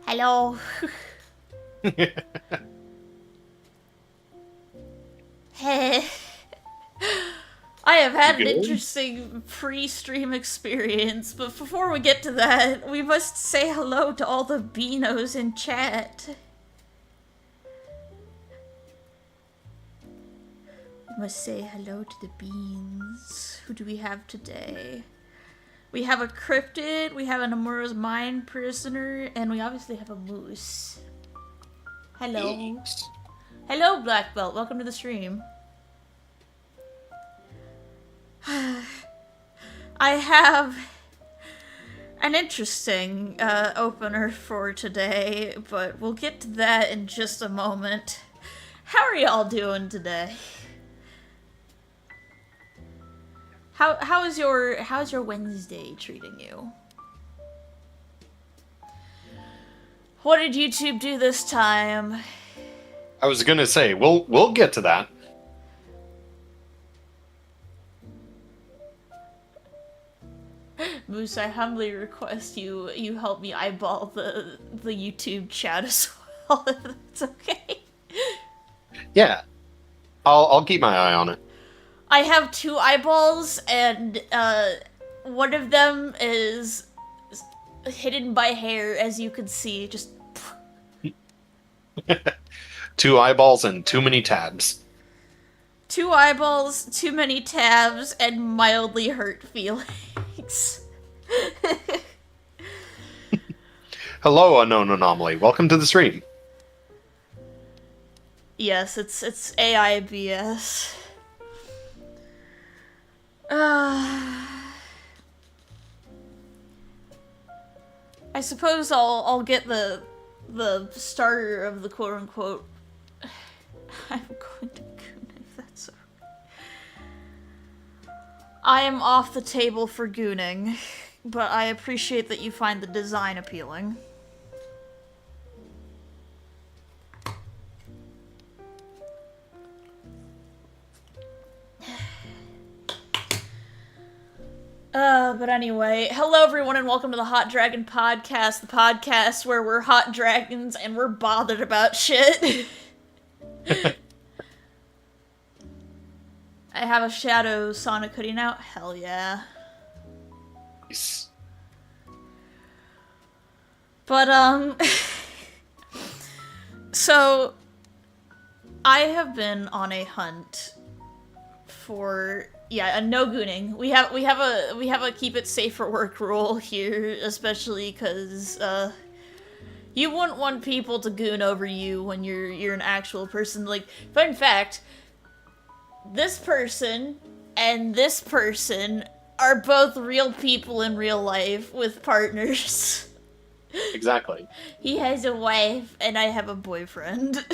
Hello. Hey. I have had an interesting pre-stream experience, but before we get to that, we must say hello to all the beanos in chat. We must say hello to the beans. Who do we have today? We have a cryptid, we have an Amura's Mind prisoner, and we obviously have a moose. Hello. Thanks. Hello, Black Belt. Welcome to the stream. I have an interesting opener for today, but we'll get to that in just a moment. How are y'all doing today? How's your Wednesday treating you? What did YouTube do this time? I was gonna say we'll get to that. Moose, I humbly request you help me eyeball the YouTube chat as well, if that's okay. Yeah, I'll keep my eye on it. I have 2 eyeballs, and one of them is hidden by hair, as you can see. Just 2 eyeballs and too many tabs. 2 eyeballs, too many tabs, and mildly hurt feelings. Hello, unknown anomaly. Welcome to the stream. Yes, it's AI BS. I suppose I'll get the starter of the quote unquote. I'm going to goon if that's so. I am off the table for gooning, but I appreciate that you find the design appealing. But anyway, hello everyone and welcome to the Hot Dragon Podcast, the podcast where we're hot dragons and we're bothered about shit. I have a Shadow Sonic hoodie now. Hell yeah. Nice. But, so, I have been on a hunt for, a no gooning. We have a keep it safe for work rule here, especially because, you wouldn't want people to goon over you when you're an actual person. Like, fun fact, this person and this person are both real people in real life with partners. Exactly. He has a wife and I have a boyfriend.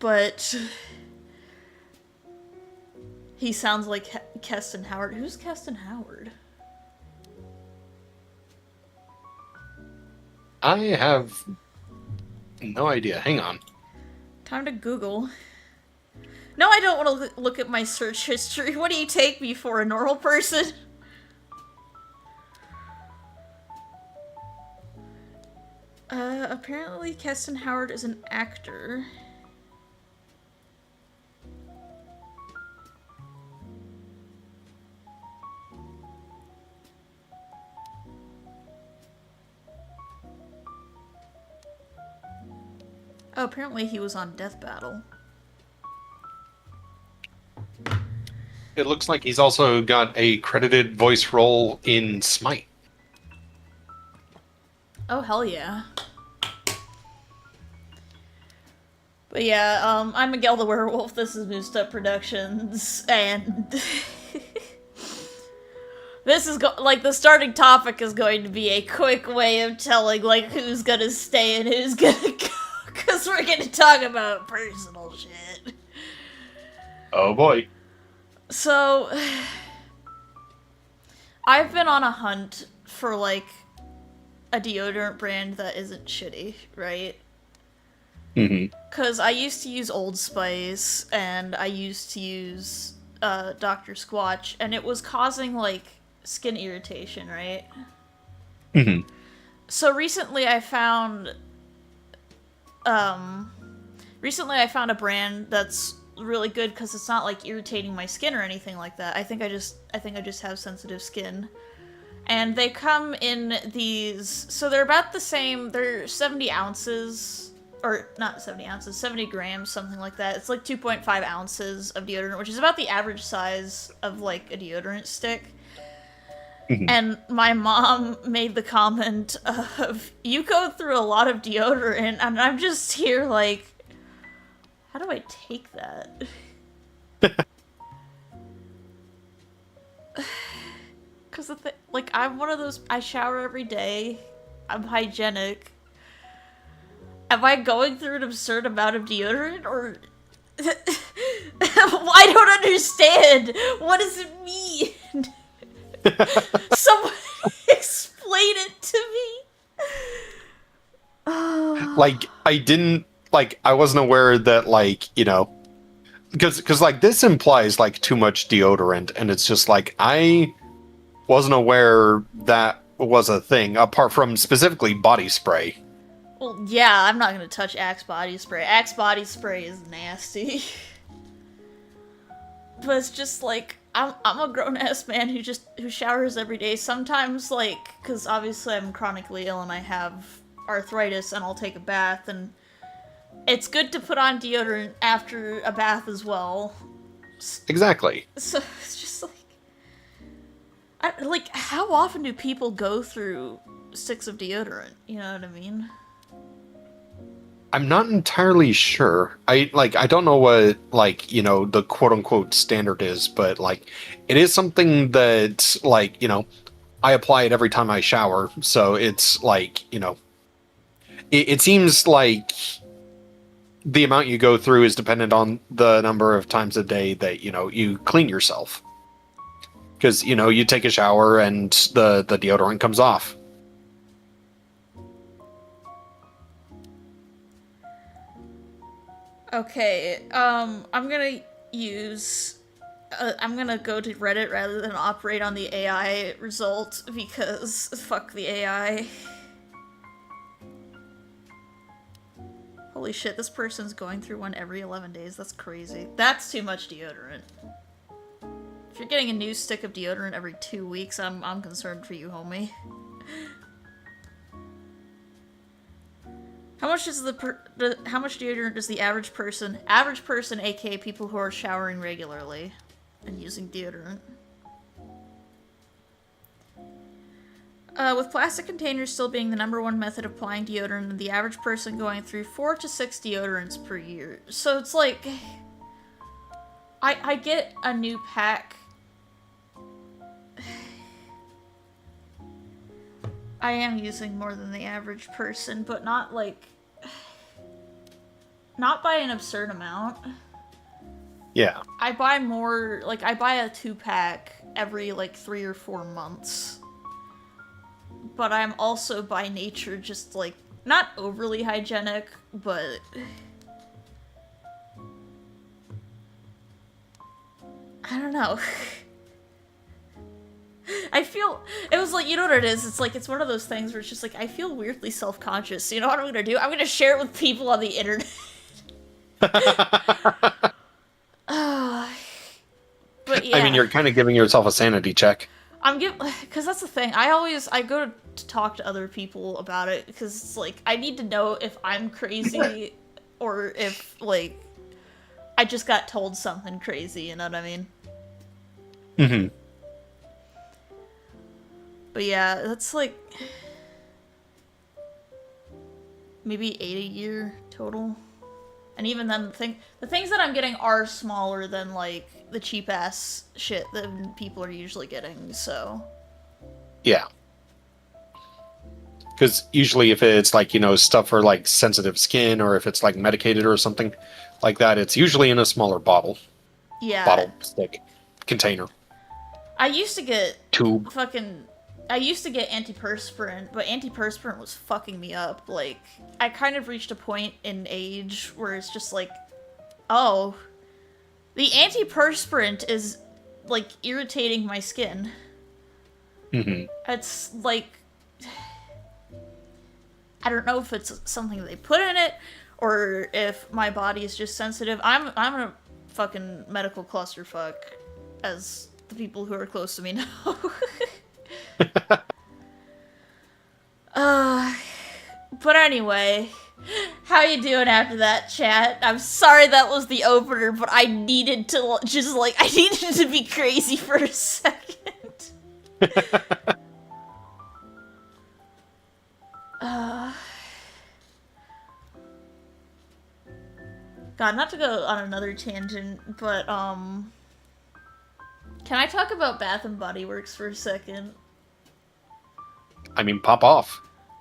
But he sounds like Keston Howard. Who's Keston Howard? I have no idea. Hang on. Time to Google. No, I don't want to look at my search history. What do you take me for, a normal person? Apparently Keston Howard is an actor. Oh, apparently he was on Death Battle. It looks like he's also got a credited voice role in Smite. Oh, hell yeah. But yeah, I'm Miguel the Werewolf, this is Moosed Up Productions, and this is the starting topic is going to be a quick way of telling, who's gonna stay and who's gonna go, because we're gonna talk about personal shit. Oh boy. So, I've been on a hunt for, a deodorant brand that isn't shitty, right? Mm-hmm. Because I used to use Old Spice, and I used to use, Dr. Squatch, and it was causing, skin irritation, right? Mm-hmm. So recently I found a brand that's really good because it's not, irritating my skin or anything like that. I think I just have sensitive skin. And they come in these, so they're about the same, they're 70 ounces, or not 70 ounces, 70 grams, something like that. It's 2.5 ounces of deodorant, which is about the average size of, a deodorant stick. Mm-hmm. And my mom made the comment of, you go through a lot of deodorant, and I'm just here how do I take that? Because I'm one of those, I shower every day, I'm hygienic. Am I going through an absurd amount of deodorant, or... I don't understand! What does it mean? Someone explain it to me! I wasn't aware that, because this implies, too much deodorant, and it's just, I wasn't aware that was a thing, apart from specifically body spray. Well, yeah, I'm not gonna touch Axe body spray. Axe body spray is nasty. But it's just I'm a grown-ass man who showers every day. Sometimes, because obviously I'm chronically ill and I have arthritis and I'll take a bath, and it's good to put on deodorant after a bath as well. Exactly. So it's just how often do people go through sticks of deodorant? You know what I mean? I'm not entirely sure. I don't know what like, the quote unquote standard is, but like it is something that like, I apply it every time I shower. So it's like, it seems like the amount you go through is dependent on the number of times a day that, you clean yourself. Because, you take a shower and the deodorant comes off. Okay, I'm gonna use. I'm gonna go to Reddit rather than operate on the AI result because fuck the AI. Holy shit, this person's going through one every 11 days. That's crazy. That's too much deodorant. If you're getting a new stick of deodorant every 2 weeks, I'm concerned for you, homie. How much is how much deodorant does the average person, aka people who are showering regularly and using deodorant? With plastic containers still being the #1 method of applying deodorant, and the average person going through 4 to 6 deodorants per year. So it's like, I get a new pack. I am using more than the average person, but not like, not by an absurd amount. Yeah. I buy more, like I buy a 2-pack every like 3 or 4 months. But I'm also by nature just like, not overly hygienic, but I don't know. I feel, it was like, you know what it is? It's like, it's one of those things where it's just like, I feel weirdly self-conscious. So you know what I'm gonna do? I'm gonna share it with people on the internet. But yeah. I mean, you're kind of giving yourself a sanity check. Because that's the thing. I go to talk to other people about it because it's like, I need to know if I'm crazy or if, like, I just got told something crazy, you know what I mean? Mm-hmm. But yeah, that's like maybe 8 a year total. And even then, the things that I'm getting are smaller than, like, the cheap-ass shit that people are usually getting, so... Yeah. Because usually if it's, like, stuff for, like, sensitive skin, or if it's, like, medicated or something like that, it's usually in a smaller bottle. Yeah. Bottle, stick, container. I used to get... Tube. I used to get antiperspirant, but antiperspirant was fucking me up. Like, I kind of reached a point in age where it's just like, oh, the antiperspirant is, like, irritating my skin. Mm-hmm. It's, like, I don't know if it's something they put in it, or if my body is just sensitive. I'm a fucking medical clusterfuck, as the people who are close to me know. But anyway, how you doing after that, chat? I'm sorry that was the opener, but I needed to just, like, I needed to be crazy for a second. God, not to go on another tangent, but, can I talk about Bath and Body Works for a second? I mean, pop off.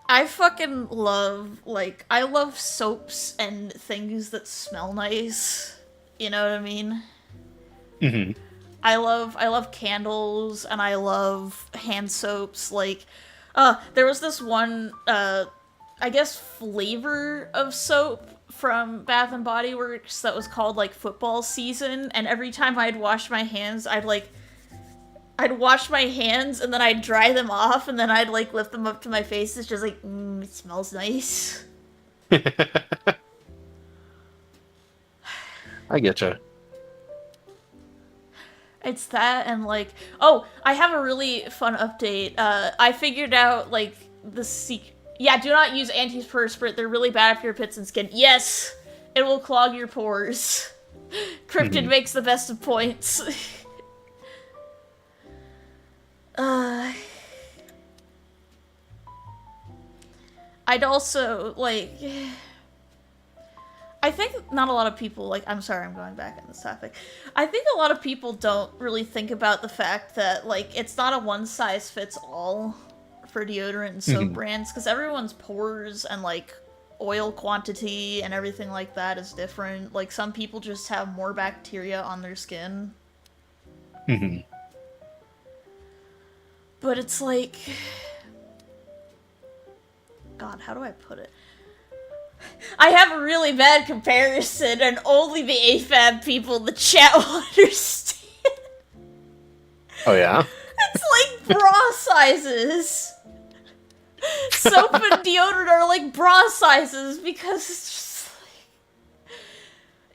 I fucking love, like, I love soaps and things that smell nice. You know what I mean? Mm-hmm. I love candles, and I love hand soaps. Like, there was this one, I guess, flavor of soap from Bath and Body Works that was called, like, football season, and every time I'd wash my hands, I'd wash my hands, and then I'd dry them off, and then I'd, like, lift them up to my face. It's just like, it smells nice. I getcha. It's that, and, like, oh, I have a really fun update. I figured out, like, the secret. Yeah, do not use antiperspirant. They're really bad for your pits and skin. Yes! It will clog your pores. Cryptid makes the best of points. I'd also, like... not a lot of people, like, I'm sorry, I'm going back on this topic. I think a lot of people don't really think about the fact that, like, it's not a one-size-fits-all for deodorant and soap brands, because everyone's pores and, like, oil quantity and everything like that is different. Like, some people just have more bacteria on their skin. But it's like... God, how do I put it? I have a really bad comparison, and only the AFAB people in the chat will understand. Oh, yeah? It's like bra sizes. Soap and deodorant are like bra sizes, because it's just like...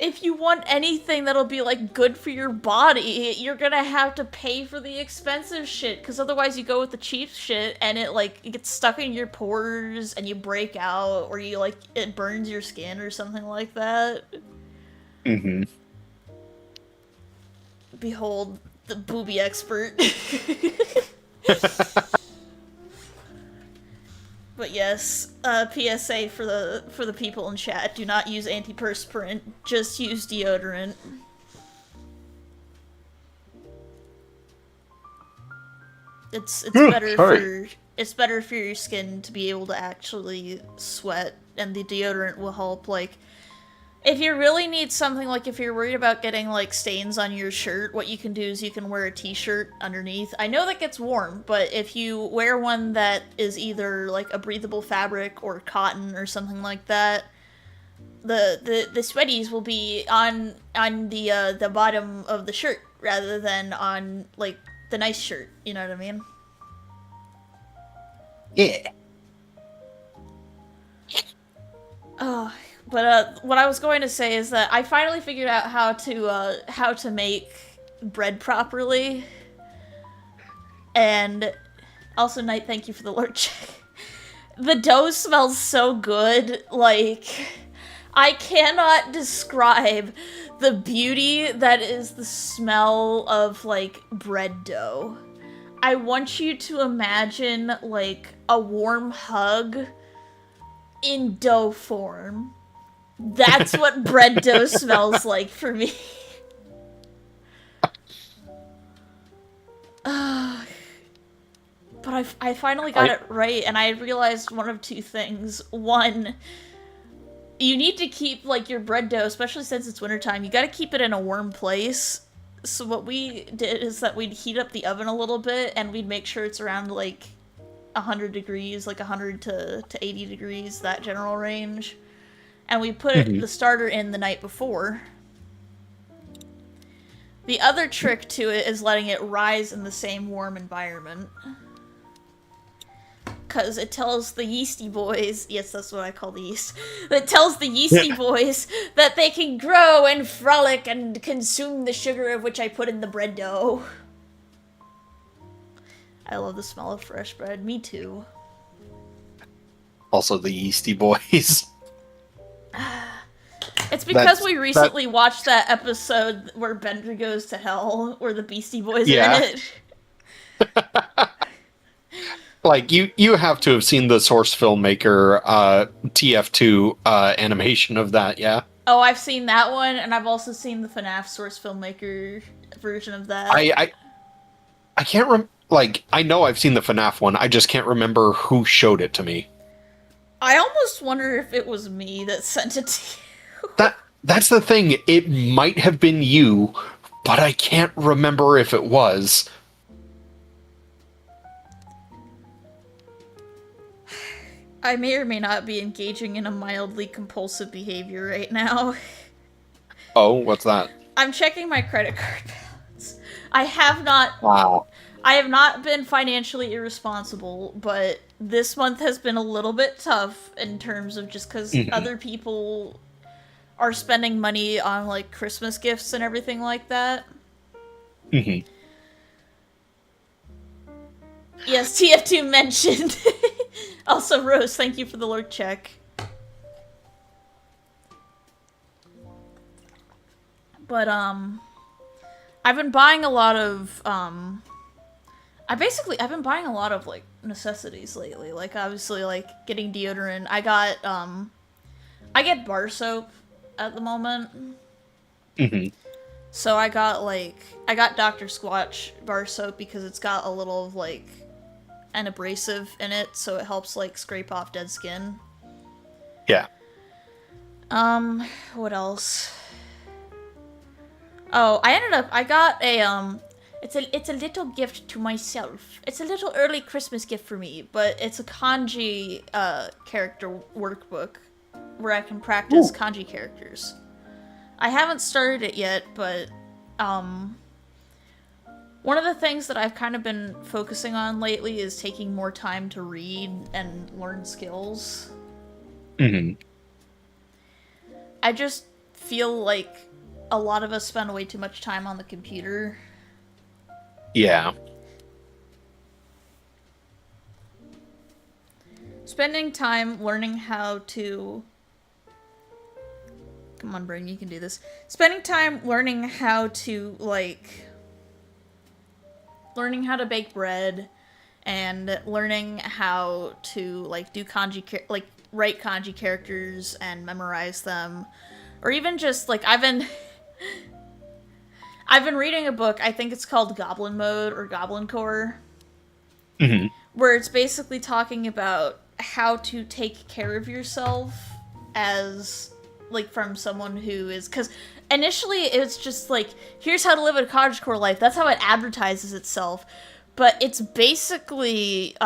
If you want anything that'll be, like, good for your body, you're gonna have to pay for the expensive shit, because otherwise you go with the cheap shit, and it, like, it gets stuck in your pores, and you break out, or you, like, it burns your skin or something like that. Behold, the booby expert. But yes, PSA for the people in chat: do not use antiperspirant. Just use deodorant. It's better for your skin to be able to actually sweat, and the deodorant will help. Like, if you really need something, like if you're worried about getting, like, stains on your shirt, what you can do is you can wear a t-shirt underneath. I know that gets warm, but if you wear one that is either, like, a breathable fabric or cotton or something like that, the sweaties will be on the bottom of the shirt rather than on, like, the nice shirt. You know what I mean? Yeah. Oh... But what I was going to say is that I finally figured out how to make bread properly. And also, Knight, thank you for the Lord check. The dough smells so good. Like, I cannot describe the beauty that is the smell of, like, bread dough. I want you to imagine, like, a warm hug in dough form. That's what bread dough smells like for me. But I finally got it right, and I realized one of two things. One, you need to keep, like, your bread dough, especially since it's wintertime, you gotta keep it in a warm place. So what we did is that we'd heat up the oven a little bit, and we'd make sure it's around, like, 100 degrees, like 100 to 80 degrees, that general range. And we put the starter in the night before. The other trick to it is letting it rise in the same warm environment. Because it tells the yeasty boys, yes, that's what I call the yeast, it tells the yeasty boys that they can grow and frolic and consume the sugar of which I put in the bread dough. I love the smell of fresh bread. Me too. Also the yeasty boys. It's because we recently watched that episode where Bender goes to hell, where the Beastie Boys are in it. Like, you have to have seen the Source filmmaker TF2 animation of that, yeah? Oh, I've seen that one, and I've also seen the FNAF Source filmmaker version of that. I can't remember. Like, I know I've seen the FNAF one, I just can't remember who showed it to me. I almost wonder if it was me that sent it to you. That's the thing. It might have been you, but I can't remember if it was. I may or may not be engaging in a mildly compulsive behavior right now. Oh, what's that? I'm checking my credit card balance. I have not... Wow. I have not been financially irresponsible, but this month has been a little bit tough in terms of just because other people are spending money on, like, Christmas gifts and everything like that. Yes, TF2 mentioned. Also, Rose, thank you for the lurk check. But, I've been buying a lot of, I've been buying a lot of, like, necessities lately. Like, obviously, like, getting deodorant. I get bar soap at the moment. Hmm. So I got Dr. Squatch bar soap because it's got a little of like an abrasive in it, so it helps like scrape off dead skin. Yeah. What else? Oh, I got a it's a little gift to myself. It's a little early Christmas gift for me, but it's a kanji character workbook where I can practice kanji characters. I haven't started it yet, but one of the things that I've kind of been focusing on lately is taking more time to read and learn skills. Hmm. I just feel like a lot of us spend way too much time on the computer. Yeah. Spending time learning how to... Come on, brain, you can do this. Spending time learning how to, like... Learning how to bake bread and learning how to, like, do kanji... Like, write kanji characters and memorize them. Or even just, like, I've been reading a book, I think it's called Goblin Mode or Goblin Core, Hmm. where it's basically talking about how to take care of yourself as, like, from someone who is... Because initially it's just, like, here's how to live a cottagecore life. That's how it advertises itself. But it's basically,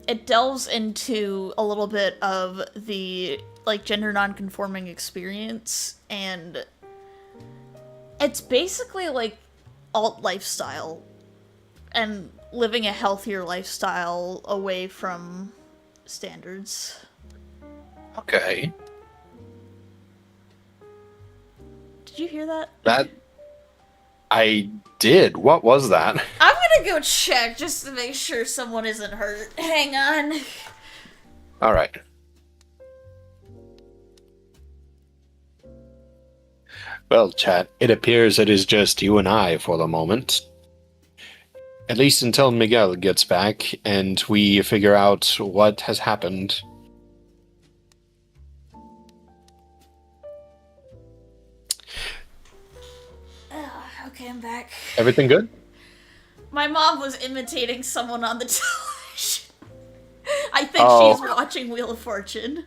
it delves into a little bit of the, like, gender non-conforming experience, and it's basically, like, alt lifestyle and living a healthier lifestyle away from standards. Okay. Did you hear that? That I did. What was that? I'm gonna go check just to make sure someone isn't hurt. Hang on. All right. Well, chat, it appears it is just you and I for the moment. At least until Miguel gets back and we figure out what has happened. Okay, I'm back. Everything good? My mom was imitating someone on the television. I think Oh. she's watching Wheel of Fortune.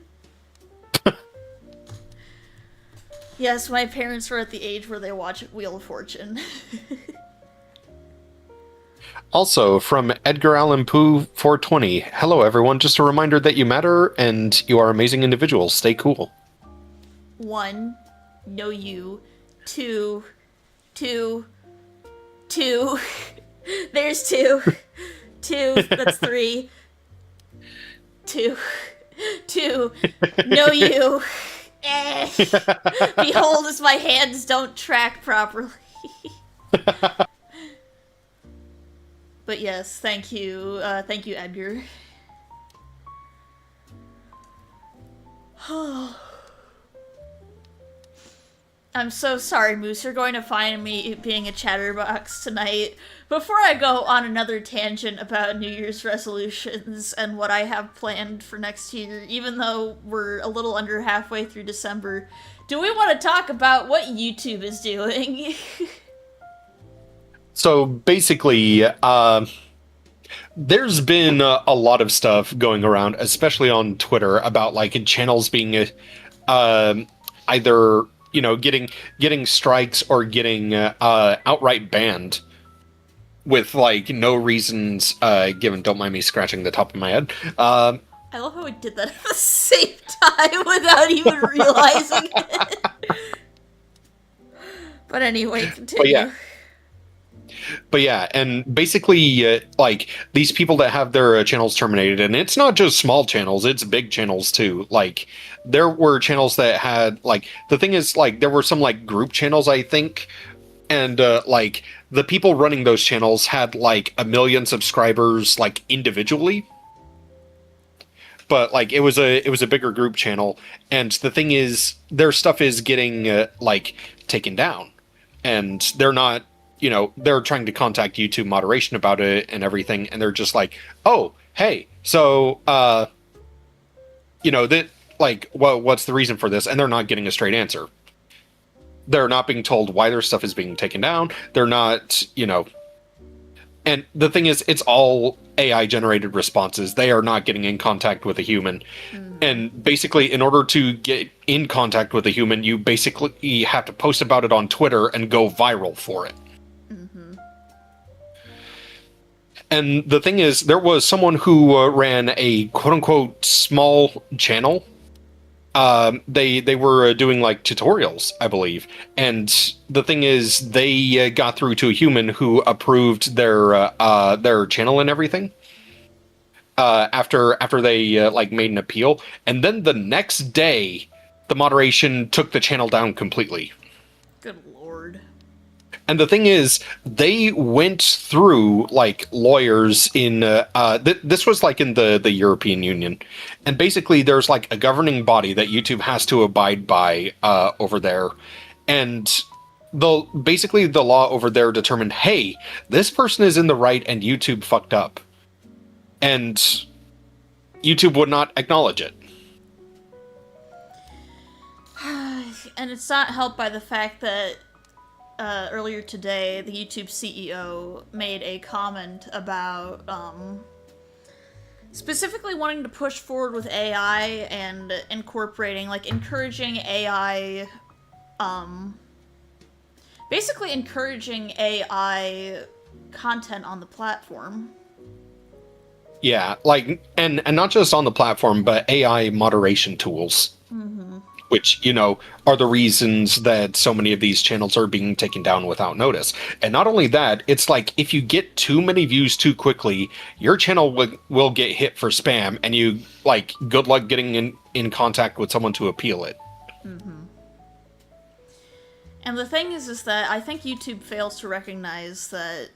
Yes, my parents were at the age where they watch Wheel of Fortune. Also, from Edgar Allan Poe 420, hello everyone, just a reminder that you matter and you are amazing individuals. Stay cool. 1, know you. 2, there's 2. 2, that's 3. 2, know you. Behold as my hands don't track properly. But yes, thank you, Edgar. I'm so sorry, Moose. You're going to find me being a chatterbox tonight. Before I go on another tangent about New Year's resolutions and what I have planned for next year, even though we're a little under halfway through December, do we want to talk about what YouTube is doing? So basically, there's been a lot of stuff going around, especially on Twitter, about like channels being either getting strikes or getting outright banned with like no reasons given. Don't mind me scratching the top of my head. I love how we did that at the same time without even realizing it. But anyway, continue. But yeah, and basically, like, these people that have their channels terminated, and it's not just small channels, it's big channels too. Like, there were channels that had, like, the thing is, like, there were some, like, group channels, I think, and, like, the people running those channels had, like, 1 million subscribers, like, individually. But, like, it was a bigger group channel, and the thing is, their stuff is getting, like, taken down. And they're not, they're trying to contact YouTube moderation about it and everything, and they're just like, oh, hey, so, that, like, what's the reason for this? And they're not getting a straight answer. They're not being told why their stuff is being taken down. They're not, and the thing is, it's all AI generated responses. They are not getting in contact with a human. And basically, in order to get in contact with a human, you basically have to post about it on Twitter and go viral for it. And the thing is, there was someone who ran a quote-unquote small channel. They were doing like tutorials, I believe. And the thing is, they got through to a human who approved their channel and everything. After they like made an appeal, and then the next day, the moderation took the channel down completely. Good lord. And the thing is, they went through like lawyers in this was like in the European Union, and basically there's like a governing body that YouTube has to abide by over there, and basically the law over there determined, hey, this person is in the right and YouTube fucked up, and YouTube would not acknowledge it. And it's not helped by the fact that earlier today, the YouTube CEO made a comment about specifically wanting to push forward with AI and incorporating, like, encouraging AI, basically encouraging AI content on the platform. Yeah, like, and not just on the platform, but AI moderation tools. Which, are the reasons that so many of these channels are being taken down without notice. And not only that, it's like, if you get too many views too quickly, your channel will get hit for spam, and you, like, good luck getting in contact with someone to appeal it. And the thing is that I think YouTube fails to recognize that,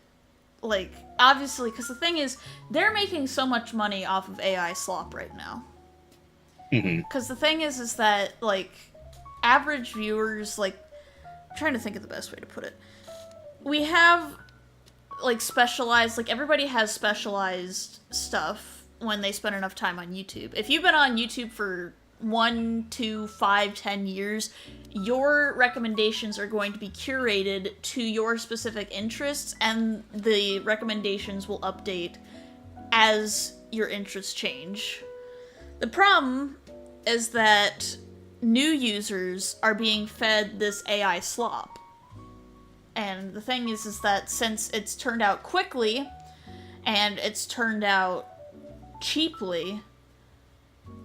like, obviously, because the thing is, they're making so much money off of AI slop right now. Because the thing is that, like, average viewers, like, I'm trying to think of the best way to put it. We have, like, specialized, like, everybody has specialized stuff when they spend enough time on YouTube. If you've been on YouTube for 1, 2, 5, 10 years, your recommendations are going to be curated to your specific interests, and the recommendations will update as your interests change. The problem is that new users are being fed this AI slop. And the thing is that since it's turned out quickly, and it's turned out cheaply,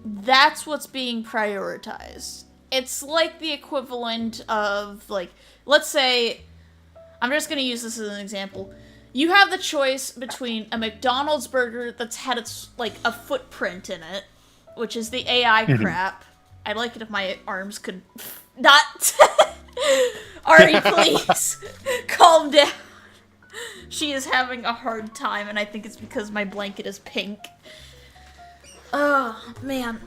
that's what's being prioritized. It's like the equivalent of, like, let's say, I'm just going to use this as an example. You have the choice between a McDonald's burger that's had its, like, a footprint in it, which is the AI crap. I'd like it if my arms could not. Ari, please calm down. She is having a hard time, and I think it's because my blanket is pink. Oh, man.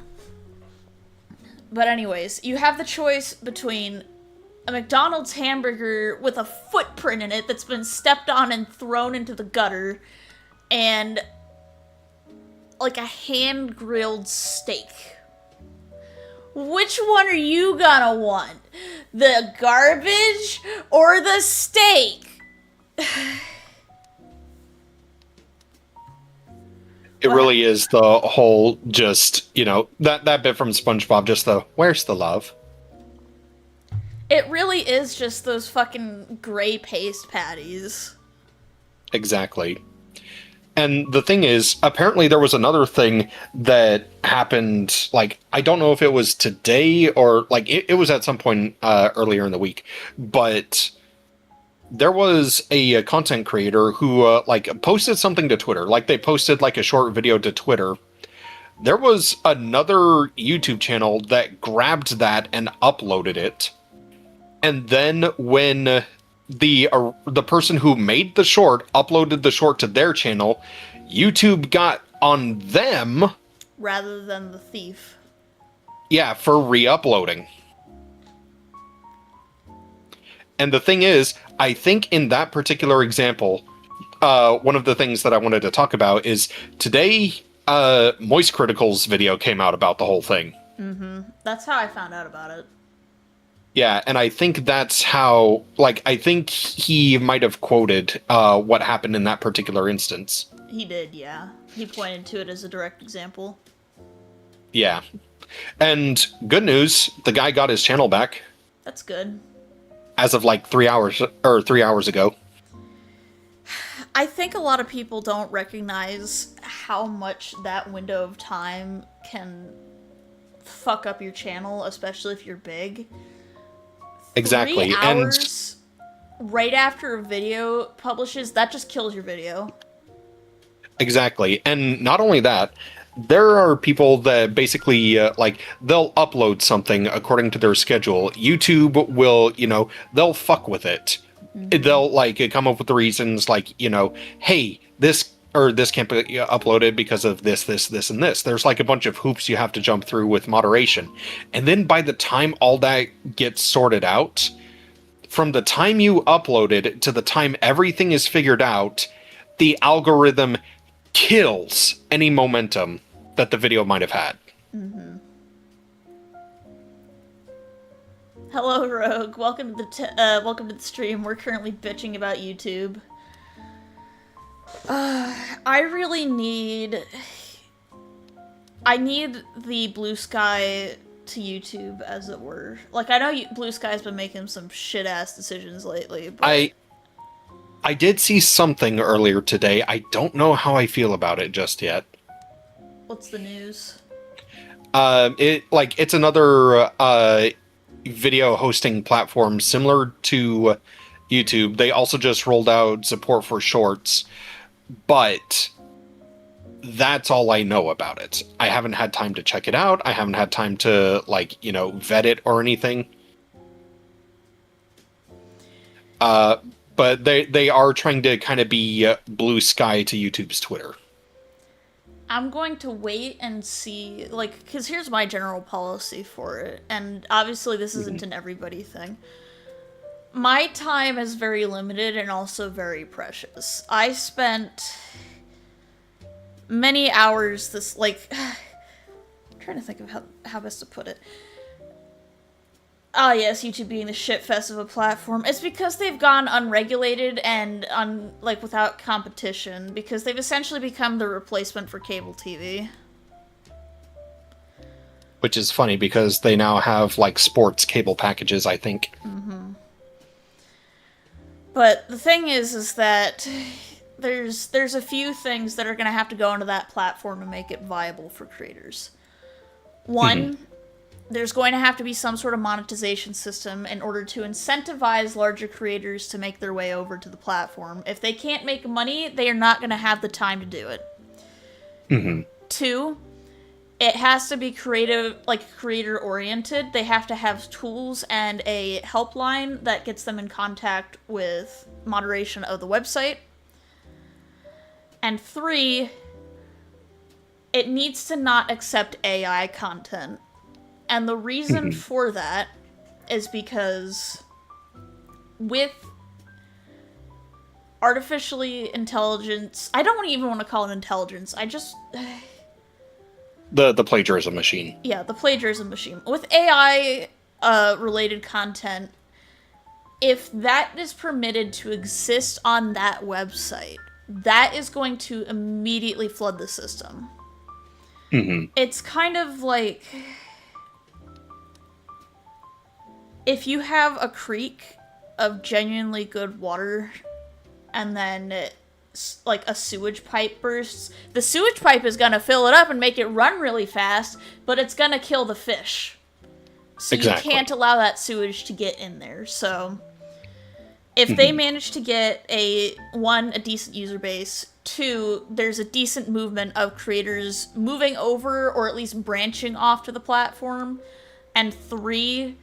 But anyways, you have the choice between a McDonald's hamburger with a footprint in it that's been stepped on and thrown into the gutter, and like a hand-grilled steak. Which one are you gonna want? The garbage or the steak? It really is the whole, just, that bit from SpongeBob, just the, where's the love? It really is just those fucking gray paste patties. Exactly. And the thing is, apparently there was another thing that happened, like, I don't know if it was today or, like, it was at some point earlier in the week, but there was a content creator who, like, posted something to Twitter. Like, they posted, like, a short video to Twitter. There was another YouTube channel that grabbed that and uploaded it. And then when the person who made the short uploaded the short to their channel, YouTube got on them rather than the thief. Yeah, for re-uploading. And the thing is, I think in that particular example, one of the things that I wanted to talk about is today, Moist Critical's video came out about the whole thing. That's how I found out about it. Yeah, and I think that's how, like, I think he might have quoted what happened in that particular instance. He did, yeah. He pointed to it as a direct example. Yeah. And good news, the guy got his channel back That's good. as of like 3 hours ago. I think a lot of people don't recognize how much that window of time can fuck up your channel, especially if you're big. Exactly. 3 hours right after a video publishes, that just kills your video. Exactly. And not only that, there are people that basically like they'll upload something according to their schedule. YouTube will, they'll fuck with it. They'll like come up with the reasons like, hey, this can't be uploaded because of this, and this. There's like a bunch of hoops you have to jump through with moderation. And then by the time all that gets sorted out, from the time you upload it to the time everything is figured out, the algorithm kills any momentum that the video might have had. Hello, Rogue. Welcome to the stream. We're currently bitching about YouTube. I really need the blue sky to YouTube, as it were. Like, I know Blue Sky's been making some shit ass decisions lately, but I did see something earlier today. I don't know how I feel about it just yet. What's the news? It's another video hosting platform similar to YouTube. They also just rolled out support for shorts, but that's all I know about it. I haven't had time to check it out. I haven't had time to vet it or anything. But they are trying to kind of be blue sky to YouTube's Twitter. I'm going to wait and see, like, because here's my general policy for it, and obviously this isn't an everybody thing. My time is very limited and also very precious. I spent many hours I'm trying to think of how best to put it. Ah, yes, YouTube being the shitfest of a platform. It's because they've gone unregulated and without competition, because they've essentially become the replacement for cable TV. Which is funny because they now have like sports cable packages, I think. Mm-hmm. But the thing is that there's a few things that are going to have to go into that platform to make it viable for creators. One, there's going to have to be some sort of monetization system in order to incentivize larger creators to make their way over to the platform. If they can't make money, they are not going to have the time to do it. Two, it has to be creator-oriented. They have to have tools and a helpline that gets them in contact with moderation of the website. And three, it needs to not accept AI content. And the reason for that is because with artificially intelligence, I don't even want to call it intelligence, The plagiarism machine. Yeah, the plagiarism machine. With AI related content, if that is permitted to exist on that website, that is going to immediately flood the system. It's kind of like if you have a creek of genuinely good water and then like a sewage pipe bursts, the sewage pipe is going to fill it up and make it run really fast, but it's going to kill the fish. So Exactly. You can't allow that sewage to get in there. So if they manage to get a decent user base, two, there's a decent movement of creators moving over or at least branching off to the platform, and three,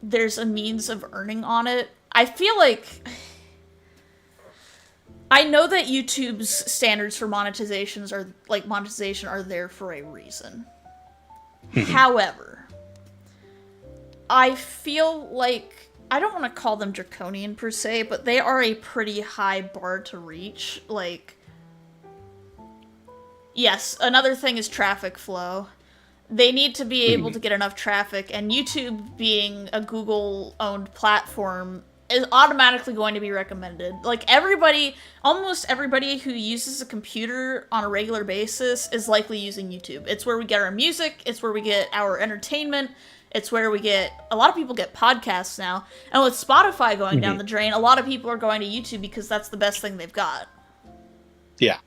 there's a means of earning on it. I feel like I know that YouTube's standards for monetization are there for a reason. However, I feel like I don't want to call them draconian per se, but they are a pretty high bar to reach. Like, yes, another thing is traffic flow. They need to be able to get enough traffic, and YouTube being a Google-owned platform is automatically going to be recommended. Like, almost everybody who uses a computer on a regular basis is likely using YouTube. It's where we get our music, it's where we get our entertainment, it's where a lot of people get podcasts now. And with Spotify going down the drain, a lot of people are going to YouTube because that's the best thing they've got. Yeah.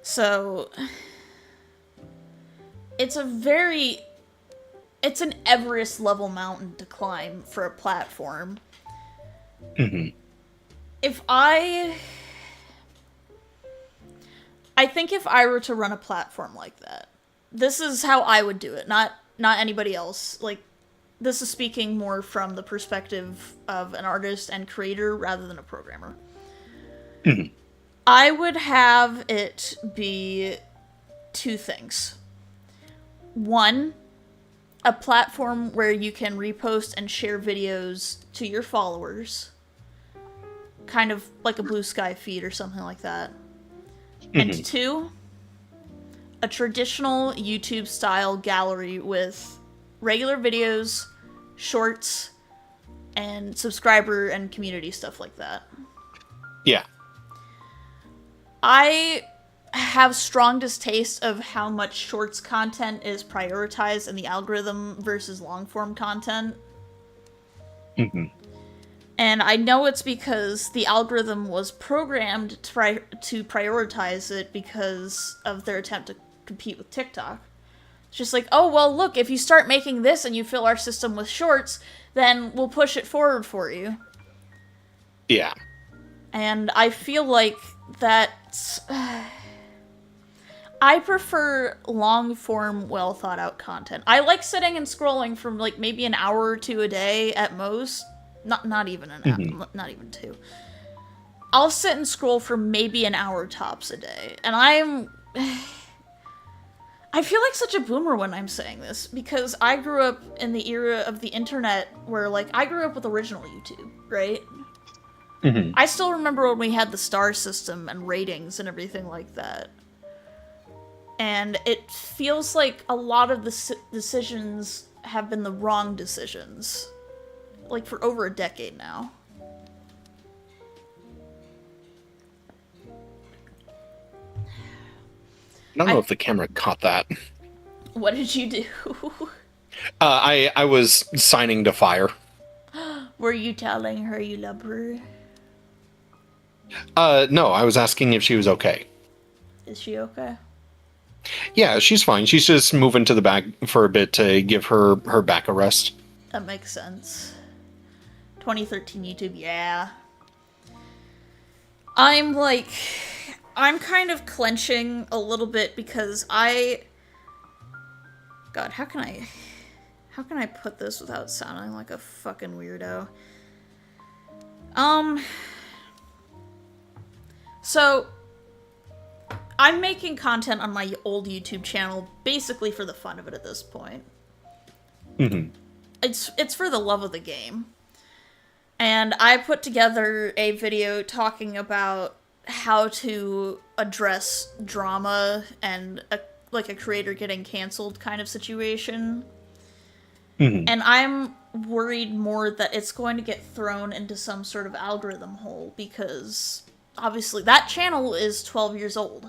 So, it's an Everest-level mountain to climb for a platform. I think if I were to run a platform like that, this is how I would do it, not anybody else. Like, this is speaking more from the perspective of an artist and creator rather than a programmer. I would have it be two things. One, a platform where you can repost and share videos to your followers. Kind of like a Blue Sky feed or something like that. And two, a traditional YouTube-style gallery with regular videos, shorts, and subscriber and community stuff like that. Yeah. I have strong distaste of how much shorts content is prioritized in the algorithm versus long-form content. And I know it's because the algorithm was programmed to prioritize it because of their attempt to compete with TikTok. It's just like, oh, well, look, if you start making this and you fill our system with shorts, then we'll push it forward for you. Yeah. And I feel like that's... I prefer long-form, well-thought-out content. I like sitting and scrolling from, like, maybe an hour or two a day at most. Not even an hour, not even two. I'll sit and scroll for maybe an hour tops a day. And I feel like such a boomer when I'm saying this, because I grew up in the era of the internet where, like, I grew up with original YouTube, right? I still remember when we had the star system and ratings and everything like that. And it feels like a lot of the decisions have been the wrong decisions. Like, for over a decade now. I don't know if the camera caught that. What did you do? I was signing to fire. Were you telling her you love her? No, I was asking if she was okay. Is she okay? Yeah, she's fine. She's just moving to the back for a bit to give her back a rest. That makes sense. 2013 YouTube, yeah. I'm kind of clenching a little bit because God, how can I put this without sounding like a fucking weirdo? So, I'm making content on my old YouTube channel basically for the fun of it at this point. It's for the love of the game. And I put together a video talking about how to address drama and a creator getting canceled kind of situation. And I'm worried more that it's going to get thrown into some sort of algorithm hole because obviously that channel is 12 years old.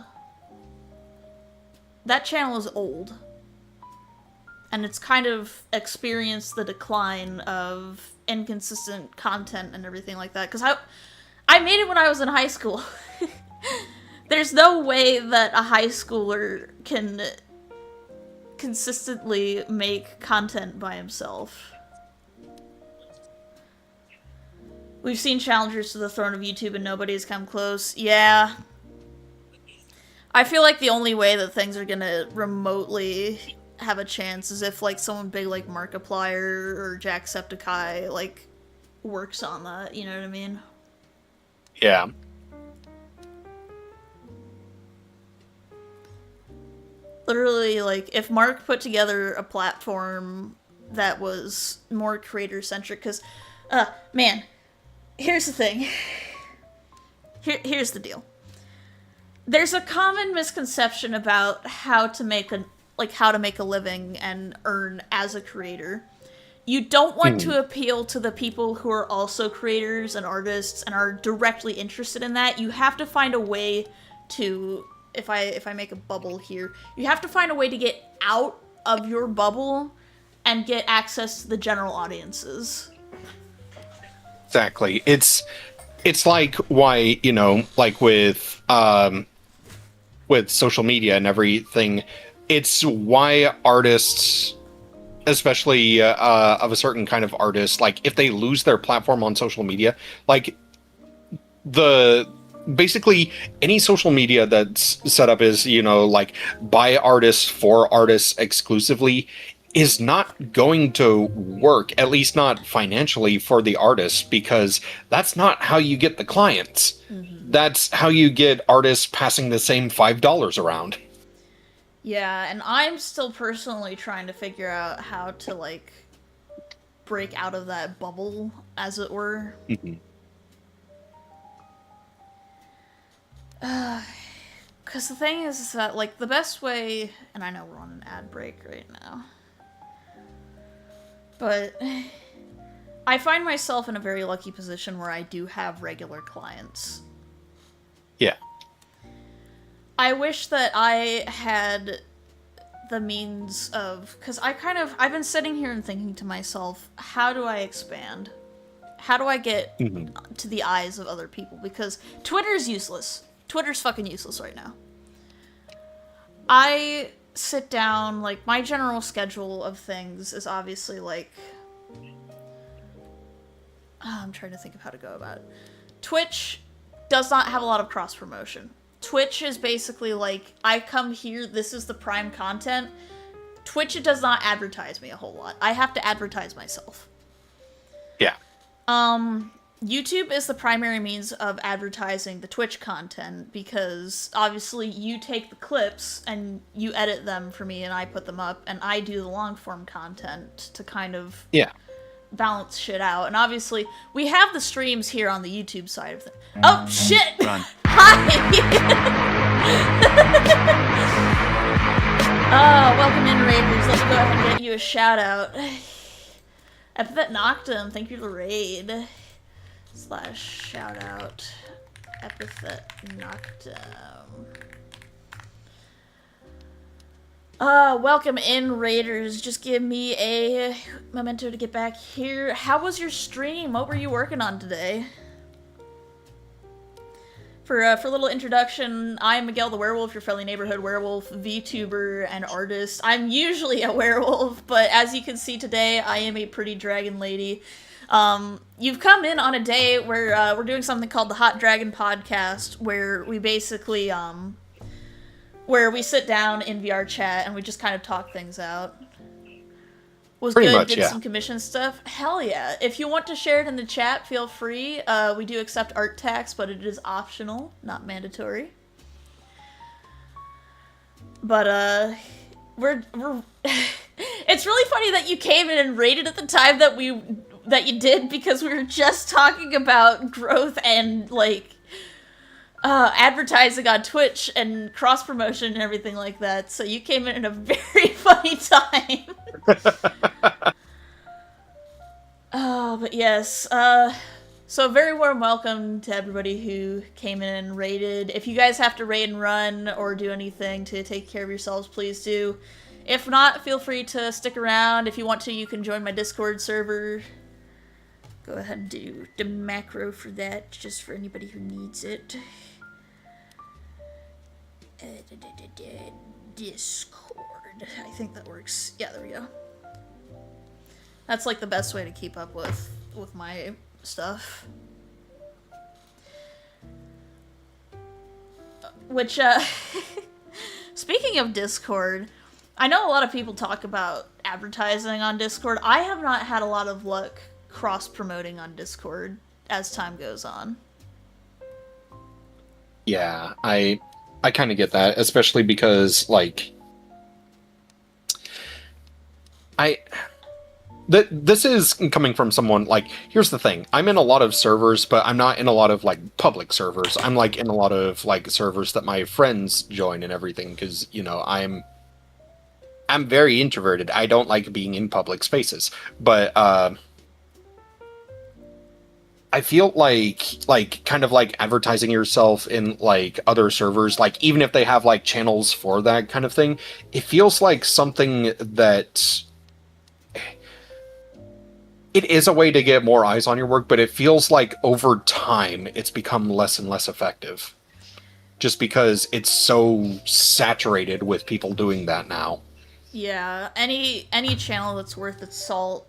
That channel is old. And it's kind of experienced the decline of inconsistent content and everything like that. Because I made it when I was in high school. There's no way that a high schooler can consistently make content by himself. We've seen challengers to the throne of YouTube and nobody's come close. Yeah. I feel like the only way that things are gonna remotely have a chance is if, like, someone big like Markiplier or Jacksepticeye, like, works on that, you know what I mean? Yeah. Literally, like, if Mark put together a platform that was more creator-centric, because, man, here's the thing. Here's the deal. there's a common misconception about how to make a living and earn as a creator. You don't want to appeal to the people who are also creators and artists and are directly interested in that. You have to find a way to, if I make a bubble here, you have to find a way to get out of your bubble and get access to the general audiences. Exactly. It's like why, like with social media and everything, it's why artists, especially of a certain kind of artist, like if they lose their platform on social media, like basically any social media that's set up is, like by artists for artists exclusively, is not going to work, at least not financially for the artists, because that's not how you get the clients. That's how you get artists passing the same $5 around. Yeah, and I'm still personally trying to figure out how to, like, break out of that bubble, as it were. Because the thing is that, like, the best way, and I know we're on an ad break right now, but I find myself in a very lucky position where I do have regular clients. Yeah. I wish that I had the means of, because I've been sitting here and thinking to myself, how do I expand? How do I get to the eyes of other people? Because Twitter's useless. Twitter's fucking useless right now. I sit down, like, my general schedule of things is obviously, like, I'm trying to think of how to go about it. Twitch does not have a lot of cross-promotion. Twitch is basically like, I come here, this is the prime content. Twitch, it does not advertise me a whole lot. I have to advertise myself. Yeah. YouTube is the primary means of advertising the Twitch content, because obviously you take the clips and you edit them for me and I put them up, and I do the long form content to kind of balance shit out. And obviously we have the streams here on the YouTube side of things. Oh shit! Run. Hi! Welcome in, Raiders. Let's go ahead and get you a shout out. Epithet Noctum, thank you for the raid. / shout out. Epithet Noctum. Welcome in, Raiders. Just give me a memento to get back here. How was your stream? What were you working on today? For a little introduction, I'm Miguel the Werewolf, your friendly neighborhood werewolf, VTuber, and artist. I'm usually a werewolf, but as you can see today, I am a pretty dragon lady. You've come in on a day where we're doing something called the Hot Dragon Podcast, where we basically, where we sit down in VR chat and we just kind of talk things out. Was Pretty good, much, did yeah. some commission stuff. Hell yeah. If you want to share it in the chat, feel free. We do accept art tax, but it is optional, not mandatory. But, we're it's really funny that you came in and rated at the time that you did, because we were just talking about growth and, like, advertising on Twitch and cross promotion and everything like that. So you came in a very funny time. But yes, so a very warm welcome to everybody who came in and raided. If you guys have to raid and run or do anything to take care of yourselves, please do. If not, feel free to stick around. If you want to, you can join my Discord server. Go ahead and do the macro for that, just for anybody who needs it. Discord. I think that works. Yeah, there we go. That's like the best way to keep up with my stuff. Which, speaking of Discord, I know a lot of people talk about advertising on Discord. I have not had a lot of luck cross-promoting on Discord as time goes on. Yeah, I kind of get that, especially because, like, this is coming from someone like, here's the thing. I'm in a lot of servers, but I'm not in a lot of like public servers. I'm like in a lot of like servers that my friends join and everything because, you know, I'm very introverted. I don't like being in public spaces. But I feel like kind of like advertising yourself in like other servers, like even if they have like channels for that kind of thing, it feels like something that it is a way to get more eyes on your work, but it feels like over time it's become less and less effective. Just because it's so saturated with people doing that now. Yeah, any channel that's worth its salt.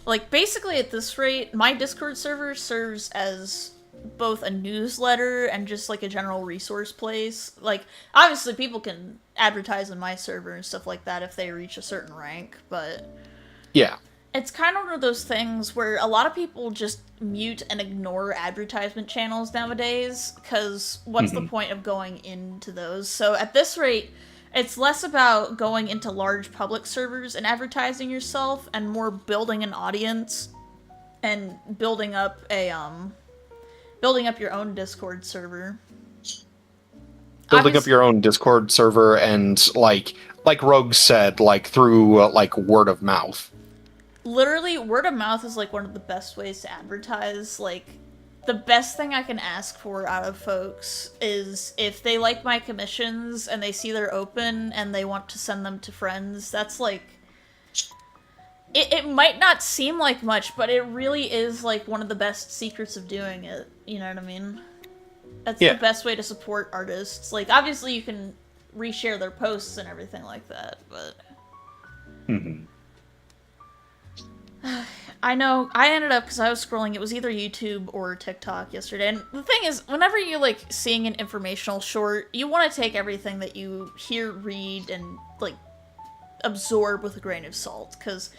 Like, basically at this rate, my Discord server serves as both a newsletter and just like a general resource place. Like, obviously people can advertise on my server and stuff like that if they reach a certain rank, but Yeah. it's kind of one of those things where a lot of people just mute and ignore advertisement channels nowadays, because what's the point of going into those? So at this rate, it's less about going into large public servers and advertising yourself, and more building an audience and building up your own Discord server. Building up your own Discord server and like Rogue said, like through like word of mouth. Literally, word of mouth is like one of the best ways to advertise. Like, the best thing I can ask for out of folks is if they like my commissions and they see they're open and they want to send them to friends. That's like, it might not seem like much, but it really is like one of the best secrets of doing it. You know what I mean? That's the best way to support artists. Like, obviously you can reshare their posts and everything like that, but I know, I ended up, because I was scrolling, it was either YouTube or TikTok yesterday, and the thing is, whenever you, like, seeing an informational short, you want to take everything that you hear, read, and, like, absorb with a grain of salt, because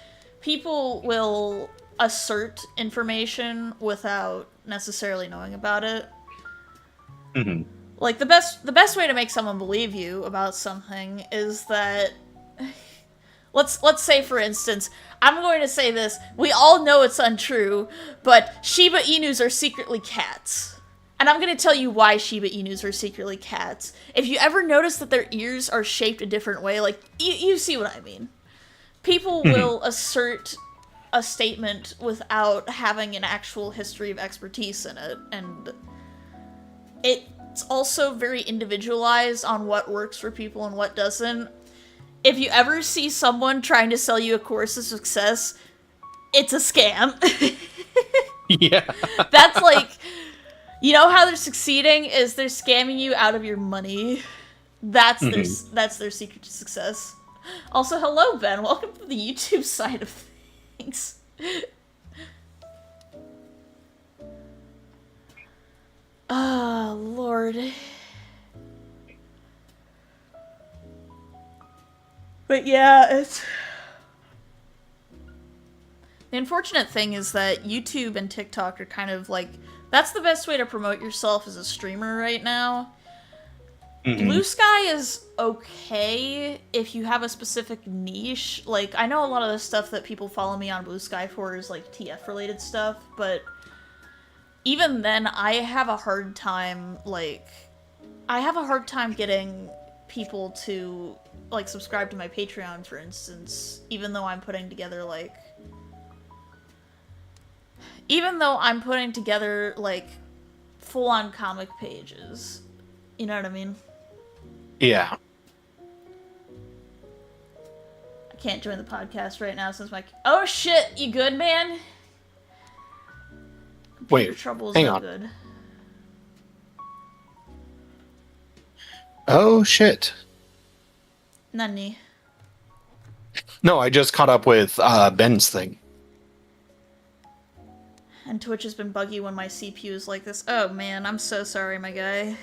people will assert information without necessarily knowing about it. Like, the best way to make someone believe you about something is that... Let's say, for instance, I'm going to say this, we all know it's untrue, but Shiba Inus are secretly cats. And I'm going to tell you why Shiba Inus are secretly cats. If you ever notice that their ears are shaped a different way, like, you see what I mean. People will assert a statement without having an actual history of expertise in it, and it's also very individualized on what works for people and what doesn't. If you ever see someone trying to sell you a course of success, it's a scam. Yeah. That's like, you know how they're succeeding is they're scamming you out of your money. That's their secret to success. Also, hello, Ben. Welcome to the YouTube side of things. Oh, Lord. But yeah, it's... The unfortunate thing is that YouTube and TikTok are kind of like... That's the best way to promote yourself as a streamer right now. Blue Sky is okay if you have a specific niche. Like, I know a lot of the stuff that people follow me on Blue Sky for is, like, TF-related stuff, but even then, I have a hard time, like... I have a hard time getting people to, like, subscribe to my Patreon, for instance, even though I'm putting together, like... Even though I'm putting together, like, full-on comic pages. You know what I mean? Yeah. I can't join the podcast right now since my... Oh shit, you good, man? Computer Wait, trouble is hang no on. good. Oh, shit. Nani. No, I just caught up with Ben's thing. And Twitch has been buggy when my CPU is like this. Oh man, I'm so sorry, my guy.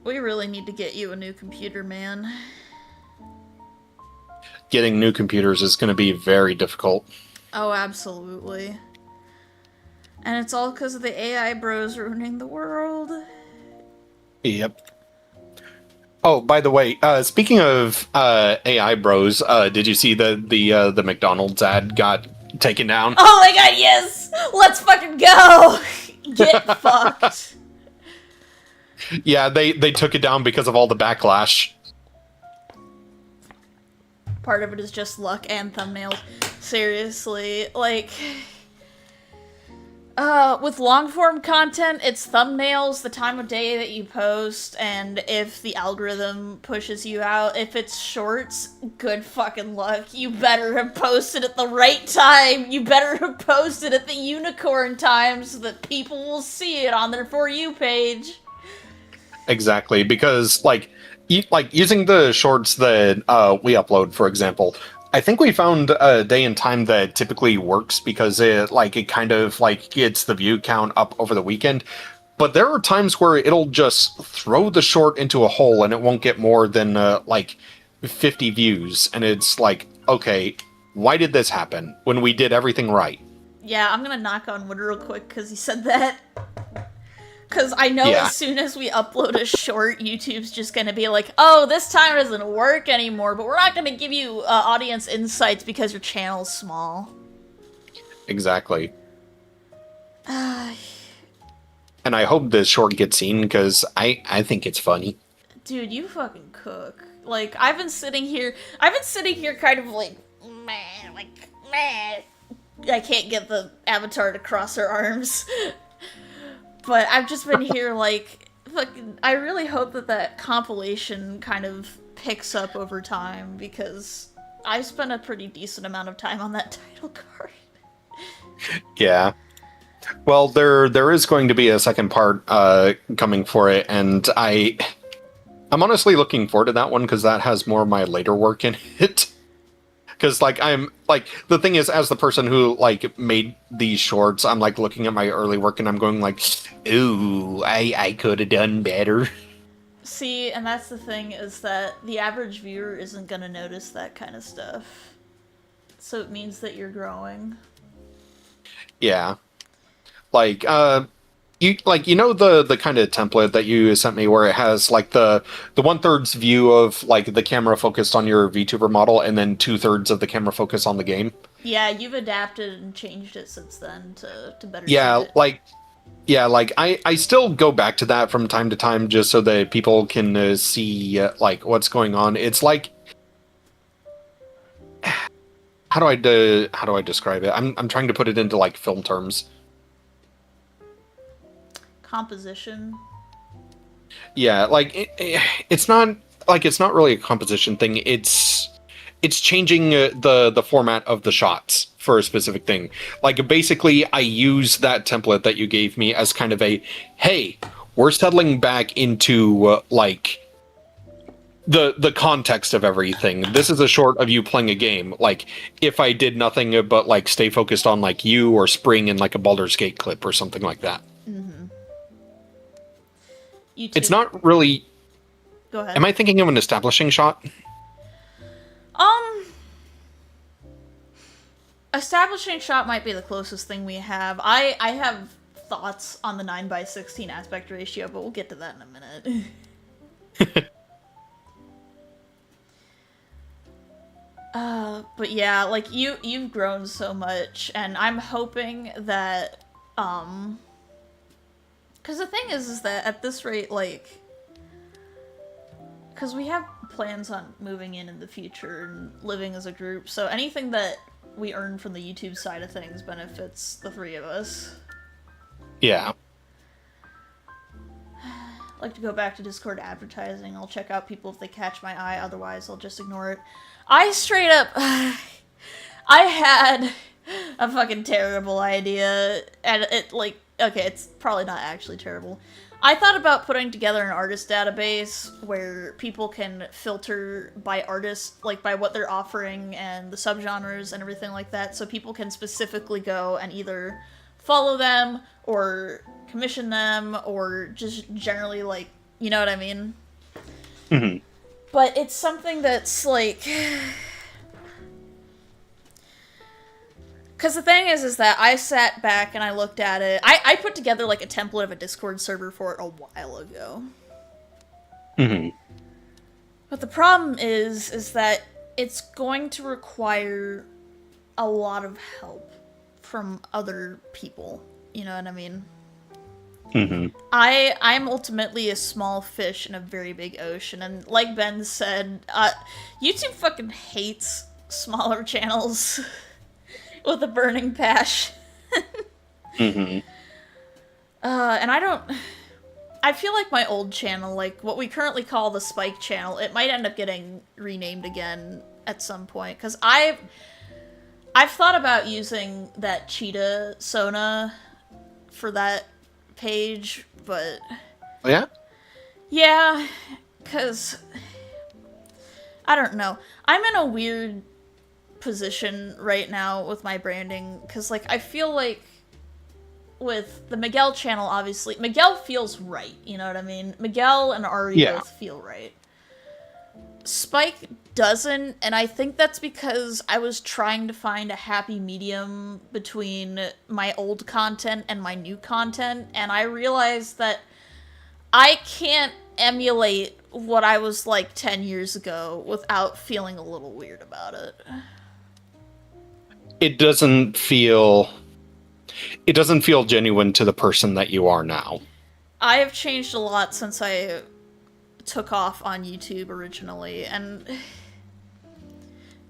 We really need to get you a new computer, man. Getting new computers is going to be very difficult. Oh, absolutely. And it's all because of the AI bros ruining the world. Yep. Oh, by the way, speaking of AI bros, did you see the McDonald's ad got taken down? Oh my god, yes! Let's fucking go! Get fucked. Yeah, they took it down because of all the backlash. Part of it is just luck and thumbnails. Seriously, like... with long-form content, it's thumbnails, the time of day that you post, and if the algorithm pushes you out. If it's shorts, good fucking luck. You better have posted at the right time. You better have posted at the unicorn time so that people will see it on their For You page. Exactly, because like using the shorts that we upload, for example, I think we found a day and time that typically works because it kind of like gets the view count up over the weekend. But there are times where it'll just throw the short into a hole and it won't get more than 50 views, and it's like, okay, why did this happen when we did everything right? Yeah, I'm gonna knock on wood real quick because he said that. Because I know as soon as we upload a short, YouTube's just going to be like, oh, this time doesn't work anymore, but we're not going to give you audience insights because your channel's small. Exactly. And I hope this short gets seen because I think it's funny. Dude, you fucking cook. Like, I've been sitting here kind of like, meh. I can't get the avatar to cross her arms. But I've just been here, like, fucking, I really hope that compilation kind of picks up over time, because I spent a pretty decent amount of time on that title card. Yeah. Well, there is going to be a second part coming for it, and I'm honestly looking forward to that one, because that has more of my later work in it. Because, the thing is, as the person who, made these shorts, I'm, looking at my early work and I'm going, ooh, I could have done better. See, and that's the thing, is that the average viewer isn't gonna notice that kind of stuff. So it means that you're growing. Yeah. You know the kind of template that you sent me where it has the 1/3 view of the camera focused on your VTuber model and then 2/3 of the camera focus on the game. Yeah, you've adapted and changed it since then to better Yeah, suit it. I still go back to that from time to time just so that people can see what's going on. It's like, how do I describe it? I'm trying to put it into film terms. Composition. Yeah, it's not really a composition thing. It's changing the format of the shots for a specific thing. Basically, I use that template that you gave me as kind of a, hey, we're settling back into the context of everything. This is a short of you playing a game. If I did nothing but stay focused on you or Spring in a Baldur's Gate clip or something like that. Mm-hmm. It's not really... Go ahead. Am I thinking of an establishing shot? Establishing shot might be the closest thing we have. I have thoughts on the 9:16 aspect ratio, but we'll get to that in a minute. But yeah, you've grown so much, and I'm hoping that, because the thing is that at this rate, because we have plans on moving in the future and living as a group, so anything that we earn from the YouTube side of things benefits the three of us. Yeah. I'd like to go back to Discord advertising. I'll check out people if they catch my eye, otherwise I'll just ignore it. I straight up... I had a fucking terrible idea, and okay, it's probably not actually terrible. I thought about putting together an artist database where people can filter by artist, by what they're offering and the subgenres and everything like that, so people can specifically go and either follow them or commission them or just generally, you know what I mean? Mm-hmm. But it's something that's because the thing is that I sat back and I looked at it. I put together a template of a Discord server for it a while ago. Mm-hmm. But the problem is that it's going to require a lot of help from other people. You know what I mean? Mm-hmm. I'm ultimately a small fish in a very big ocean, and like Ben said, YouTube fucking hates smaller channels with a burning passion. Mm-hmm. And I feel like my old channel, like what we currently call the Spike channel, it might end up getting renamed again at some point, because I've thought about using that cheetah Sona for that page, but Yeah. yeah, because I don't know. I'm in a weird position right now with my branding, because like I feel like with the Miguel channel, obviously Miguel feels right, you know what I mean? Miguel and Ari Yeah. both feel right. Spike doesn't, and I think that's because I was trying to find a happy medium between my old content and my new content, and I realized that I can't emulate what I was like 10 years ago without feeling a little weird about it. It doesn't feel genuine to the person that you are now. I have changed a lot since I took off on YouTube originally, and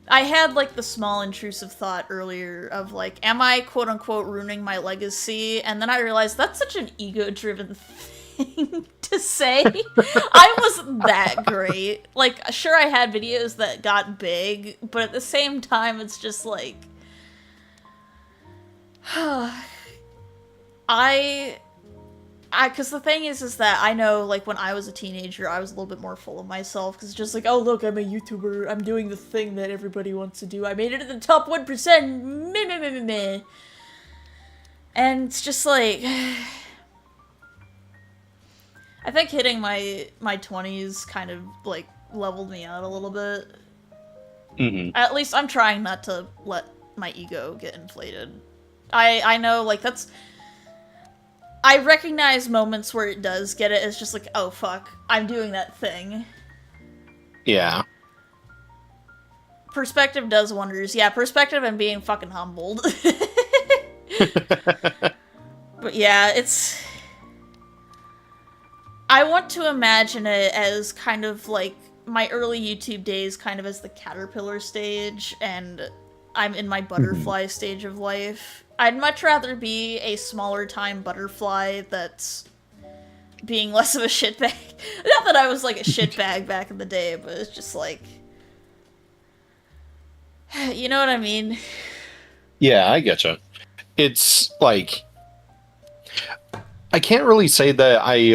I had like the small intrusive thought earlier of like, am I quote unquote ruining my legacy? And then I realized that's such an ego-driven thing to say. I wasn't that great. Like, sure, I had videos that got big, but at the same time, it's just like, because the thing is that I know, like, when I was a teenager, I was a little bit more full of myself, because it's just like, oh, look, I'm a YouTuber, I'm doing the thing that everybody wants to do, I made it to the top 1%, meh, meh, meh, meh, meh. And it's just like, I think hitting my 20s kind of, like, leveled me out a little bit. Mm-hmm. At least I'm trying not to let my ego get inflated. I know, like, that's... I recognize moments where it does get it. It's just like, oh, fuck, I'm doing that thing. Yeah. Perspective does wonders. Yeah, perspective and being fucking humbled. But yeah, it's... I want to imagine it as kind of like my early YouTube days, kind of as the caterpillar stage, and I'm in my butterfly stage of life. I'd much rather be a smaller time butterfly that's being less of a shitbag. Not that I was like a shitbag back in the day, but it's just like... You know what I mean? Yeah, I getcha. It's like... I can't really say that I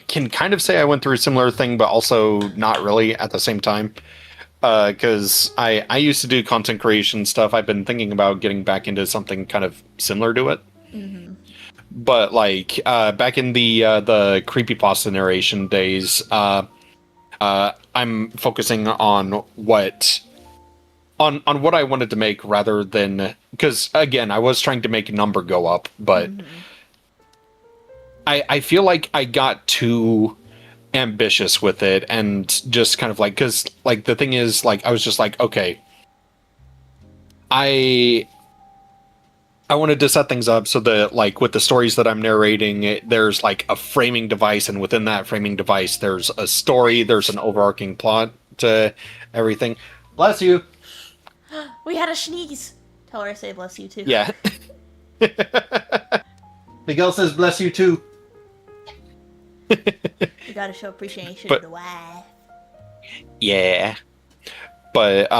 can kind of say I went through a similar thing, but also not really at the same time. Because I used to do content creation stuff. I've been thinking about getting back into something kind of similar to it. Mm-hmm. But like back in the creepypasta narration days, I'm focusing on what I wanted to make rather than, because again I was trying to make a number go up, but I feel like I got too ambitious with it and just kind of like, because like the thing is, like I was just like, okay, I wanted to set things up so that like with the stories that I'm narrating, there's like a framing device, and within that framing device there's a story, there's an overarching plot to everything. Bless you. We had a sneeze. Tell her I say bless you too. Yeah. Miguel says bless you too. You gotta show appreciation to the wife. Yeah. But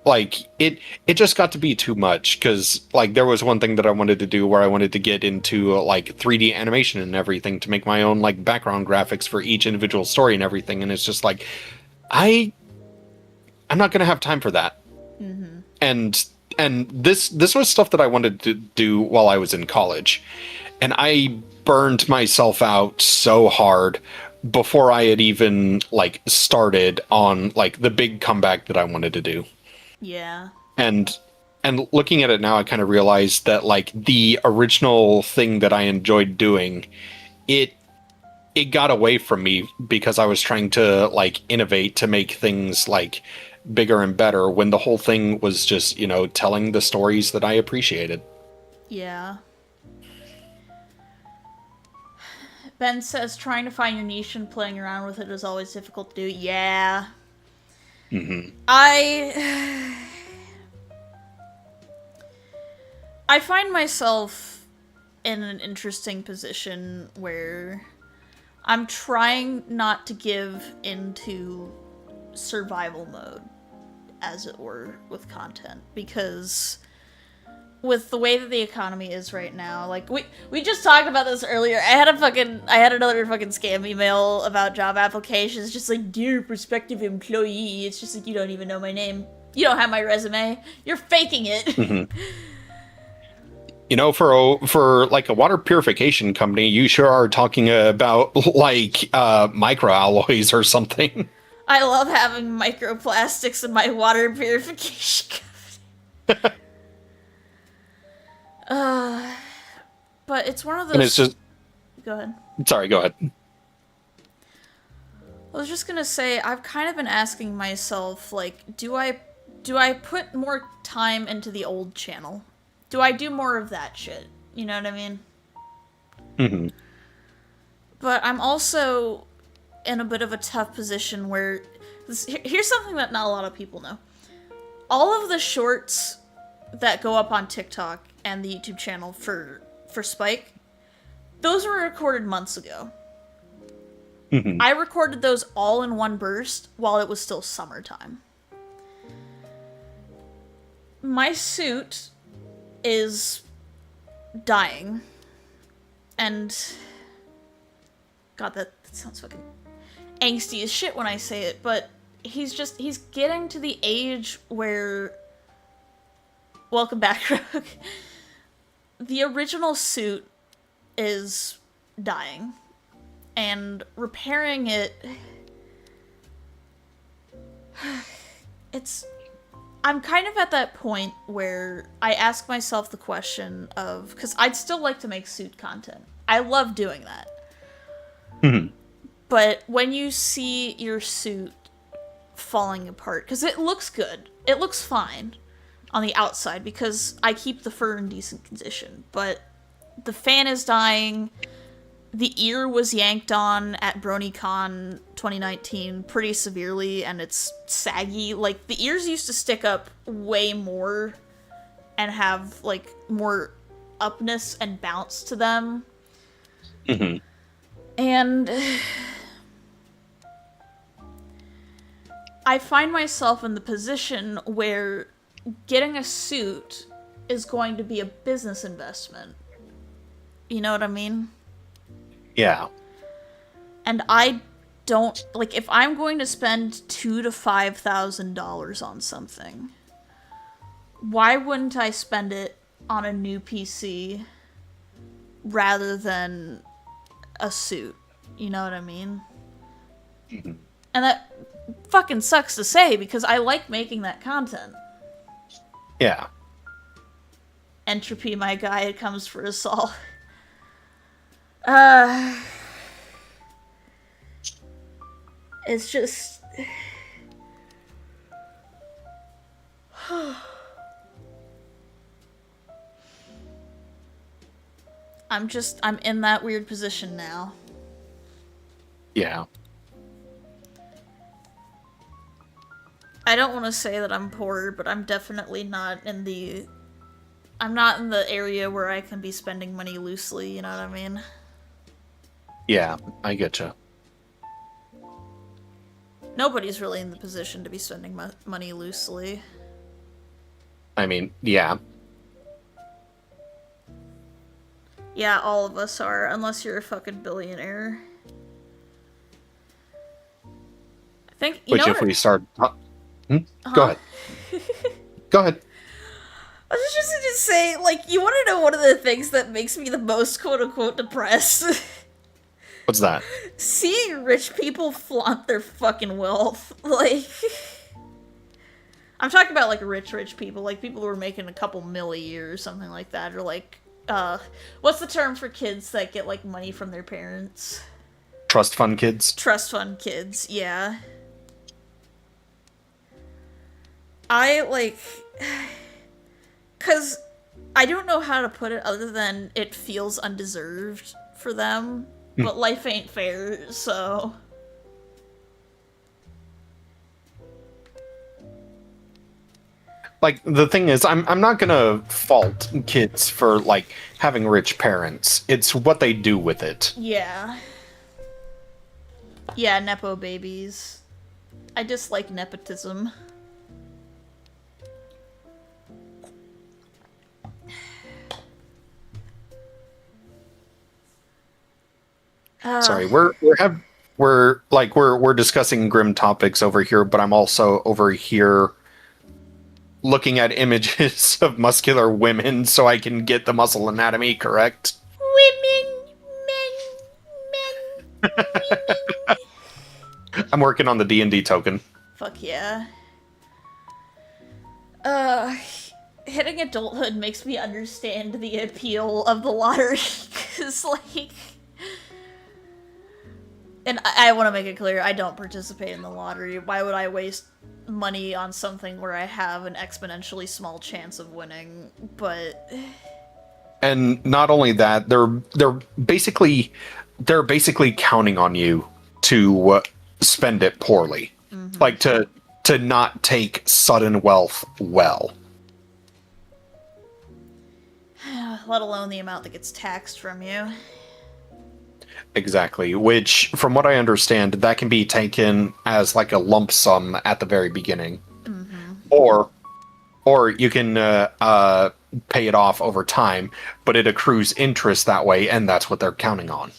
like it just got to be too much, because like there was one thing that I wanted to do where I wanted to get into like 3D animation and everything to make my own like background graphics for each individual story and everything, and it's just like I'm not gonna have time for that. Mm-hmm. And this was stuff that I wanted to do while I was in college, and I burned myself out so hard before I had even like started on like the big comeback that I wanted to do. Yeah. And looking at it now, I kind of realized that like the original thing that I enjoyed doing, it it got away from me because I was trying to like innovate to make things like bigger and better when the whole thing was just, telling the stories that I appreciated. Yeah. Ben says trying to find your niche and playing around with it is always difficult to do. Yeah. Mm-hmm. I find myself in an interesting position where I'm trying not to give into survival mode, as it were, with content, because with the way that the economy is right now, like we just talked about this earlier. I had another fucking scam email about job applications, just like, dear prospective employee. It's just like, you don't even know my name. You don't have my resume. You're faking it. Mm-hmm. For like a water purification company, you sure are talking about like microalloys or something. I love having microplastics in my water purification company. But it's one of those. And it's just. Go ahead. Sorry, go ahead. I was just gonna say, I've kind of been asking myself, like, do I put more time into the old channel? Do I do more of that shit? You know what I mean? Mm-hmm. But I'm also in a bit of a tough position where here's something that not a lot of people know. All of the shorts that go up on TikTok and the YouTube channel for Spike, those were recorded months ago. Mm-hmm. I recorded those all in one burst while it was still summertime. My suit is dying. And God, that sounds fucking angsty as shit when I say it, but he's getting to the age where, welcome back, Rogue. The original suit is dying, and repairing it, I'm kind of at that point where I ask myself the question of, because I'd still like to make suit content. I love doing that. Mm-hmm. But when you see your suit falling apart, because it looks good, it looks fine on the outside because I keep the fur in decent condition, but the fan is dying, the ear was yanked on at BronyCon 2019 pretty severely, and it's saggy. Like, the ears used to stick up way more and have, like, more upness and bounce to them. Mm-hmm. And I find myself in the position where getting a suit is going to be a business investment. You know what I mean? Yeah. And I don't, like, if I'm going to spend $2,000 to $5,000 on something, why wouldn't I spend it on a new PC rather than a suit? You know what I mean? Mm-hmm. And that fucking sucks to say because I like making that content. Yeah. Entropy, my guy, it comes for us all. It's just... I'm in that weird position now. Yeah. I don't want to say that I'm poor, but I'm definitely not in the... I'm not in the area where I can be spending money loosely, you know what I mean? Yeah, I getcha. Nobody's really in the position to be spending money loosely. I mean, yeah. Yeah, all of us are, unless you're a fucking billionaire. I think, you Which know if what... we start... Huh? Go ahead. Go ahead. I was just gonna say, like, you want to know one of the things that makes me the most quote-unquote depressed? What's that? Seeing rich people flaunt their fucking wealth. Like... I'm talking about, like, rich people. Like, people who are making a couple mil a year or something like that. Or, like, what's the term for kids that get, like, money from their parents? Trust fund kids. Trust fund kids, yeah. I, like... Because I don't know how to put it other than it feels undeserved for them, but life ain't fair, so... Like, the thing is, I'm not gonna fault kids for, like, having rich parents. It's what they do with it. Yeah. Yeah, Nepo babies. I dislike nepotism. Sorry, we're discussing grim topics over here, but I'm also over here looking at images of muscular women so I can get the muscle anatomy correct. Women, men, women. I'm working on the D&D token. Fuck yeah. Hitting adulthood makes me understand the appeal of the lottery, because, like... And I want to make it clear, I don't participate in the lottery. Why would I waste money on something where I have an exponentially small chance of winning? But... And not only that, they're basically counting on you to spend it poorly. Mm-hmm. Like, to not take sudden wealth well. Let alone the amount that gets taxed from you. Exactly, which, from what I understand, that can be taken as like a lump sum at the very beginning. Mm-hmm. Or you can pay it off over time, but it accrues interest that way, and that's what they're counting on.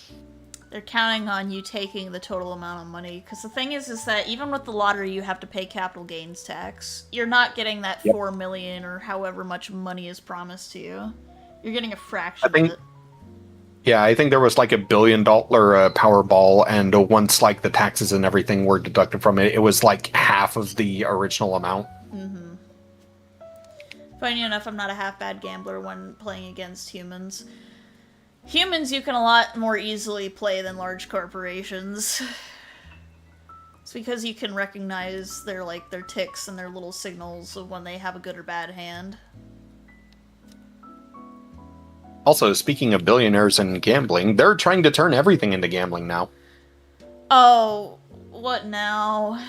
They're counting on you taking the total amount of money, because the thing is that even with the lottery, you have to pay capital gains tax. You're not getting that $4 million or however much money is promised to you. You're getting a fraction of it. Yeah, I think there was like $1 billion Powerball, and once like the taxes and everything were deducted from it, it was like half of the original amount. Mm-hmm. Funny enough, I'm not a half-bad gambler when playing against humans. Humans you can a lot more easily play than large corporations. It's because you can recognize their ticks and their little signals of when they have a good or bad hand. Also, speaking of billionaires and gambling, they're trying to turn everything into gambling now. Oh, what now?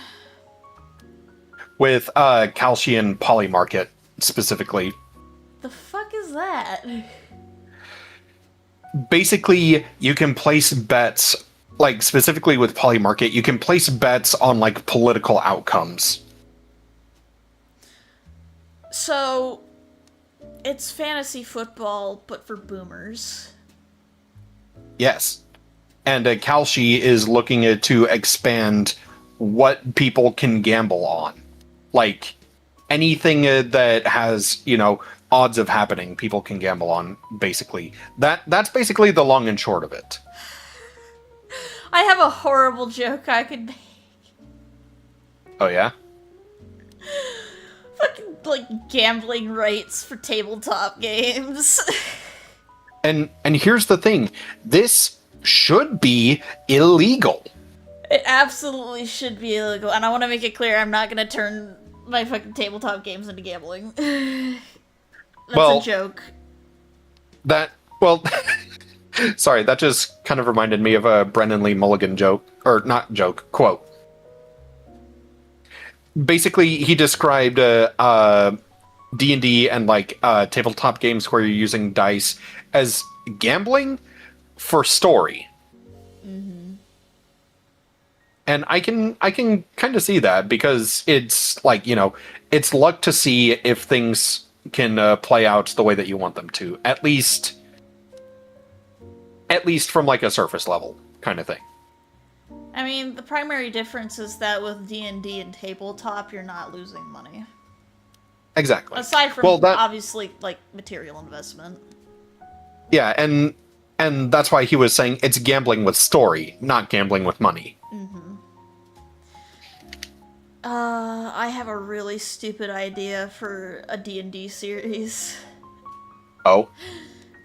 With Kalshi Poly Market, specifically. The fuck is that? Basically, you can place bets, like, specifically with Poly Market, you can place bets on, like, political outcomes. So... it's fantasy football, but for boomers. Yes. And Kalshi is looking to expand what people can gamble on. Like, anything that has, odds of happening, people can gamble on, basically. That's basically the long and short of it. I have a horrible joke I could make. Oh, yeah? Fucking, gambling rights for tabletop games. And here's the thing. This should be illegal. It absolutely should be illegal, and I want to make it clear I'm not gonna turn my fucking tabletop games into gambling. That's a joke. Sorry, that just kind of reminded me of a Brennan Lee Mulligan joke. Or, not joke, quote. Basically, he described D&D and tabletop games where you're using dice as gambling for story. Mm-hmm. And I can kind of see that, because it's it's luck to see if things can play out the way that you want them to. At least from a surface level kind of thing. I mean, the primary difference is that with D&D and tabletop, you're not losing money. Exactly. Aside from, obviously, material investment. Yeah, and that's why he was saying it's gambling with story, not gambling with money. Mm-hmm. I have a really stupid idea for a D&D series. Oh?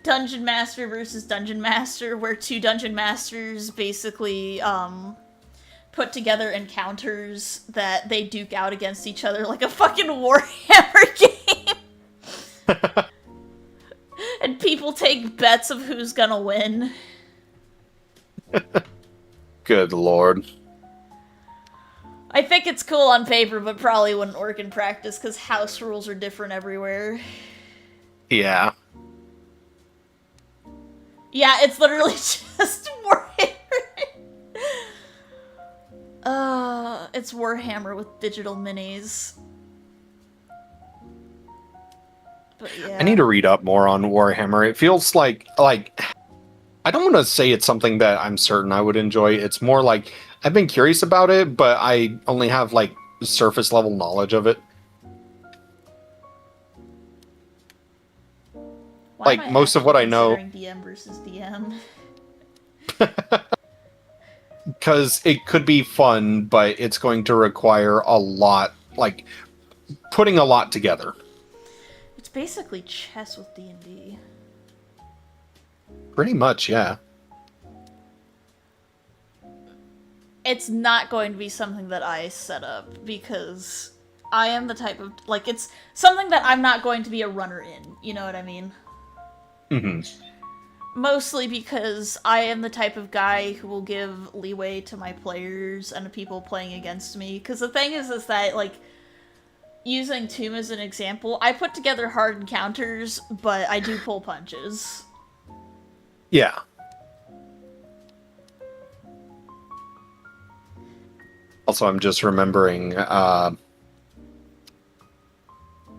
Dungeon Master versus Dungeon Master, where two Dungeon Masters basically, put together encounters that they duke out against each other like a fucking Warhammer game. And people take bets of who's gonna win. Good lord. I think it's cool on paper, but probably wouldn't work in practice because house rules are different everywhere. Yeah. Yeah, it's literally just Warhammer. It's Warhammer with digital minis. But yeah. I need to read up more on Warhammer. It feels like I don't want to say it's something that I'm certain I would enjoy. It's more like I've been curious about it, but I only have like surface level knowledge of it. Why Like most of what I know, DM versus DM. because it could be fun, but it's going to require a lot, like putting a lot together. It's basically chess with D&D. Pretty much, yeah. It's not going to be something that I set up because I am the type of, like, it's something that I'm not going to be a runner in, you know what I mean? Mm-hmm. Mostly because I am the type of guy who will give leeway to my players and the people playing against me. Because the thing is that, like, using Tomb as an example, I put together hard encounters, but I do pull punches. Yeah. Also, I'm just remembering, I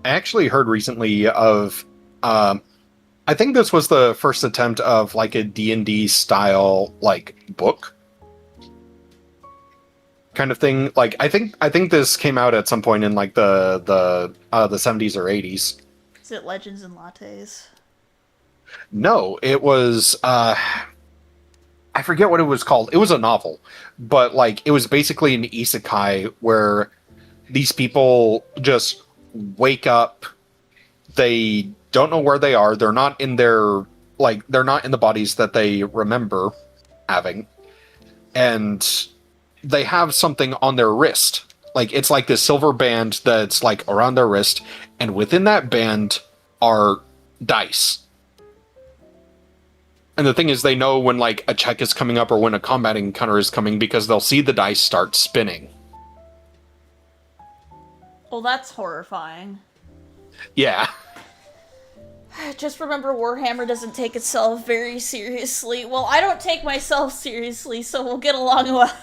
actually heard recently of, I think this was the first attempt of like a D&D style like book kind of thing. Like I think this came out at some point in like the 70s or 80s. Is it Legends and Lattes? No, it was I forget what it was called. It was a novel, but like it was basically an isekai where these people just wake up, they don't know where they are, they're not in their they're not in the bodies that they remember having, and they have something on their wrist. Like it's like this silver band that's like around their wrist, and within that band are dice. And the thing is, they know when like a check is coming up or when a combat encounter is coming because they'll see the dice start spinning. Well, that's horrifying. Yeah. Just remember, Warhammer doesn't take itself very seriously. Well, I don't take myself seriously, so we'll get along well.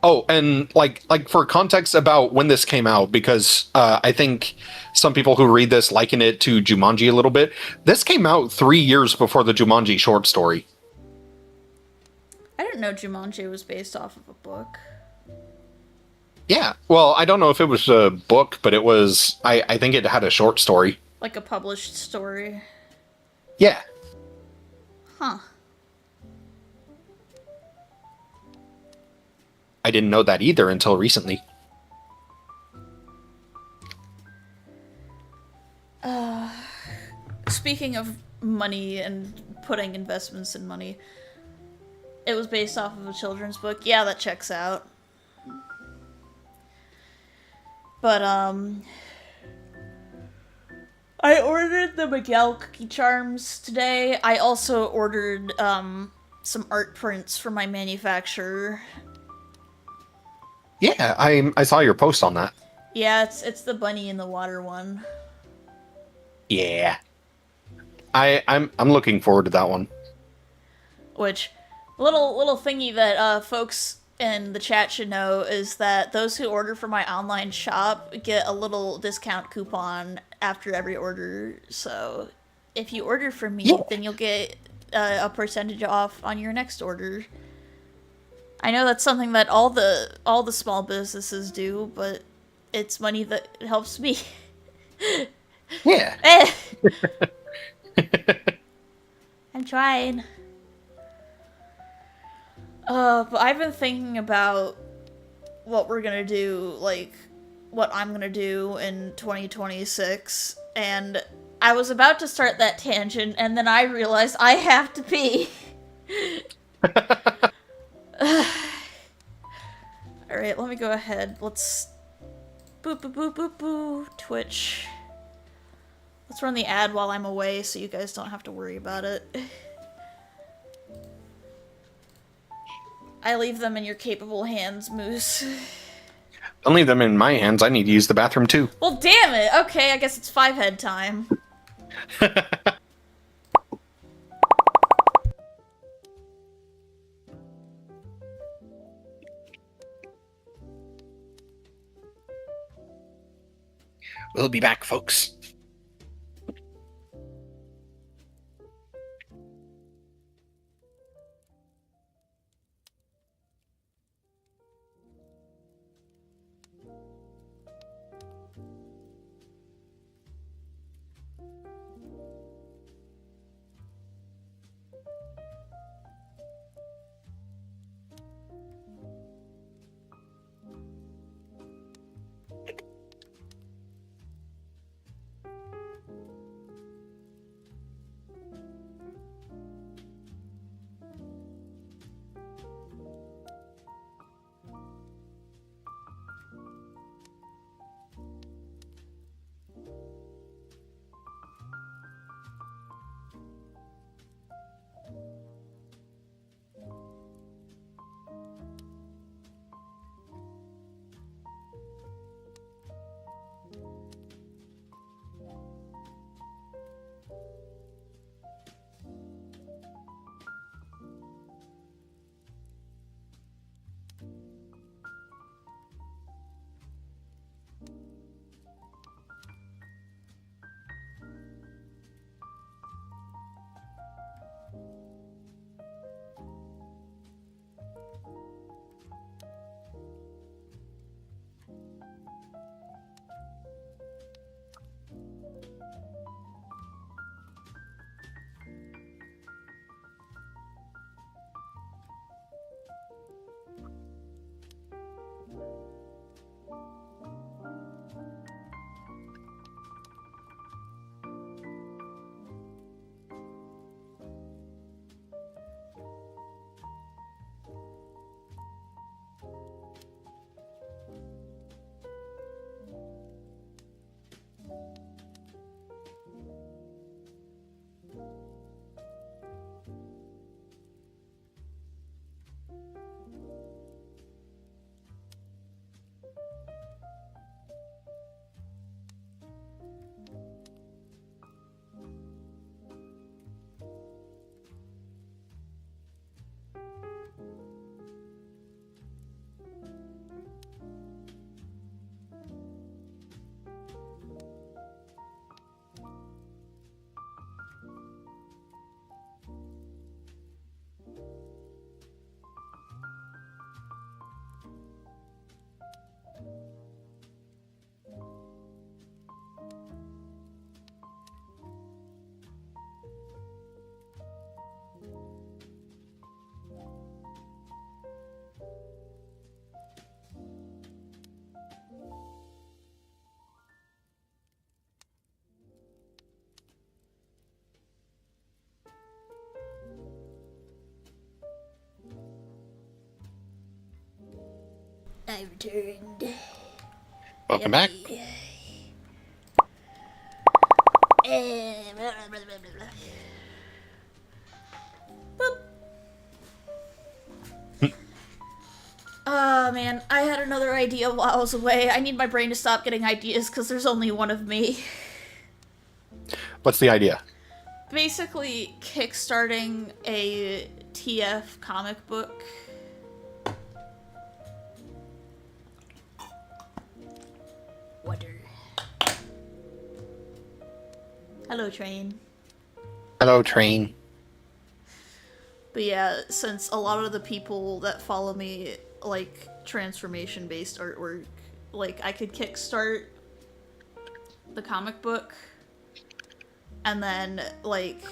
Oh, and like for context about when this came out, because I think some people who read this liken it to Jumanji a little bit. This came out 3 years before the Jumanji short story. I didn't know Jumanji was based off of a book. Yeah, well, I don't know if it was a book, but it was. I think it had a short story. Like a published story. Yeah. Huh. I didn't know that either until recently. Speaking of money and putting investments in money, it was based off of a children's book. Yeah, that checks out. But, I ordered the Miguel cookie charms today. I also ordered, some art prints from my manufacturer. Yeah, I saw your post on that. Yeah, it's the bunny in the water one. Yeah. I'm looking forward to that one. Which, little thingy that folks in the chat should know is that those who order from my online shop get a little discount coupon after every order. So if you order from me, then you'll get a percentage off on your next order. I know that's something that all the small businesses do, but it's money that helps me. Yeah. I'm trying. But I've been thinking about what we're gonna do, like, what I'm gonna do in 2026, and I was about to start that tangent, and then I realized I have to pee. Alright, let me go ahead. Let's... Boop, boop, boop, boop, boop. Twitch. Let's run the ad while I'm away so you guys don't have to worry about it. I leave them in your capable hands, Moose. Don't leave them in my hands. I need to use the bathroom too. Well, damn it! Okay, I guess it's 5-head time. We'll be back, folks. I returned. Welcome back. Oh man, I had another idea while I was away. I need my brain to stop getting ideas because there's only one of me. What's the idea? Basically, kickstarting a TF comic book. Water. Hello, train. Hello, train. But yeah, since a lot of the people that follow me like transformation-based artwork, like I could kickstart the comic book, and then like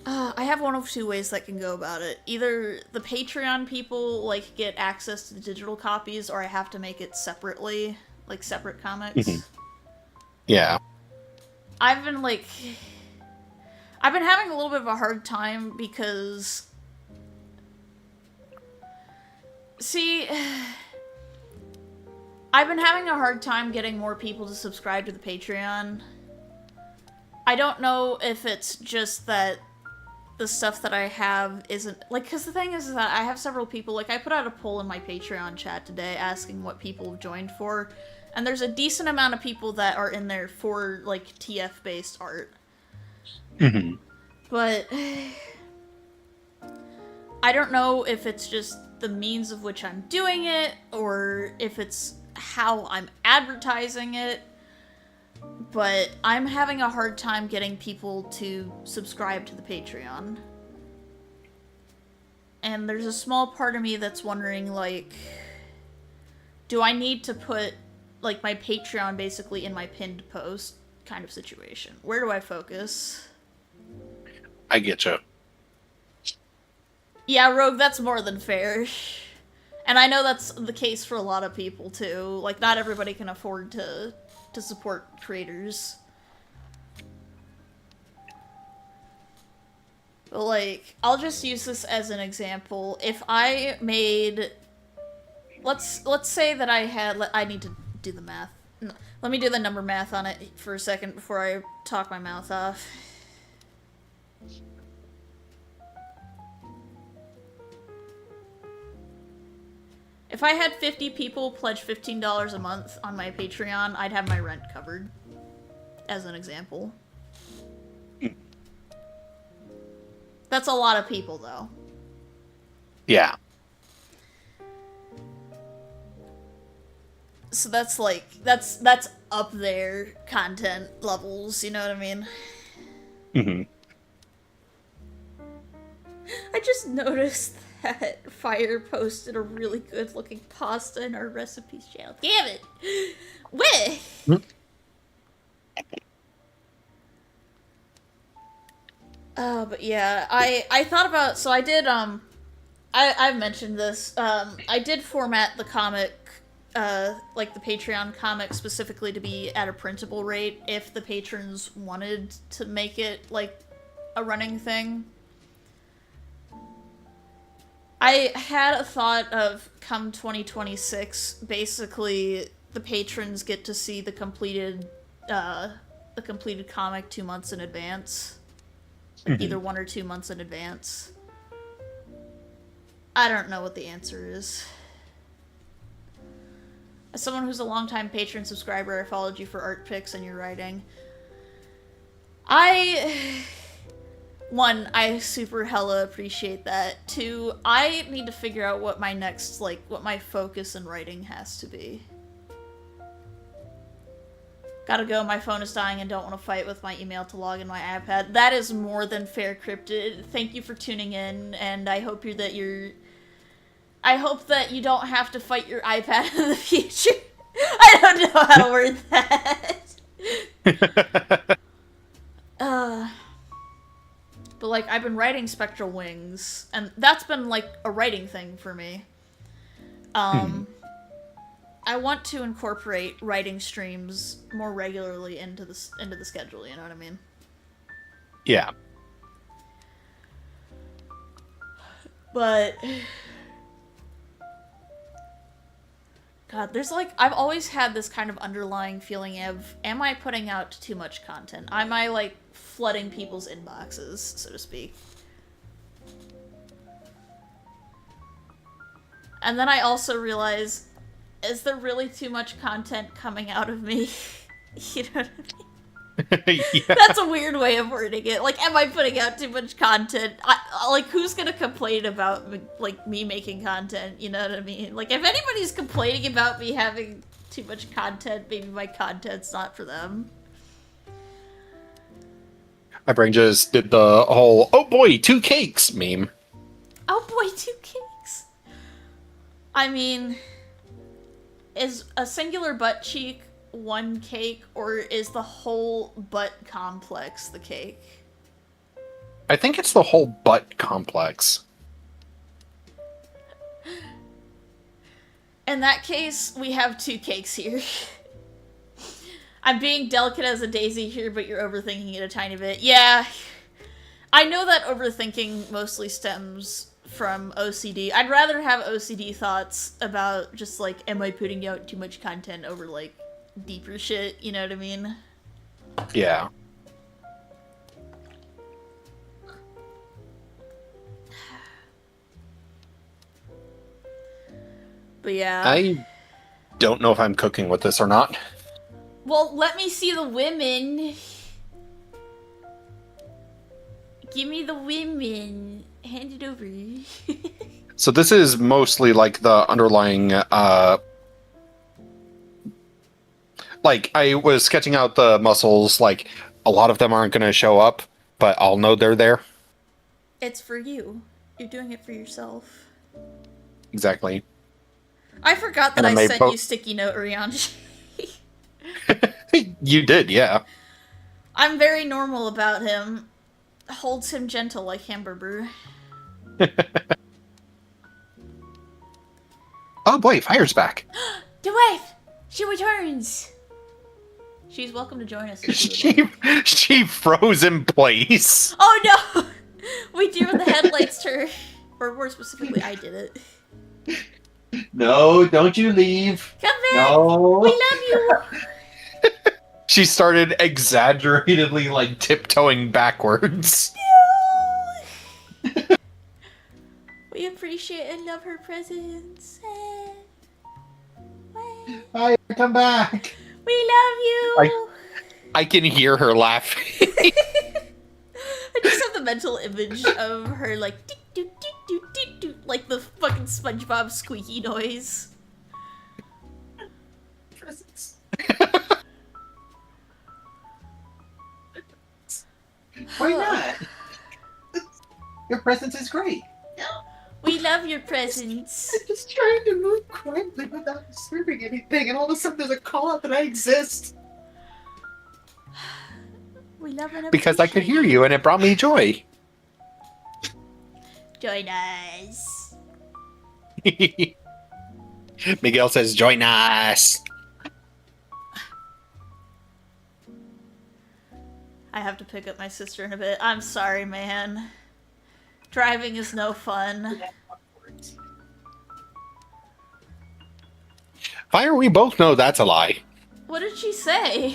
I have one of two ways that can go about it. Either the Patreon people like get access to the digital copies, or I have to make it separately, like separate comics. Yeah. I've been like, I've been having a little bit of a hard time because, see, I've been having a hard time getting more people to subscribe to the Patreon. I don't know if it's just that the stuff that I have isn't, like, because the thing is that I have several people, like, I put out a poll in my Patreon chat today asking what people have joined for, and there's a decent amount of people that are in there for, like, TF-based art. Mm-hmm. But I don't know if it's just the means of which I'm doing it, or if it's how I'm advertising it, but I'm having a hard time getting people to subscribe to the Patreon. And there's a small part of me that's wondering, like, do I need to put, like, my Patreon basically in my pinned post kind of situation? Where do I focus? I get you. Yeah, Rogue, that's more than fair. And I know that's the case for a lot of people, too. Like, not everybody can afford to support creators. But, like, I'll just use this as an example. If I made... Let's say that I had... I need to do the math. No, let me do the number math on it for a second before I talk my mouth off. If I had 50 people pledge $15 a month on my Patreon, I'd have my rent covered. As an example. That's a lot of people, though. Yeah. So that's like, that's up there content levels, you know what I mean? Mm-hmm. I just noticed that Fire posted a really good looking pasta in our recipes channel. Damn it! Where? But yeah, I thought about, so I did, I've mentioned this, I did format the comic, like the Patreon comic specifically to be at a printable rate if the patrons wanted to make it, like, a running thing. I had a thought of, come 2026, basically, the patrons get to see the completed comic 2 months in advance. Like, either 1 or 2 months in advance. I don't know what the answer is. As someone who's a longtime patron subscriber, I followed you for art pics and your writing. One, I super hella appreciate that. Two, I need to figure out what my next, like, what my focus in writing has to be. Gotta go, my phone is dying and don't want to fight with my email to log in my iPad. That is more than fair, Cryptid. Thank you for tuning in, and I hope I hope that you don't have to fight your iPad in the future. I don't know how to word that. But, like, I've been writing Spectral Wings, and that's been, like, a writing thing for me. I want to incorporate writing streams more regularly into the schedule, you know what I mean? Yeah. But... God, there's, like, I've always had this kind of underlying feeling of, am I putting out too much content? Am I, like, flooding people's inboxes, so to speak? And then I also realize, is there really too much content coming out of me? You know what I mean? Yeah. That's a weird way of wording it. Like, am I putting out too much content? Like, who's gonna complain about, like, me making content? You know what I mean? Like, if anybody's complaining about me having too much content, maybe my content's not for them. My brain just did the whole, oh boy, 2 cakes meme. Oh boy, 2 cakes! I mean, is a singular butt cheek 1 cake, or is the whole butt complex the cake? I think it's the whole butt complex. In that case, we have 2 cakes here. I'm being delicate as a daisy here, but you're overthinking it a tiny bit. Yeah. I know that overthinking mostly stems from OCD. I'd rather have OCD thoughts about just, like, am I putting out too much content over, like, deeper shit, you know what I mean? Yeah. But yeah. I don't know if I'm cooking with this or not. Well, let me see the women. Give me the women. Hand it over. So this is mostly like the underlying, like I was sketching out the muscles, like a lot of them aren't going to show up, but I'll know they're there. It's for you. You're doing it for yourself. Exactly. I forgot that I sent you sticky note, Rianji. You did, yeah. I'm very normal about him. Holds him gentle like Hamburger. Oh boy, Fire's back. The wife! She returns! She's welcome to join us. She froze in place. Oh no! We do the headlights turn. Or more specifically, I did it. No, don't you leave. Come back! No. We love you! She started exaggeratedly, like, tiptoeing backwards. No! We appreciate and love her presence. Hi, come back. We love you! I can hear her laughing. I just have the mental image of her, like, like the fucking SpongeBob squeaky noise. Presents. Why not? Your presence is great. We love your presence. I'm just trying to move quietly without disturbing anything, and all of a sudden there's a call out that I exist. We love and because I could hear you, and it brought me joy. Join us. Miguel says, "Join us." I have to pick up my sister in a bit. I'm sorry, man. Driving is no fun. Fire, we both know that's a lie. What did she say?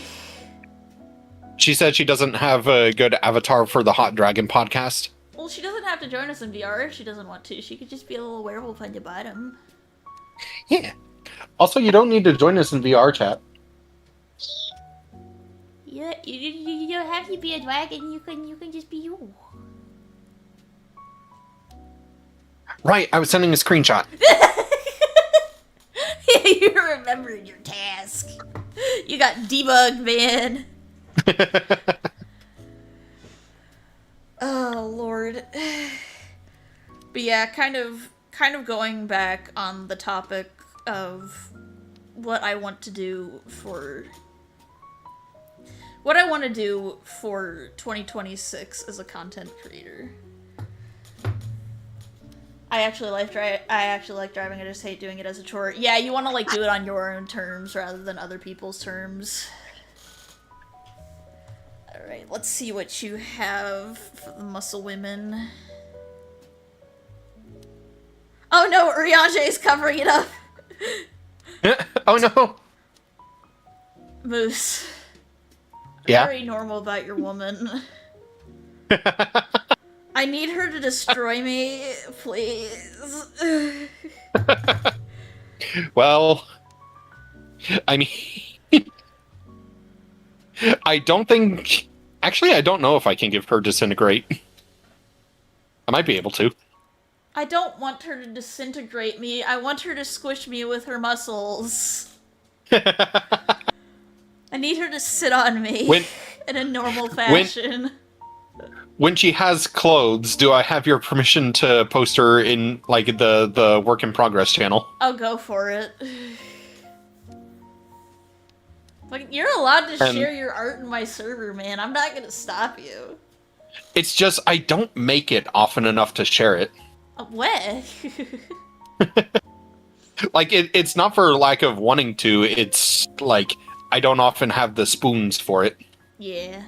She said she doesn't have a good avatar for the Hot Dragon podcast. Well, she doesn't have to join us in VR if she doesn't want to. She could just be a little werewolf on the bottom. Yeah. Also, you don't need to join us in VR chat. Yeah, you don't have to be a dragon. You can just be you. Right, I was sending a screenshot. You remembered your task. You got debugged, man. Oh Lord. But yeah, kind of going back on the topic of what I want to do for 2026 as a content creator. I actually like driving. I just hate doing it as a chore. Yeah, you want to like do it on your own terms rather than other people's terms. All right, let's see what you have for the muscle women. Oh no, Urianger is covering it up. Oh no. Moose. Yeah. Very normal about your woman. I need her to destroy me, please. Well, I mean, I don't think... Actually, I don't know if I can give her Disintegrate. I might be able to. I don't want her to disintegrate me. I want her to squish me with her muscles. I need her to sit on me in a normal fashion. When she has clothes, do I have your permission to post her in, like, the work in progress channel? I'll go for it. Like, you're allowed to share your art in my server, man. I'm not gonna stop you. It's just, I don't make it often enough to share it. What? Like, it's not for lack of wanting to, it's, like, I don't often have the spoons for it. Yeah.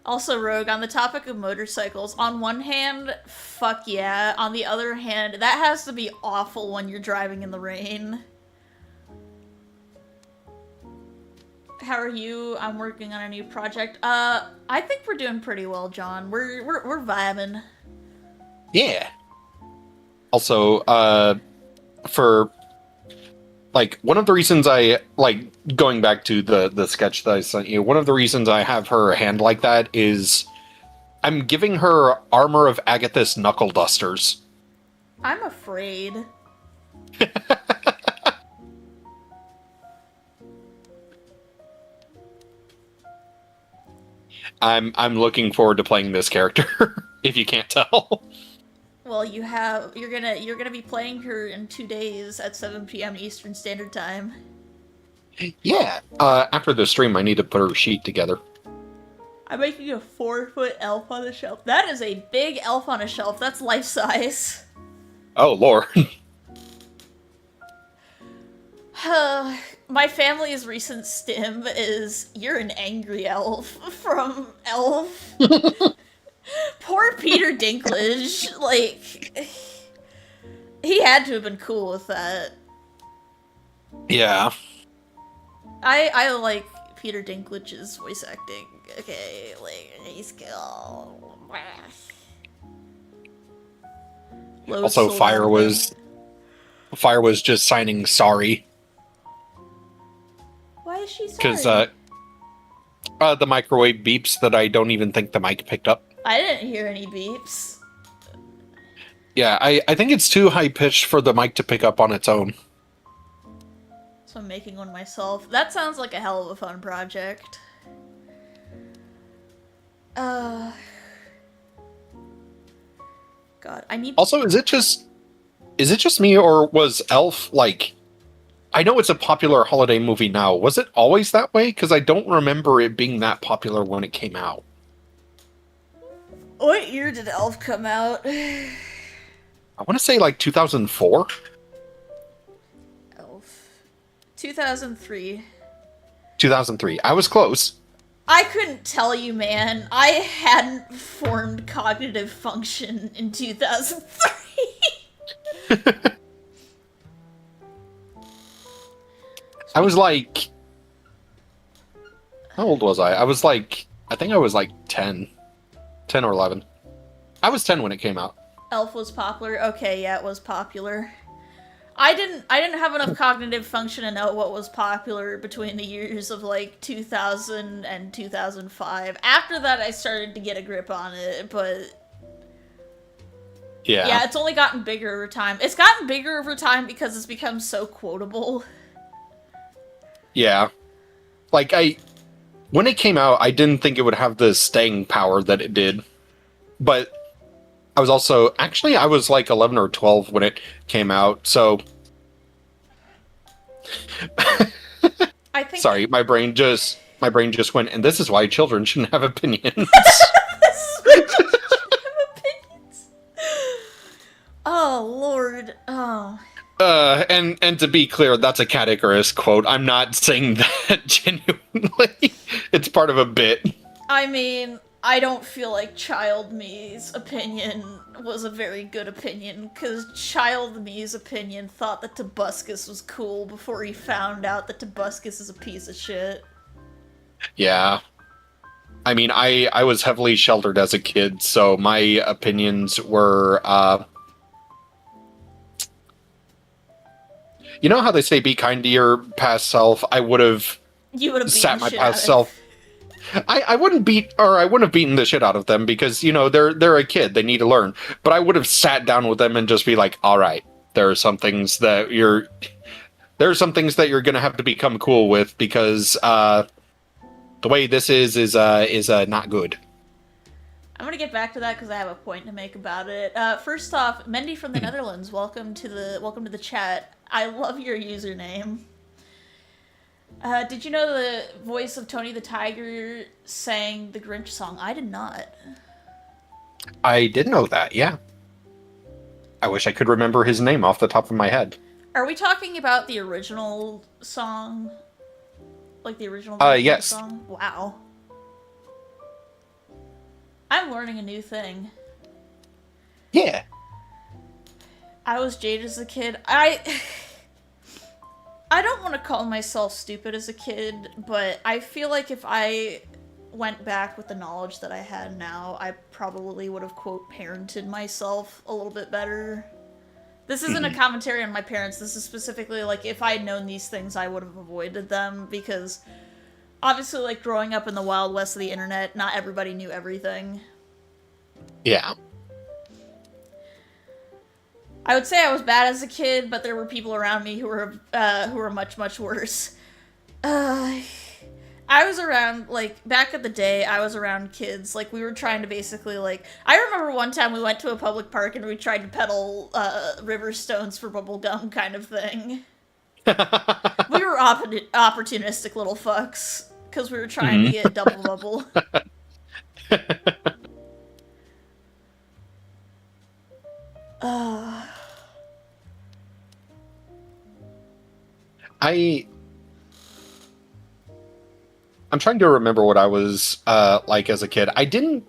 Also, Rogue, on the topic of motorcycles, on one hand, fuck yeah. On the other hand, that has to be awful when you're driving in the rain. How are you? I'm working on a new project. I think we're doing pretty well, John. We're vibing. Yeah. Also, for like one of the reasons I like going back to the sketch that I sent you, one of the reasons I have her hand like that is I'm giving her Armor of Agathis knuckle dusters. I'm afraid. I'm looking forward to playing this character, if you can't tell. Well, you're gonna be playing her in 2 days at 7 p.m. Eastern Standard Time. Yeah. After the stream, I need to put her sheet together. I'm making a 4-foot elf on a shelf. That is a big elf on a shelf. That's life size. Oh, Lord. My family's recent stim is "You're an angry elf" from Elf. Poor Peter Dinklage. Like, he had to have been cool with that. Yeah. I like Peter Dinklage's voice acting. Okay, like, he's cool. Also, Fire was just signing sorry. Why is she sorry? Because the microwave beeps that I don't even think the mic picked up. I didn't hear any beeps. Yeah, I think it's too high pitched for the mic to pick up on its own. So I'm making one myself. That sounds like a hell of a fun project. God, I need. Also, is it just me, or was Elf like? I know it's a popular holiday movie now. Was it always that way? Because I don't remember it being that popular when it came out. What year did Elf come out? I want to say like 2004. Elf. 2003. 2003. I was close. I couldn't tell you, man. I hadn't formed cognitive function in 2003. I was like... How old was I? I think I was like 10. 10 or 11. I was 10 when it came out. Elf was popular? Okay, yeah, it was popular. I didn't have enough cognitive function to know what was popular between the years of like 2000 and 2005. After that, I started to get a grip on it, but yeah, it's only gotten bigger over time. It's gotten bigger over time because it's become so quotable. Yeah. Like, when it came out, I didn't think it would have the staying power that it did. But I was also... Actually, I was like 11 or 12 when it came out, so... I think... Sorry, my brain just went, and this is why children shouldn't have opinions. This is why children shouldn't have opinions. Oh, Lord. Oh... And to be clear, that's a Cat Icarus quote. I'm not saying that genuinely. It's part of a bit. I mean, I don't feel like Child Me's opinion was a very good opinion, because Child Me's opinion thought that Tobuscus was cool before he found out that Tobuscus is a piece of shit. Yeah. I mean, I was heavily sheltered as a kid, so my opinions were, You know how they say be kind to your past self? I would have sat my past self. I wouldn't have beaten the shit out of them because, you know, they're a kid. They need to learn. But I would have sat down with them and just be like, all right, there are some things that you're going to have to become cool with because the way this is not good. I'm gonna get back to that because I have a point to make about it. First off, Mendy from the Netherlands, welcome to the chat. I love your username. Did you know the voice of Tony the Tiger sang the Grinch song? I did not. I did know that, yeah. I wish I could remember his name off the top of my head. Are we talking about the original song? Like the original version of the Yes. song? Wow. I'm learning a new thing. Yeah. I was jaded as a kid. I don't want to call myself stupid as a kid, but I feel like if I went back with the knowledge that I had now, I probably would have, quote, parented myself a little bit better. This isn't a commentary on my parents. This is specifically, like, if I had known these things, I would have avoided them, because obviously, like, growing up in the Wild West of the internet, not everybody knew everything. Yeah. I would say I was bad as a kid, but there were people around me who were much, much worse. I was around, like, back in the day, I was around kids. Like, we were trying to basically, like... I remember one time we went to a public park and we tried to peddle river stones for bubblegum kind of thing. We were opportunistic little fucks, because we were trying to get double bubble. I'm trying to remember what I was like as a kid. I didn't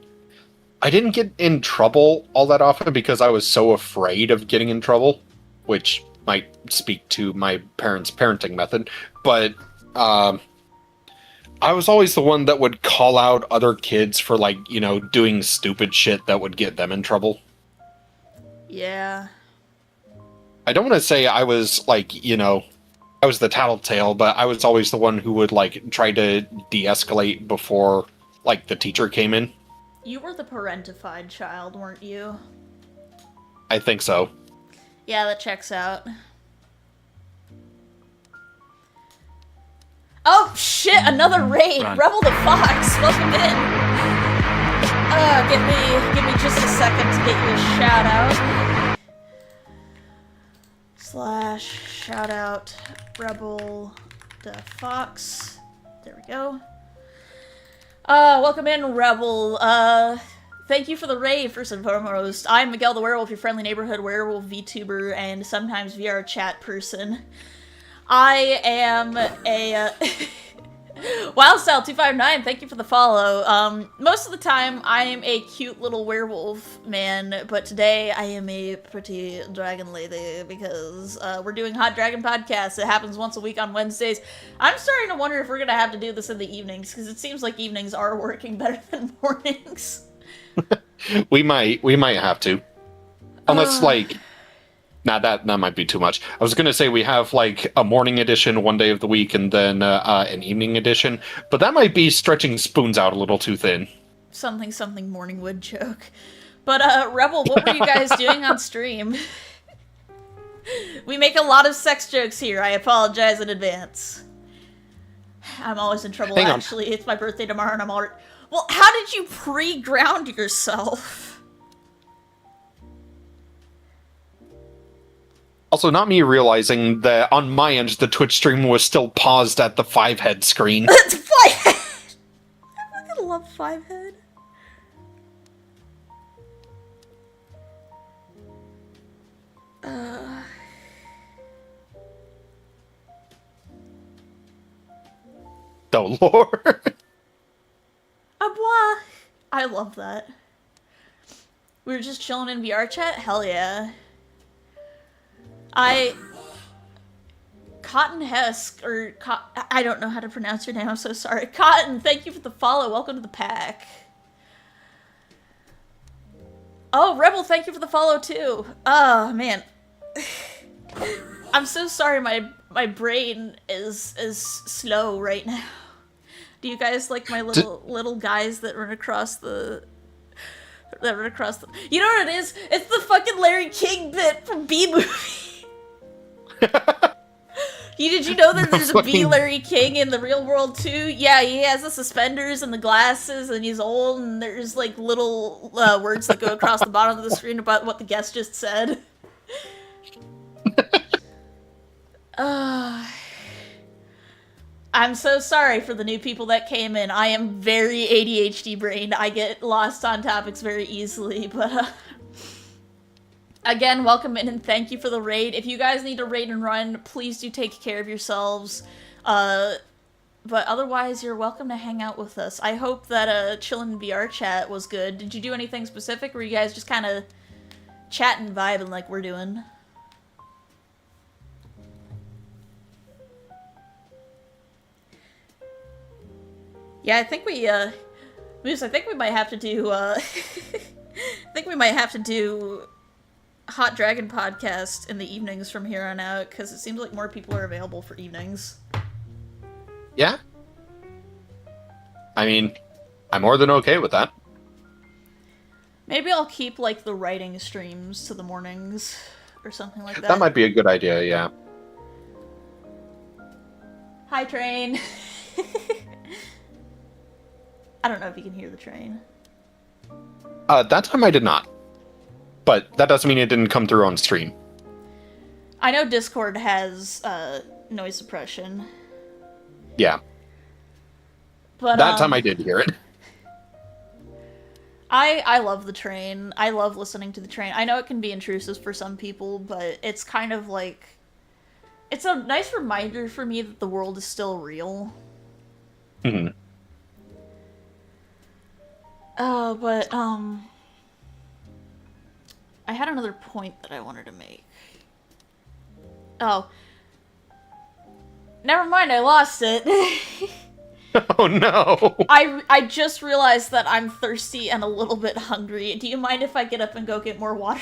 get in trouble all that often because I was so afraid of getting in trouble, which might speak to my parents' parenting method. But I was always the one that would call out other kids for, like, you know, doing stupid shit that would get them in trouble. Yeah. I don't want to say I was, like, you know, I was the tattletale, but I was always the one who would, like, try to de-escalate before, like, the teacher came in. You were the parentified child, weren't you? I think so. Yeah, that checks out. Oh, shit, another raid! Run. Rebel the Fox, welcome in! Give me just a second to get you a shout-out. / shout-out Rebel the Fox. There we go. Welcome in, Rebel. Thank you for the raid, first and foremost. I'm Miguel the Werewolf, your friendly neighborhood werewolf VTuber and sometimes VR chat person. I am a, WildStyle259, thank you for the follow. Most of the time, I am a cute little werewolf man, but today I am a pretty dragon lady because we're doing Hot Dragon Podcast. It happens once a week on Wednesdays. I'm starting to wonder if we're going to have to do this in the evenings, because it seems like evenings are working better than mornings. We might have to. Unless, like... Nah, that might be too much. I was going to say we have, like, a morning edition one day of the week and then an evening edition, but that might be stretching spoons out a little too thin. Something Morningwood joke. But, Rebel, what were you guys doing on stream? We make a lot of sex jokes here. I apologize in advance. I'm always in trouble, Hang on. actually. It's my birthday tomorrow and I'm already... Well, how did you pre-ground yourself? Also, not me realizing that on my end, the Twitch stream was still paused at the 5-head screen. It's 5-head! I fucking love 5-head. Oh, Lord. Abois. I love that. We were just chilling in VR chat? Hell yeah. Cotton Hesk, or I don't know how to pronounce your name, I'm so sorry. Cotton, thank you for the follow, welcome to the pack. Oh, Rebel, thank you for the follow too. Oh, man. I'm so sorry, my brain is slow right now. Do you guys like my little guys that run across the... You know what it is? It's the fucking Larry King bit from B-Movie. Did you know that there's a B Larry King in the real world too? Yeah, he has the suspenders and the glasses and he's old and there's like little words that go across the bottom of the screen about what the guest just said. I'm so sorry for the new people that came in. I am very ADHD brained. I get lost on topics very easily, but again, welcome in and thank you for the raid. If you guys need to raid and run, please do take care of yourselves. But otherwise, you're welcome to hang out with us. I hope that chillin' VR chat was good. Did you do anything specific, or were you guys just kind of chatting, vibing like we're doing? Yeah, I think Moose, I think we might have to do, I think we might have to do Hot Dragon podcast in the evenings from here on out, because it seems like more people are available for evenings. Yeah. I mean, I'm more than okay with that. Maybe I'll keep, like, the writing streams to the mornings, or something like that. That might be a good idea, yeah. Hi, train! I don't know if you can hear the train. That time I did not. But that doesn't mean it didn't come through on stream. I know Discord has, noise suppression. Yeah. But, that time I did hear it. I love the train. I love listening to the train. I know it can be intrusive for some people, but it's kind of like... It's a nice reminder for me that the world is still real. Mm-hmm. But, I had another point that I wanted to make. Oh. Never mind, I lost it. Oh no! I just realized that I'm thirsty and a little bit hungry. Do you mind if I get up and go get more water?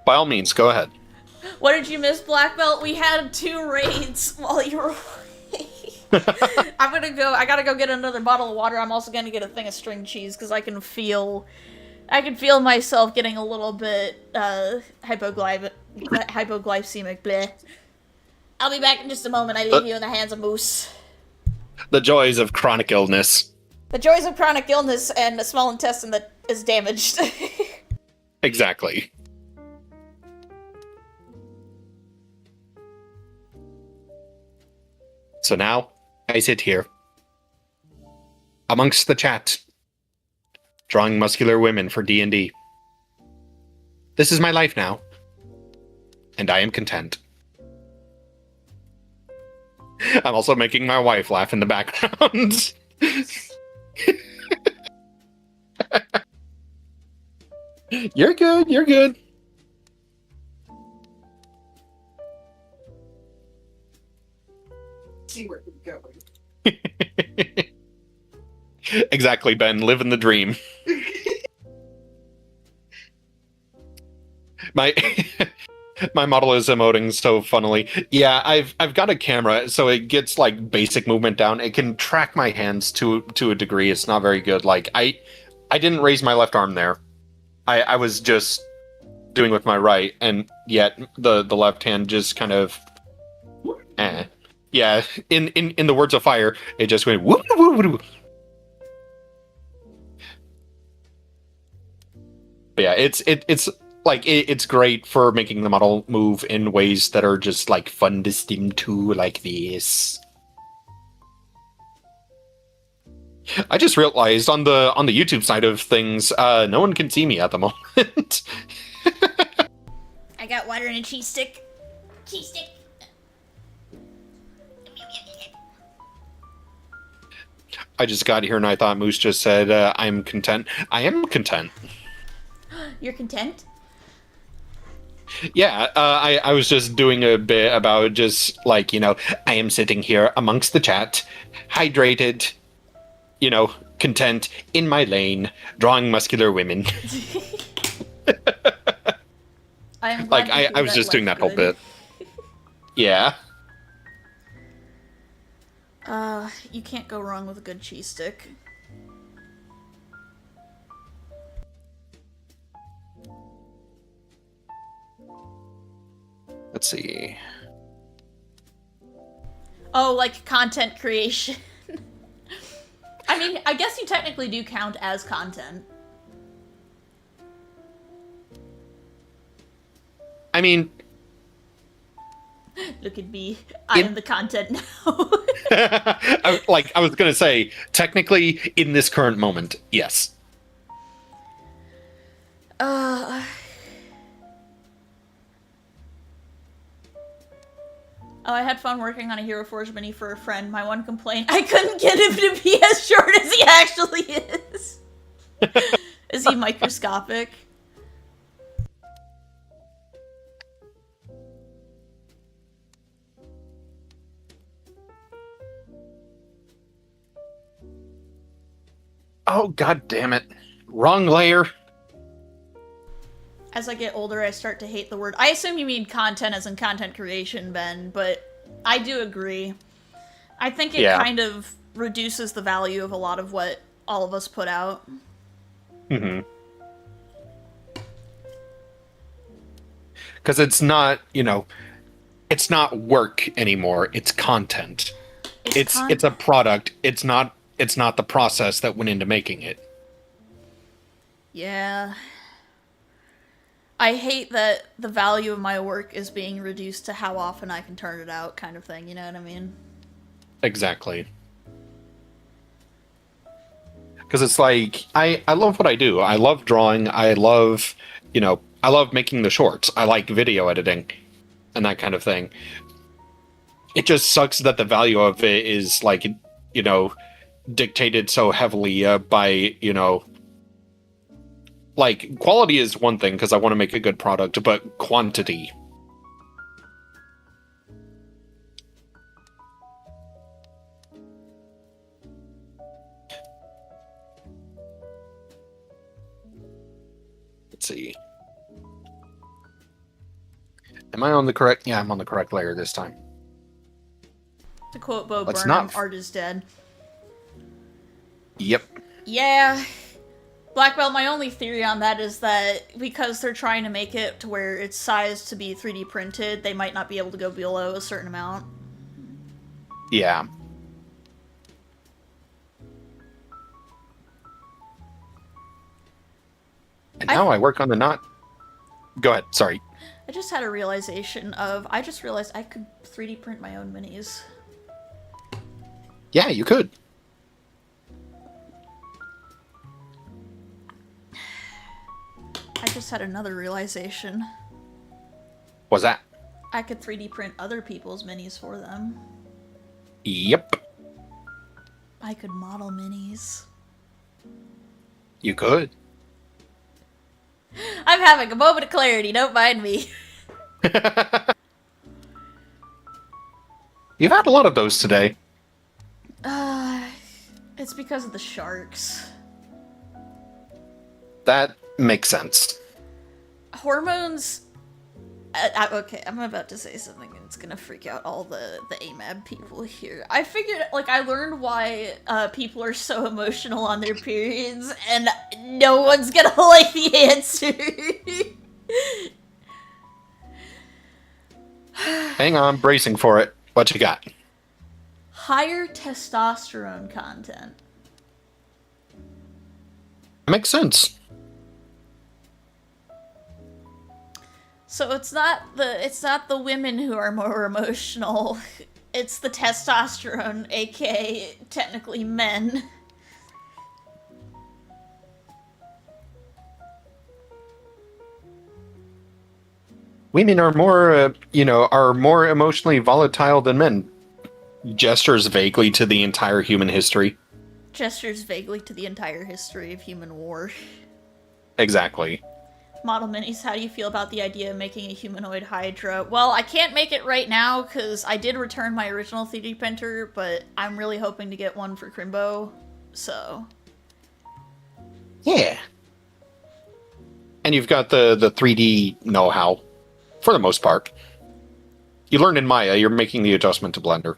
By all means, go ahead. What did you miss, Black Belt? We had 2 raids while you were away. I gotta go get another bottle of water. I'm also gonna get a thing of string cheese, because I can feel myself getting a little bit, hypoglycemic, bleh. I'll be back in just a moment. I leave you in the hands of Moose. The joys of chronic illness. The joys of chronic illness and a small intestine that is damaged. Exactly. So now, I sit here, amongst the chat, drawing muscular women for D&D. This is my life now, and I am content. I'm also making my wife laugh in the background. You're good, you're good. See where we're going. Exactly, Ben. Living the dream. My my model is emoting so funnily. Yeah, I've got a camera, so it gets like basic movement down. It can track my hands to a degree. It's not very good. Like I didn't raise my left arm there. I was just doing with my right, and yet the left hand just kind of yeah, in the words of Fire, it just went whoop whoop whoop. But yeah, it's like it's great for making the model move in ways that are just like fun to stim to, like this. I just realized on the YouTube side of things, no one can see me at the moment. I got water and a cheese stick. Cheese stick. I just got here and I thought Moose just said, I'm content. I am content. You're content? Yeah, I was just doing a bit about just, like, you know, I am sitting here amongst the chat, hydrated, you know, content, in my lane, drawing muscular women. I'm glad like, to I hear was that just doing that left whole good. bit. Yeah. You can't go wrong with a good cheese stick. Let's see. Oh, like content creation. I mean, I guess you technically do count as content. I mean... Look at me. I am the content now. I was gonna say, technically, in this current moment, yes. Oh, I had fun working on a Hero Forge mini for a friend. My one complaint, I couldn't get him to be as short as he actually is. Is he microscopic? Oh, god damn it. Wrong layer. As I get older, I start to hate the word. I assume you mean content as in content creation, Ben, but I do agree. I think it kind of reduces the value of a lot of what all of us put out. Mm-hmm. Because it's not, it's not work anymore. It's content. It's a product. It's not the process that went into making it. Yeah. I hate that the value of my work is being reduced to how often I can turn it out, kind of thing, you know what I mean? Exactly. Because it's like, I love what I do. I love drawing. I love, I love making the shorts. I like video editing and that kind of thing. It just sucks that the value of it is like, dictated so heavily by, like, quality is one thing because I want to make a good product, but quantity. Let's see. Am I on the correct? Yeah, I'm on the correct layer this time. To quote Bo Burnham, art is dead. Yep. Yeah. Black Belt, my only theory on that is that because they're trying to make it to where it's sized to be 3D printed, they might not be able to go below a certain amount. Yeah. And now I work on the not... Go ahead, sorry. I just had a realization of... I just realized I could 3D print my own minis. Yeah, you could. I just had another realization. What's that? I could 3D print other people's minis for them. Yep. I could model minis. You could. I'm having a moment of clarity, don't mind me. You've had a lot of those today. It's because of the sharks. That makes sense. Hormones... okay, I'm about to say something that's gonna freak out all the AMAB people here. I figured, I learned why people are so emotional on their periods, and no one's gonna like the answer. Hang on, bracing for it. What you got? Higher testosterone content. Makes sense. So it's not the women who are more emotional. It's the testosterone, aka technically men. Women are more, are more emotionally volatile than men. Gestures vaguely to the entire human history. Gestures vaguely to the entire history of human war. Exactly. Model minis, how do you feel about the idea of making a humanoid Hydra? Well, I can't make it right now because I did return my original 3D printer, but I'm really hoping to get one for Crimbo, so... Yeah. And you've got the 3D know-how, for the most part. You learned in Maya, you're making the adjustment to Blender.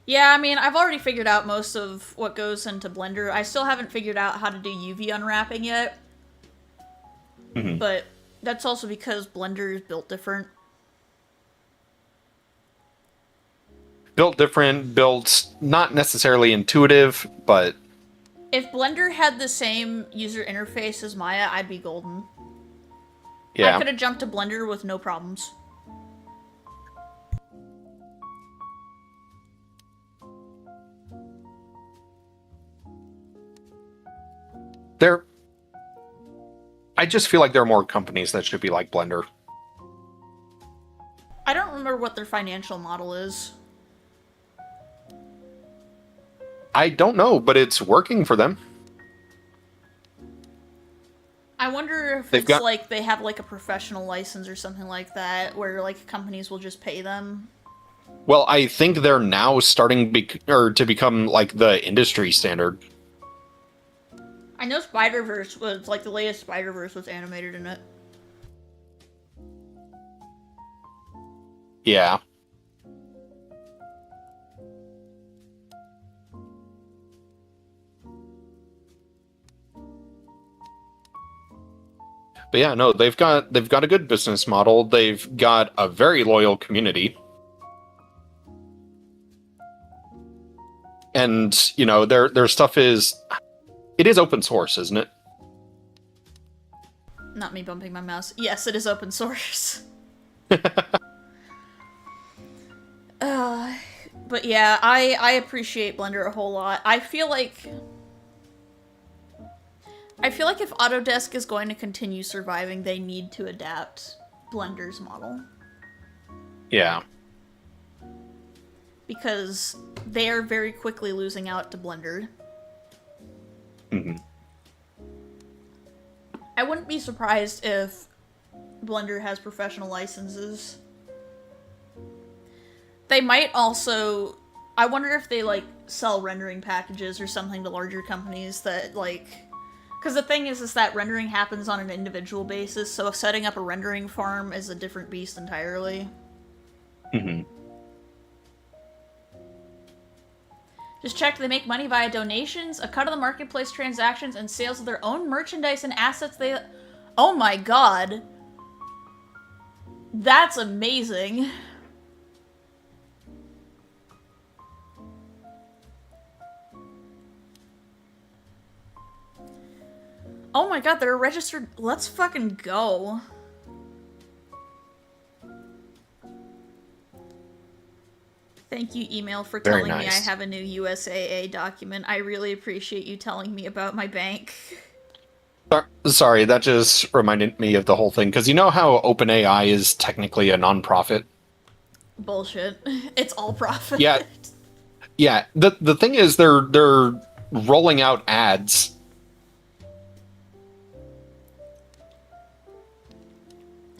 Yeah, I mean, I've already figured out most of what goes into Blender. I still haven't figured out how to do UV unwrapping yet. Mm-hmm. But that's also because Blender is built different. Built different, built not necessarily intuitive, but... If Blender had the same user interface as Maya, I'd be golden. Yeah. I could have jumped to Blender with no problems. I just feel like there are more companies that should be like Blender. I don't remember what their financial model is. I don't know, but it's working for them. I wonder if like they have like a professional license or something like that, where like companies will just pay them. Well, I think they're now starting to become like the industry standard. I know Spider-Verse was like the latest Spider-Verse was animated in it. Yeah. But yeah, no, they've got a good business model. They've got a very loyal community. And, you know, their stuff is open source, isn't it? Not me bumping my mouse. Yes, it is open source. But yeah, I appreciate Blender a whole lot. I feel like if Autodesk is going to continue surviving, they need to adapt Blender's model. Yeah. Because they are very quickly losing out to Blender. Mm-hmm. I wouldn't be surprised if Blender has professional licenses. They might also... I wonder if they, like, sell rendering packages or something to larger companies that, like... Because the thing is that rendering happens on an individual basis, so if setting up a rendering farm is a different beast entirely. Mm-hmm. Just checked, they make money via donations, a cut of the marketplace transactions, and sales of their own merchandise and assets they... Oh my god! That's amazing! Oh my god, they're registered... Let's fucking go. Thank you, email, for telling me I have a new USAA document. I really appreciate you telling me about my bank. Sorry, that just reminded me of the whole thing, because you know how OpenAI is technically a non-profit? Bullshit. It's all profit. Yeah. Yeah, the thing is they're rolling out ads.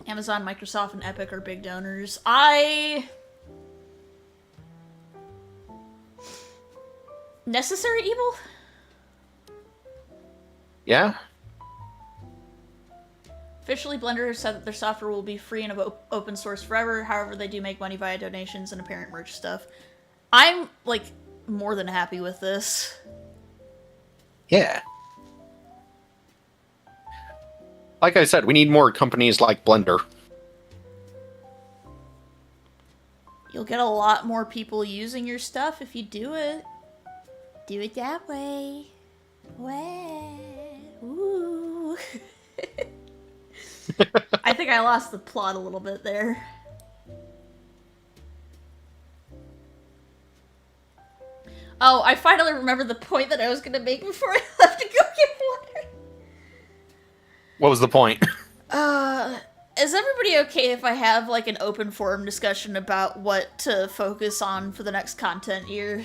Amazon, Microsoft, and Epic are big donors. Necessary evil? Yeah. Officially, Blender has said that their software will be free and open source forever. However, they do make money via donations and apparent merch stuff. I'm, like, more than happy with this. Yeah. Like I said, we need more companies like Blender. You'll get a lot more people using your stuff if you do it. Do it that way. Way. Ooh. I think I lost the plot a little bit there. Oh, I finally remembered the point that I was gonna make before I left to go get water. What was the point? Is everybody okay if I have, like, an open forum discussion about what to focus on for the next content year?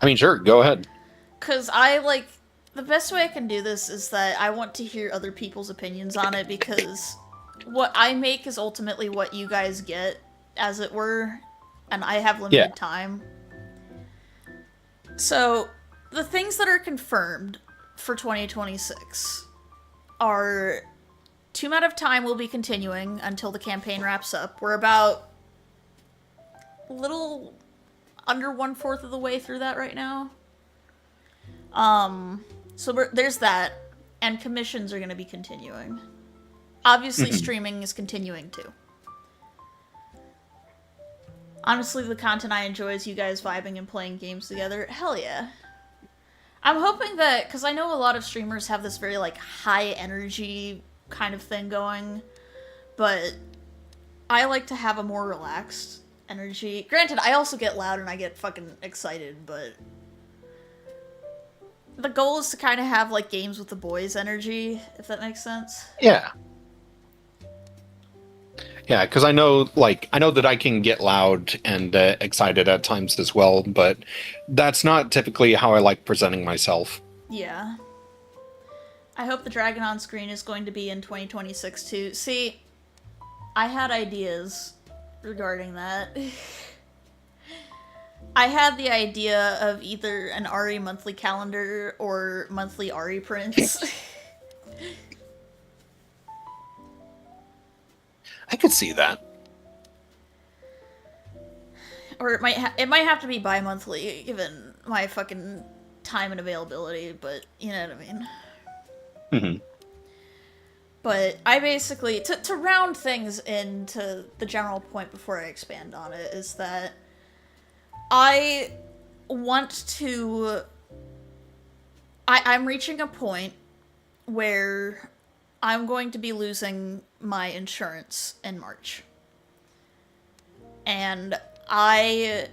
I mean, sure, go ahead. Because the best way I can do this is that I want to hear other people's opinions on it, because what I make is ultimately what you guys get, as it were, and I have limited time. So, the things that are confirmed for 2026 are... Tomb Out of Time will be continuing until the campaign wraps up. We're about a little under 1/4 of the way through that right now. So there's that, and commissions are going to be continuing. Obviously, streaming is continuing too. Honestly, the content I enjoy is you guys vibing and playing games together. Hell yeah. I'm hoping that, because I know a lot of streamers have this very, like, high energy kind of thing going, but I like to have a more relaxed energy. Granted, I also get loud and I get fucking excited, but the goal is to kind of have, like, games with the boys energy, if that makes sense. Yeah. Yeah, because I know that I can get loud and excited at times as well, but that's not typically how I like presenting myself. Yeah. I hope the dragon on screen is going to be in 2026 too. See, I had ideas regarding that. I had the idea of either an Ari monthly calendar or monthly Ari prints. I could see that. Or it might have to be bi-monthly, given my fucking time and availability, but you know what I mean. Hmm. But I basically, to round things into the general point before I expand on it, is that I want to... I'm reaching a point where I'm going to be losing my insurance in March. And I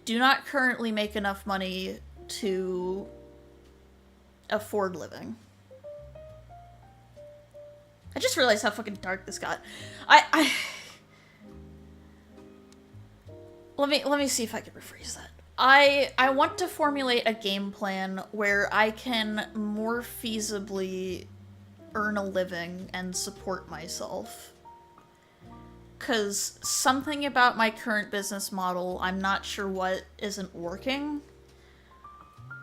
do not currently make enough money to afford living. I just realized how fucking dark this got. Let me see if I can rephrase that. I want to formulate a game plan where I can more feasibly earn a living and support myself. 'Cause something about my current business model, I'm not sure what isn't working.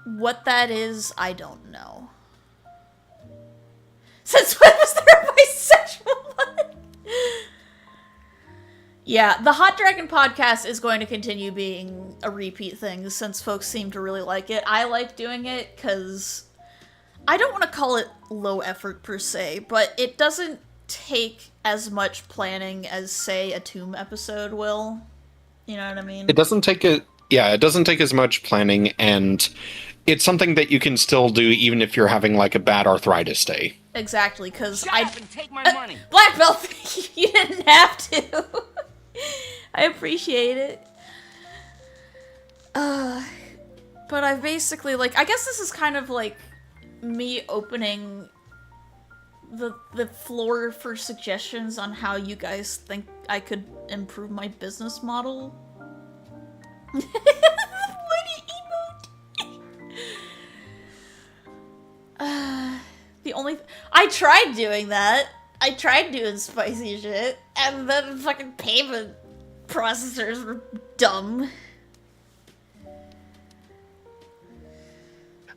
What that is, I don't know. Since when was there a bisexual one? Yeah, the Hot Dragon podcast is going to continue being a repeat thing since folks seem to really like it. I like doing it because I don't want to call it low effort per se, but it doesn't take as much planning as, say, a Tomb episode will. You know what I mean? It doesn't take it. Yeah, it doesn't take as much planning, and it's something that you can still do even if you're having like a bad arthritis day. Exactly, because Shut up and take my money. Black belt, you didn't have to. I appreciate it. But I've basically, like, I guess this is kind of like me opening the floor for suggestions on how you guys think I could improve my business model. Money emote. I tried doing that. I tried doing spicy shit, and then fucking payment processors were dumb.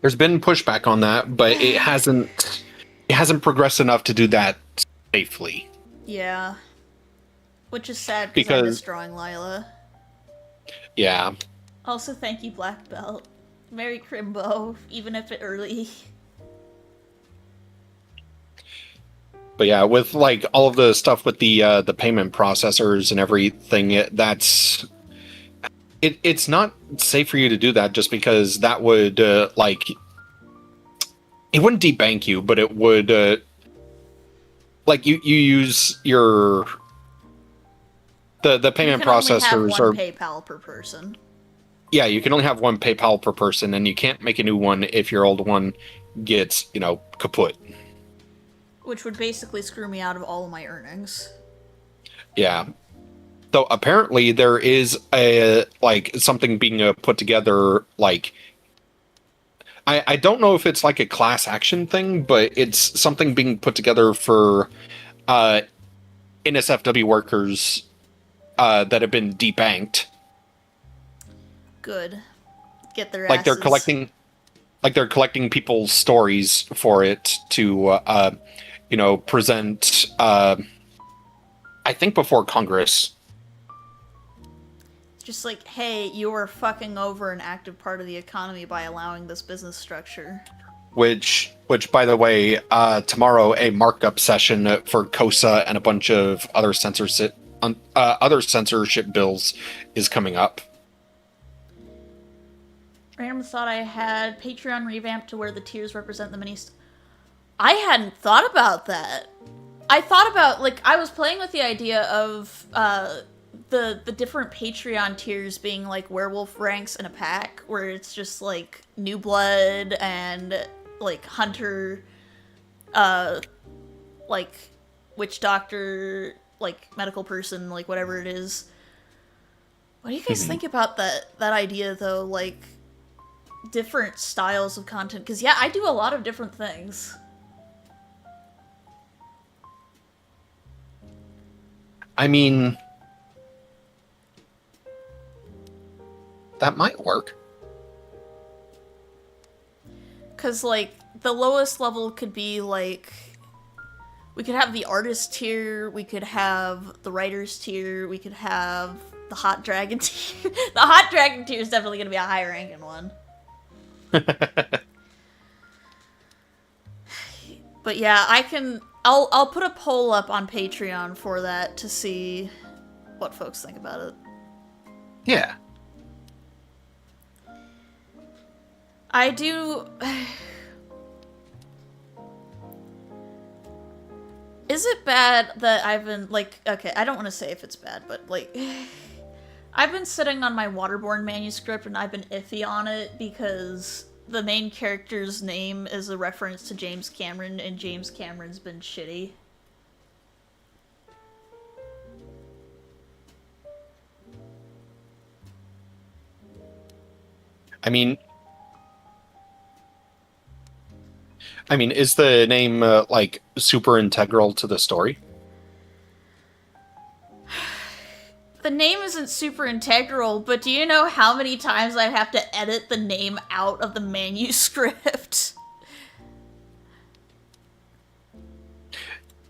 There's been pushback on that, but it hasn't progressed enough to do that safely. Yeah. Which is sad because I miss drawing Lila. Yeah. Also, thank you, Black Belt. Merry Crimbo, even if it early. But yeah, with like all of the stuff with the payment processors and everything, it's not safe for you to do that just because that would like it wouldn't debank you, but it would like you use your the payment processors only have one are PayPal per person. Yeah, you can only have one PayPal per person, and you can't make a new one if your old one gets kaput. Which would basically screw me out of all of my earnings. Yeah. Though apparently there is a something being put together. Like, I don't know if it's like a class action thing, but it's something being put together for NSFW workers that have been debanked. Good. Get their Like asses. they're collecting people's stories for it to present. I think before Congress. Just like, hey, you are fucking over an active part of the economy by allowing this business structure. Which, by the way, tomorrow a markup session for COSA and a bunch of other censorship bills is coming up. Random thought I had Patreon revamped to where the tiers represent the mini. I hadn't thought about that. I thought about, like, I was playing with the idea of the different Patreon tiers being like werewolf ranks in a pack, where it's just like new blood and like hunter, like witch doctor, like medical person, like whatever it is. What do you guys think about that idea though? Like different styles of content? Because yeah, I do a lot of different things. I mean, that might work. Because like the lowest level could be like, we could have the artist tier, we could have the writers tier, we could have the hot dragon tier. The hot dragon tier is definitely going to be a high ranking one. But yeah, I'll put a poll up on Patreon for that to see what folks think about it. Yeah. I do. Is it bad that I've been, like, okay, I don't want to say if it's bad, but, like, I've been sitting on my Waterborne manuscript and I've been iffy on it because the main character's name is a reference to James Cameron and James Cameron's been shitty. I mean, is the name like super integral to the story? The name isn't super integral, but do you know how many times I have to edit the name out of the manuscript?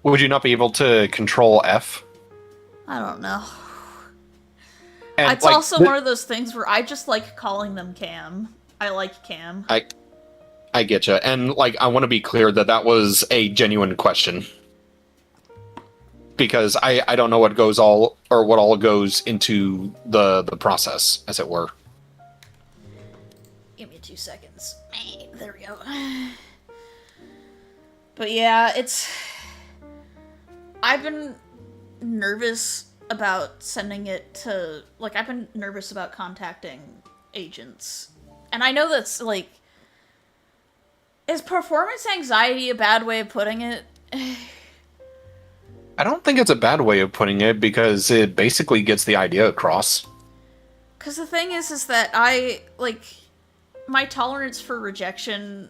Would you not be able to control F? I don't know. And, It's like, also one of those things where I just like calling them Cam. I like Cam. I get you, and like I want to be clear that that was a genuine question because I don't know what goes all or what all goes into the process, as it were. Give me 2 seconds. There we go. But yeah, I've been nervous about sending it to, like, I've been nervous about contacting agents. And I know that's, like, is performance anxiety a bad way of putting it? I don't think it's a bad way of putting it because it basically gets the idea across. Because the thing is that I, like, my tolerance for rejection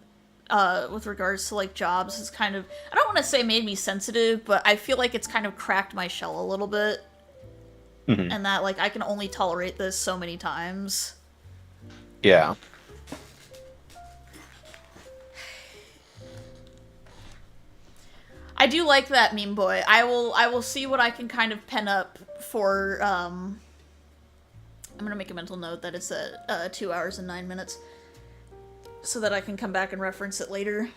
with regards to, like, jobs is kind of, I don't want to say made me sensitive, but I feel like it's kind of cracked my shell a little bit. Mm-hmm. And that, like, I can only tolerate this so many times. Yeah. I do like that meme boy. I will see what I can kind of pen up for, I'm gonna make a mental note that it's at 2 hours and 9 minutes. So that I can come back and reference it later.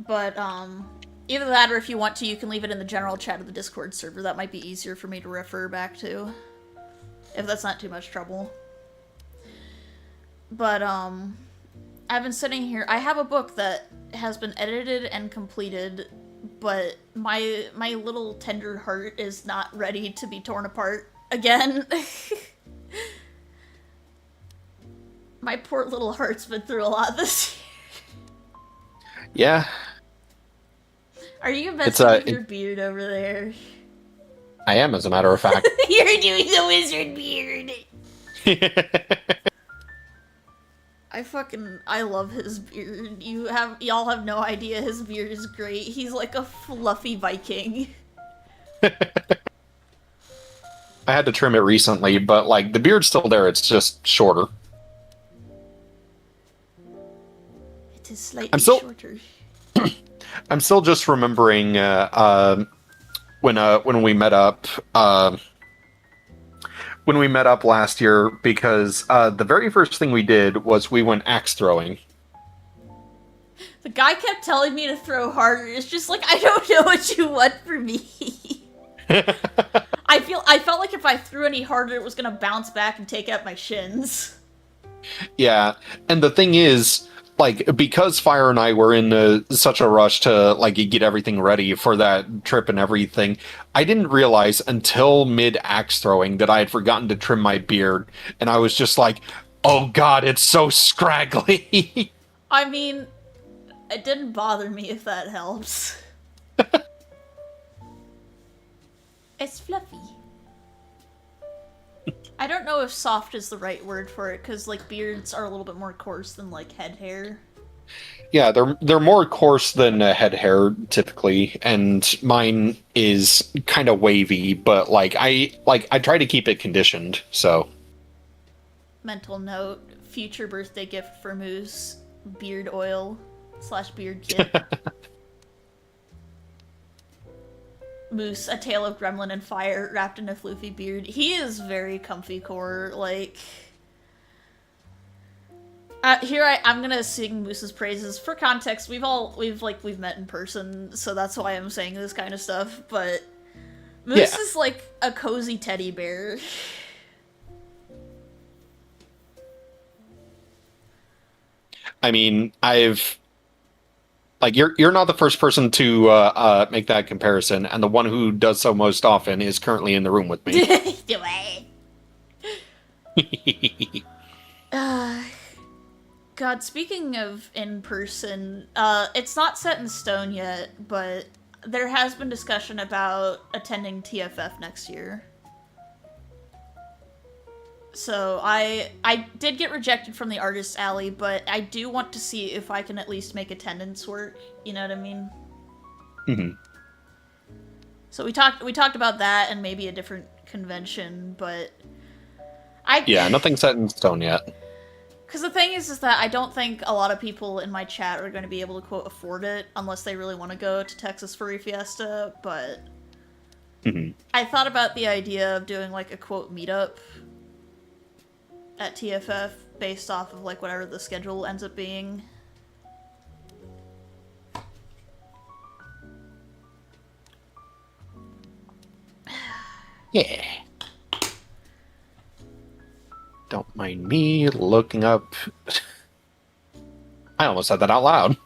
But, either that or if you want to, you can leave it in the general chat of the Discord server. That might be easier for me to refer back to. If that's not too much trouble. But, I've been sitting here. I have a book that has been edited and completed, but my little tender heart is not ready to be torn apart again. My poor little heart's been through a lot this year. Yeah. Are you messing with your beard over there? I am, as a matter of fact. You're doing the wizard beard. I love his beard. Y'all have no idea. His beard is great. He's like a fluffy Viking. I had to trim it recently, but like the beard's still there. It's just shorter. It is slightly shorter. I'm still just remembering when we met up last year because the very first thing we did was we went axe throwing. The guy kept telling me to throw harder. It's just like, I don't know what you want from me. I felt like if I threw any harder, it was gonna bounce back and take out my shins. Yeah, and the thing is, like, because Fire and I were in such a rush to, like, get everything ready for that trip and everything, I didn't realize until mid-axe throwing that I had forgotten to trim my beard, and I was just like, oh god, it's so scraggly! I mean, it didn't bother me if that helps. as fluffy. I don't know if soft is the right word for it, because, like, beards are a little bit more coarse than, like, head hair. Yeah, they're more coarse than head hair typically, and mine is kind of wavy, but I try to keep it conditioned. So Mental note, future birthday gift for Moose, beard oil / beard kit. Moose, a tale of gremlin and fire wrapped in a floofy beard. He is very comfy core, like... I'm gonna sing Moose's praises. For context, we've met in person, so that's why I'm saying this kind of stuff, but... Moose is like a cozy teddy bear. I mean, you're not the first person to make that comparison, and the one who does so most often is currently in the room with me. Do it. God, speaking of in person, it's not set in stone yet, but there has been discussion about attending TFF next year. So I did get rejected from the Artist Alley, but I do want to see if I can at least make attendance work. You know what I mean? Mm-hmm. So we talked about that and maybe a different convention, but nothing's set in stone yet. Because the thing is that I don't think a lot of people in my chat are going to be able to, quote, afford it unless they really want to go to Texas Furry Fiesta, but I thought about the idea of doing, like, a, quote, meetup at TFF based off of, like, whatever the schedule ends up being. Yeah. Don't mind me looking up... I almost said that out loud.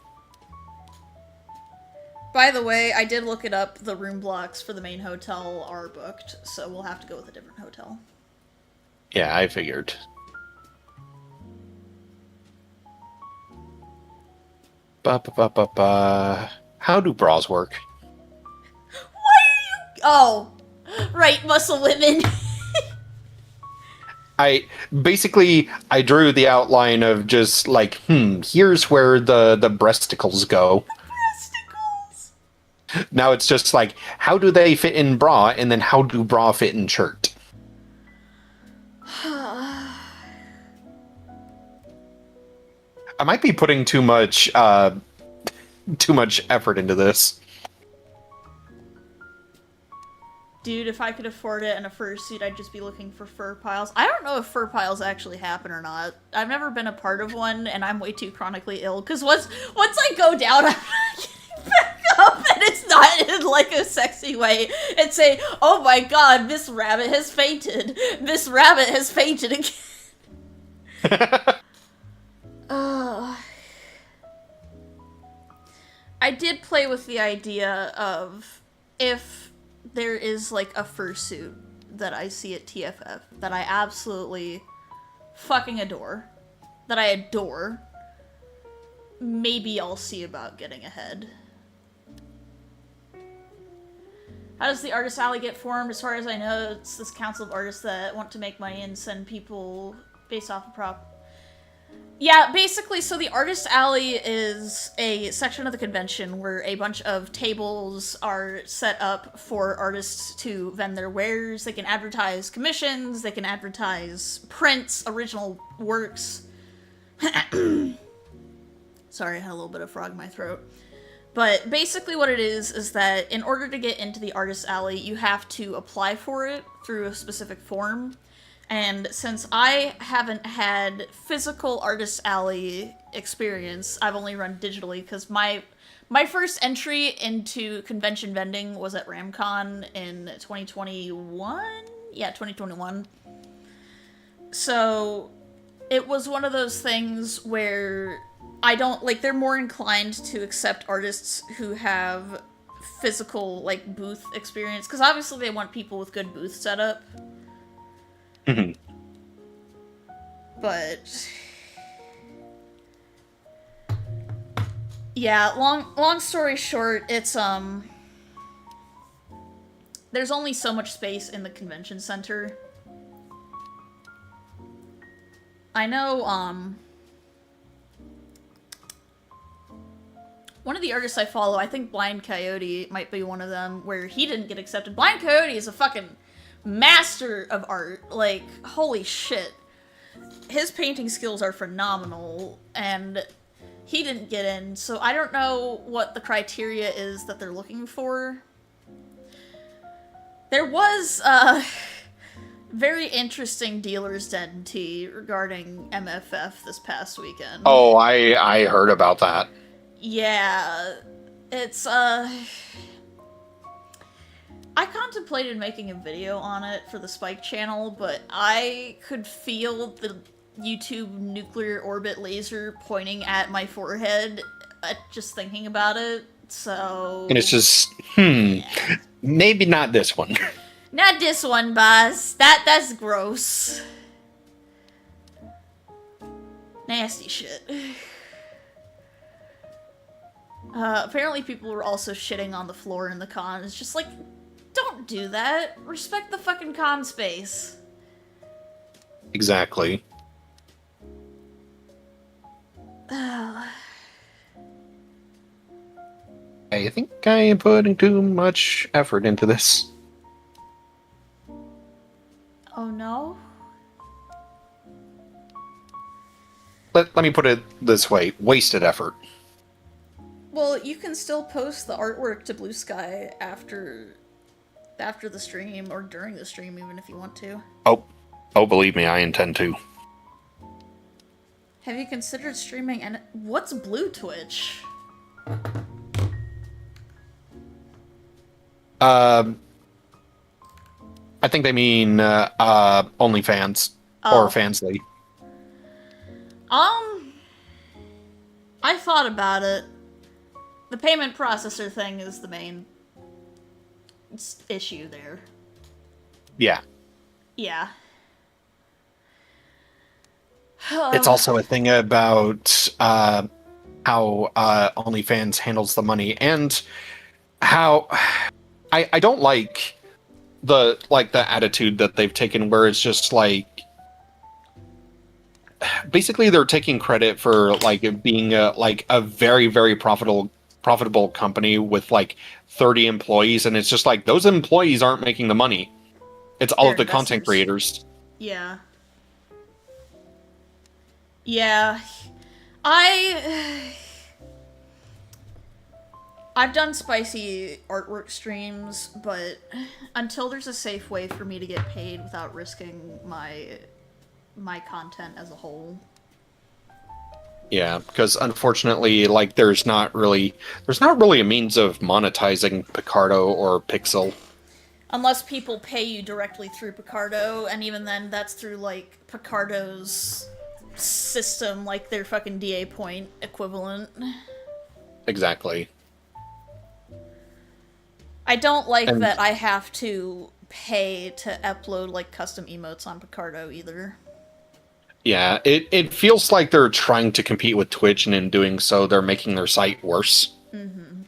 By the way, I did look it up. The room blocks for the main hotel are booked, so we'll have to go with a different hotel. Yeah, I figured. How do bras work? Why are you... Oh, right, muscle women. I drew the outline of just like, here's where the breasticles go. Breasticles. Now it's just like, how do they fit in bra, and then how do bra fit in shirt? I might be putting too much effort into this. Dude, if I could afford it and a fursuit, I'd just be looking for fur piles. I don't know if fur piles actually happen or not. I've never been a part of one, and I'm way too chronically ill. Because once I go down, I'm not getting back up, and it's not in, like, a sexy way. And say, oh my god, Miss Rabbit has fainted. Miss Rabbit has fainted again. I did play with the idea of if there is, like, a fursuit that I see at TFF that I absolutely fucking adore, that I adore, maybe I'll see about getting ahead. How does the Artist Alley get formed? As far as I know, it's this council of artists that want to make money and send people based off of prop. Yeah, basically, so the Artist Alley is a section of the convention where a bunch of tables are set up for artists to vend their wares. They can advertise commissions, they can advertise prints, original works. Sorry, I had a little bit of frog in my throat. But basically what it is that in order to get into the Artist Alley, you have to apply for it through a specific form. And since I haven't had physical Artist Alley experience, I've only run digitally, because my first entry into convention vending was at RamCon in 2021? Yeah, 2021. So it was one of those things where I don't, like, they're more inclined to accept artists who have physical, like, booth experience, because obviously they want people with good booth setup. Mm-hmm. But yeah, long story short, it's there's only so much space in the convention center. I know, one of the artists I follow, I think Blind Coyote might be one of them, where he didn't get accepted. Blind Coyote is a fucking master of art. Like, holy shit. His painting skills are phenomenal, and he didn't get in, so I don't know what the criteria is that they're looking for. There was a very interesting dealer's den tea regarding MFF this past weekend. Oh, I heard about that. Yeah, it's, I contemplated making a video on it for the Spike channel, but I could feel the YouTube nuclear orbit laser pointing at my forehead just thinking about it, so... And it's just, yeah. Maybe not this one. Not this one, boss. That's gross. Nasty shit. Apparently people were also shitting on the floor in the con. It's just like, don't do that. Respect the fucking con space. Exactly. Oh I think I am putting too much effort into this. no? Let me put it this way. Wasted effort. Well, you can still post the artwork to Blue Sky after the stream, or during the stream even if you want to. Oh, believe me, I intend to. Have you considered streaming, and what's Blue Twitch? I think they mean OnlyFans or Fansly. I thought about it. The payment processor thing is the main issue there. Yeah. Yeah. It's also a thing about how OnlyFans handles the money, and how I don't like the attitude that they've taken, where it's just like basically they're taking credit for like being a very, very profitable company with like 30 employees, and it's just like those employees aren't making the money. It's all They're of the investors. content creators. Yeah. Yeah. I've done spicy artwork streams, but until there's a safe way for me to get paid without risking my content as a whole. Yeah, because unfortunately, like there's not really a means of monetizing Picardo or Pixel. Unless people pay you directly through Picardo, and even then that's through like Picardo's system, like their fucking DA point equivalent. Exactly. I don't like that I have to pay to upload like custom emotes on Picardo either. Yeah, it feels like they're trying to compete with Twitch, and in doing so, they're making their site worse. Mm-hmm.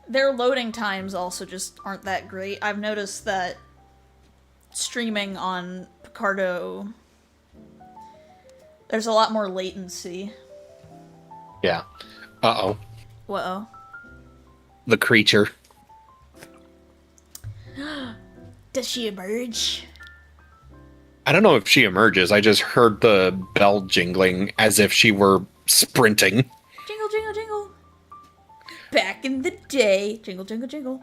Their loading times also just aren't that great. I've noticed that streaming on Picardo, there's a lot more latency. Yeah. Uh-oh. Whoa. The creature. Does she emerge? I don't know if she emerges. I just heard the bell jingling as if she were sprinting. Jingle, jingle, jingle. Back in the day. Jingle, jingle, jingle.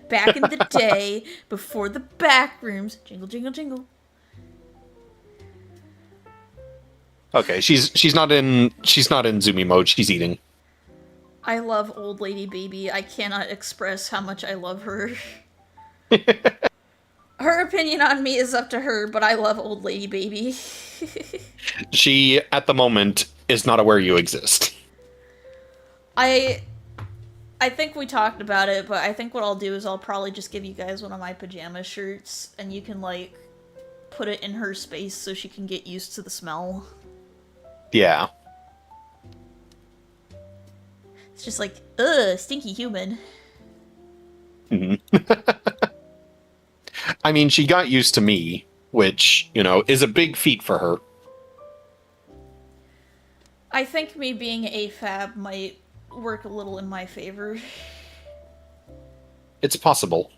Back in the day, before the back rooms. Jingle, jingle, jingle. Okay, she's not in zoomy mode. She's eating. I love Old Lady Baby. I cannot express how much I love her. Her opinion on me is up to her, but I love Old Lady Baby. She, at the moment, is not aware you exist. I think we talked about it, but I think what I'll do is I'll probably just give you guys one of my pajama shirts, and you can, like, put it in her space so she can get used to the smell. Yeah. It's just like, ugh, stinky human. Mhm. I mean, she got used to me, which, is a big feat for her. I think me being AFAB might work a little in my favor. It's possible.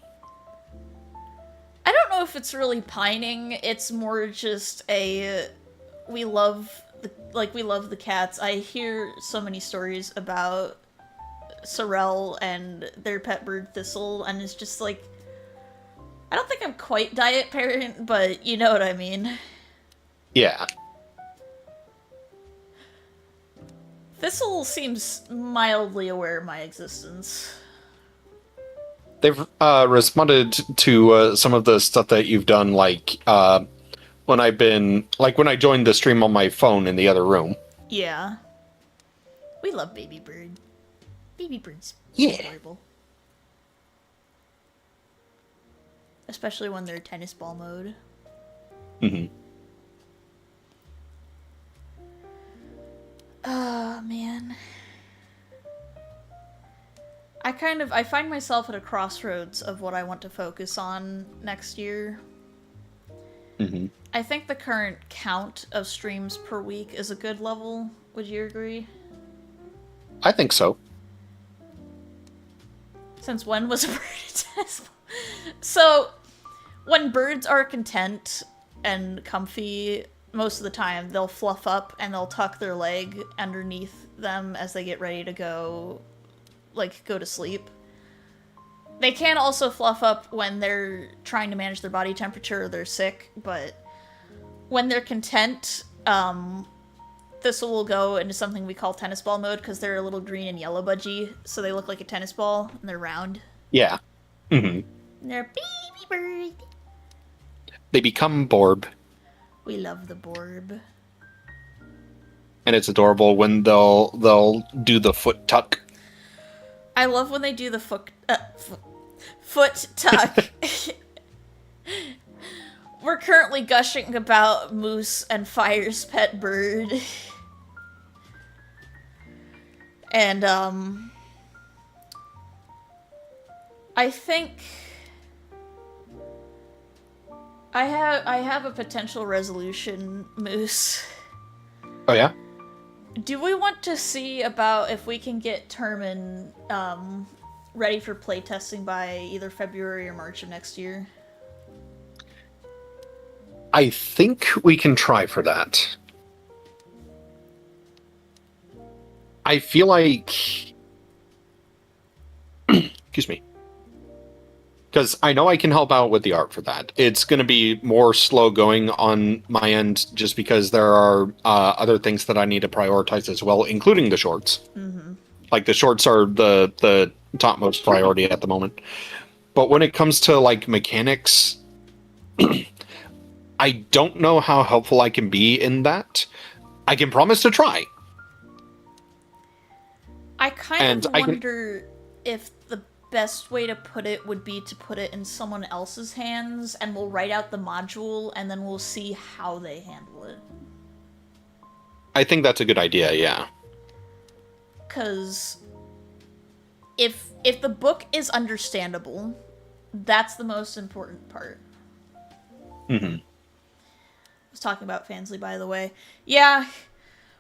I don't know if it's really pining. It's more just a we love the cats. I hear so many stories about Sorrel and their pet bird Thistle, and it's just like I don't think I'm quite diet parent, but you know what I mean. Yeah. Thistle seems mildly aware of my existence. They've responded to some of the stuff that you've done, like when I joined the stream on my phone in the other room. Yeah. We love Baby Bird. Baby Bird's Yeah. adorable. Especially when they're tennis ball mode. Mm-hmm. Oh, man. I find myself at a crossroads of what I want to focus on next year. Mm-hmm. I think the current count of streams per week is a good level. Would you agree? I think so. Since when was a bird a tennis ball? So, when birds are content and comfy, most of the time they'll fluff up and they'll tuck their leg underneath them as they get ready to go to sleep. They can also fluff up when they're trying to manage their body temperature or they're sick, but when they're content, Thistle will go into something we call tennis ball mode because they're a little green and yellow budgie, so they look like a tennis ball and they're round. Yeah. Mm-hmm. And they're baby bird. They become Borb. We love the Borb. And it's adorable when they'll do the foot tuck. I love when they do the foot tuck. We're currently gushing about Moose and Fire's pet bird. And, I think I have a potential resolution, Moose. Oh, yeah? Do we want to see about if we can get Termin ready for playtesting by either February or March of next year? I think we can try for that. I feel like... Excuse me. Because I know I can help out with the art for that. It's going to be more slow going on my end just because there are other things that I need to prioritize as well, including the shorts. Mm-hmm. Like, the shorts are the topmost priority at the moment. But when it comes to, mechanics... I don't know how helpful I can be in that. I can promise to try. I kind of wonder if the best way to put it would be to put it in someone else's hands, and we'll write out the module, and then we'll see how they handle it. I think that's a good idea, yeah. Because if the book is understandable, that's the most important part. Mm-hmm. I was talking about Fansly, by the way. Yeah,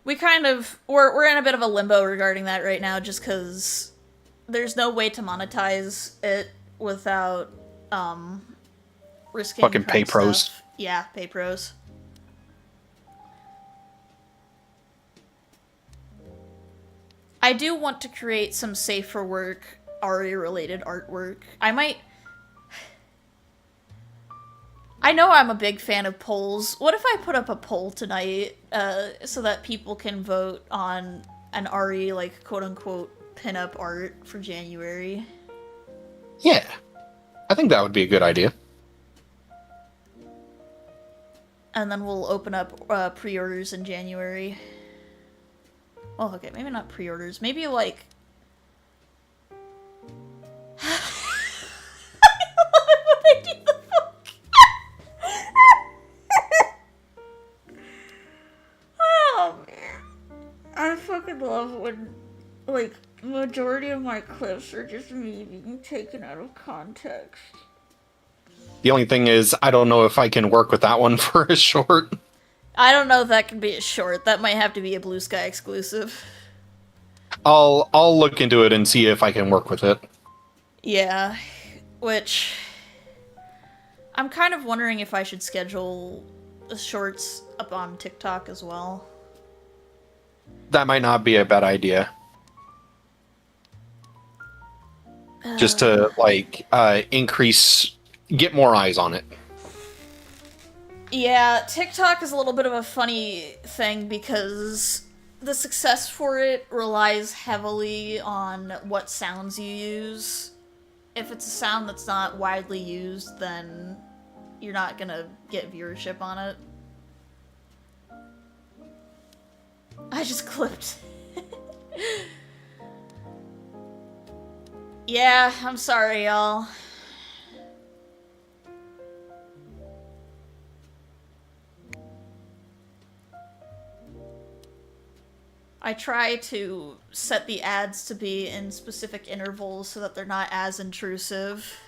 we we're in a bit of a limbo regarding that right now, just because there's no way to monetize it without risking fucking pay pros. Stuff. Yeah, pay pros. I do want to create some safe for work ARIA-related artwork. I know I'm a big fan of polls. What if I put up a poll tonight so that people can vote on an Ari, quote-unquote, pinup art for January? Yeah. I think that would be a good idea. And then we'll open up pre-orders in January. Well, okay, maybe not pre-orders. Maybe, I love it when they do the book. Oh, man. I fucking love when like, majority of my clips are just me being taken out of context. The only thing is, I don't know if I can work with that one for a short. I don't know if that can be a short. That might have to be a Blue Sky exclusive. I'll look into it and see if I can work with it. Yeah, which I'm kind of wondering if I should schedule the shorts up on TikTok as well. That might not be a bad idea. Just to like get more eyes on it. Yeah, TikTok is a little bit of a funny thing because the success for it relies heavily on what sounds you use. If it's a sound that's not widely used, then you're not gonna get viewership on it. I just clipped. Yeah, I'm sorry, y'all. I try to set the ads to be in specific intervals so that they're not as intrusive.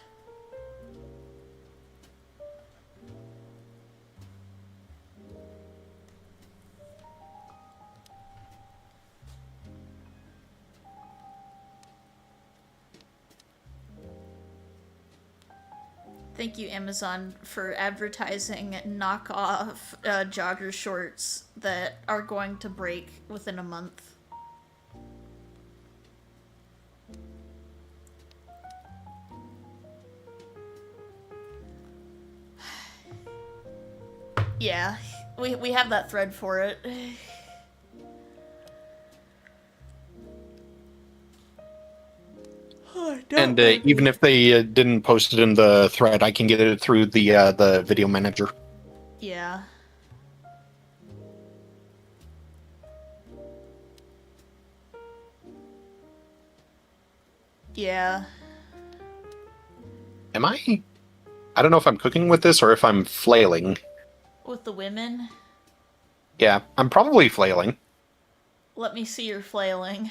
Thank you, Amazon, for advertising knockoff jogger shorts that are going to break within a month. Yeah, we have that thread for it. And even if they didn't post it in the thread, I can get it through the video manager. Yeah. Yeah. Am I? I don't know if I'm cooking with this or if I'm flailing. With the women? Yeah, I'm probably flailing. Let me see your flailing.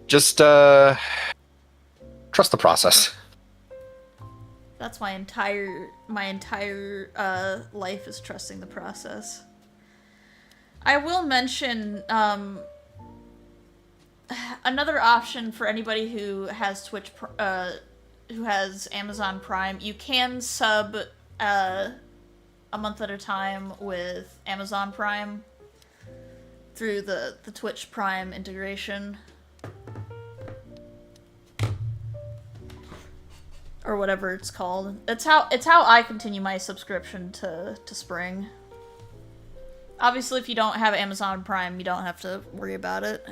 Just trust the process. That's my entire life is trusting the process. I will mention another option for anybody who has who has Amazon Prime. You can sub a month at a time with Amazon Prime through the Twitch Prime integration. Or whatever it's called. It's how I continue my subscription to Spring. Obviously, if you don't have Amazon Prime, you don't have to worry about it.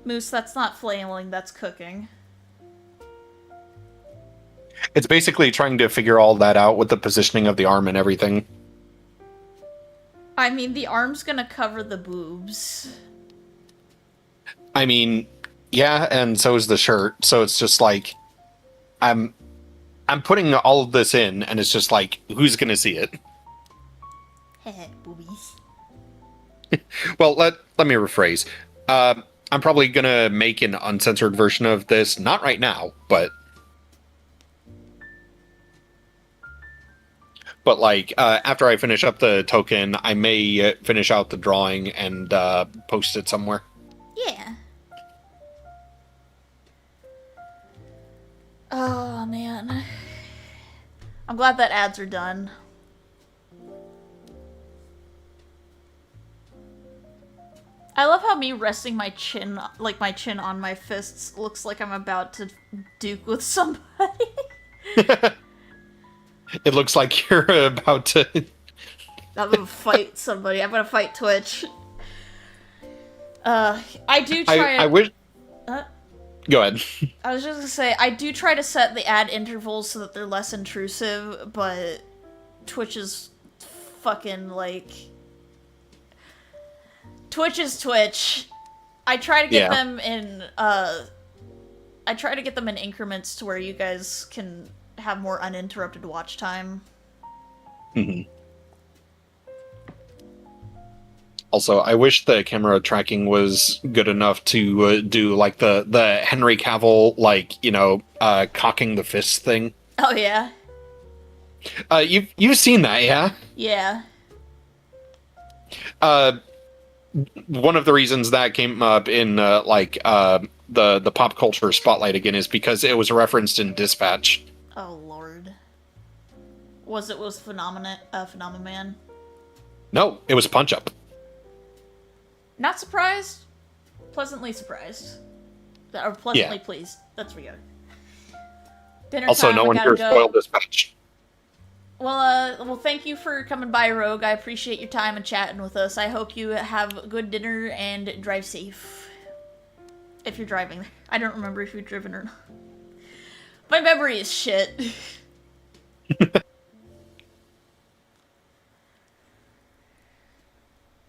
Moose, that's not flailing, that's cooking. It's basically trying to figure all that out with the positioning of the arm and everything. I mean, the arm's gonna cover the boobs. I mean, yeah, and so is the shirt. So it's just like I'm putting all of this in, and it's just like, who's gonna see it? Heh, boobies. Well, let me rephrase. I'm probably gonna make an uncensored version of this. Not right now, but like after I finish up the token, I may finish out the drawing and post it somewhere. Yeah. Oh, man. I'm glad that ads are done. I love how me resting my chin, like my chin on my fists, looks like I'm about to duke with somebody. It looks like you're about to... I'm gonna fight somebody. I'm gonna fight Twitch. I do try I wish... Uh, Go ahead. I was just gonna say, I do try to set the ad intervals so that they're less intrusive, but Twitch is fucking, like... Twitch is Twitch. I try to get them in, I try to get them in increments to where you guys can have more uninterrupted watch time. Mm-hmm. Also, I wish the camera tracking was good enough to do like the Henry Cavill, like, cocking the fist thing. Oh yeah. You've seen that, yeah? Yeah. One of the reasons that came up in the pop culture spotlight again is because it was referenced in Dispatch. Oh lord. Was Phenomenon? No, it was Punch Up. Not surprised. Pleasantly surprised. Or pleasantly pleased. That's weird. Dinner Also, time, no one here spoiled Dispatch. Well, thank you for coming by, Rogue. I appreciate your time and chatting with us. I hope you have good dinner and drive safe. If you're driving. I don't remember if you've driven or not. My memory is shit.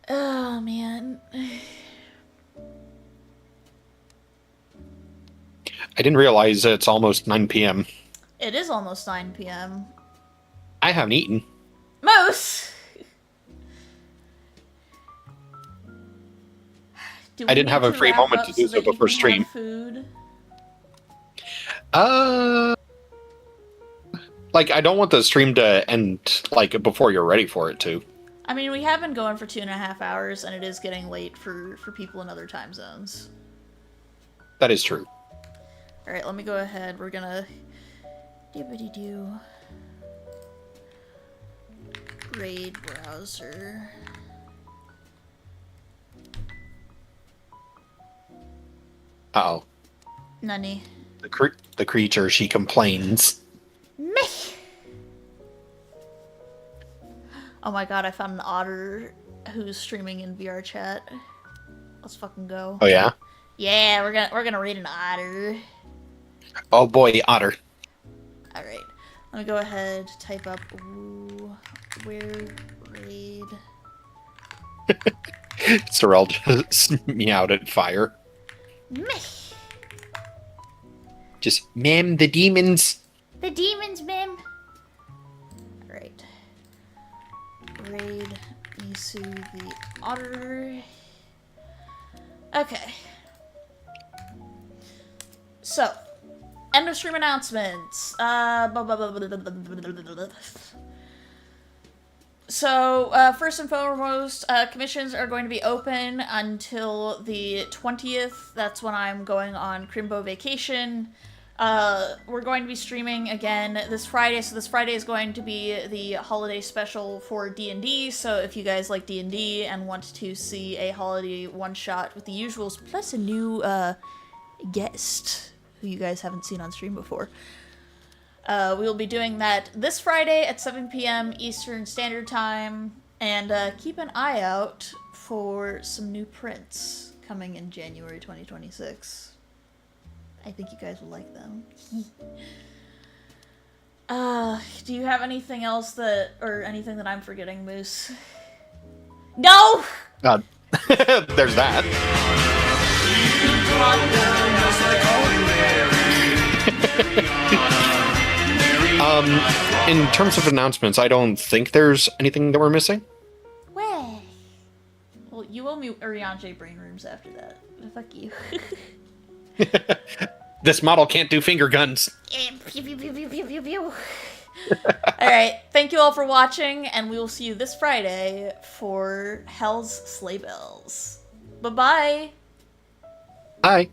Oh, man. I didn't realize it's almost 9 p.m. It is almost 9 p.m. I haven't eaten. Moose! I didn't have a free moment to do so before stream. Food? Like, I don't want the stream to end, like, before you're ready for it to. I mean, we have been going for 2.5 hours, and it is getting late for people in other time zones. That is true. Alright, let me go ahead. We're gonna... Dibbity-doo. Raid browser. Uh-oh. Nani. The creature, she complains. Meh! Oh my god, I found an otter who's streaming in VR chat. Let's fucking go. Oh yeah? Yeah, we're gonna raid an otter. Oh boy, otter. Alright. Let me go ahead, type up where raid. Sorrel just meowed at fire. Meh! Just, ma'am, the demons. The demons, ma'am! Alright. Raid Misu the otter. Okay. So, end of stream announcements. So, first and foremost, commissions are going to be open until the 20th. That's when I'm going on Crimbo vacation. We're going to be streaming again this Friday, so this Friday is going to be the holiday special for D&D, so if you guys like D&D and want to see a holiday one-shot with the usuals, plus a new, guest who you guys haven't seen on stream before. We'll be doing that this Friday at 7 p.m. Eastern Standard Time, and keep an eye out for some new prints coming in January 2026. I think you guys will like them. Do you have anything else or anything that I'm forgetting, Moose? No! There's that. In terms of announcements, I don't think there's anything that we're missing. Well, you owe me Uriange brain rooms after that. Fuck you. This model can't do finger guns. Alright, thank you all for watching, and we will see you this Friday for Hell's Sleigh Bells. Bye-bye! Bye.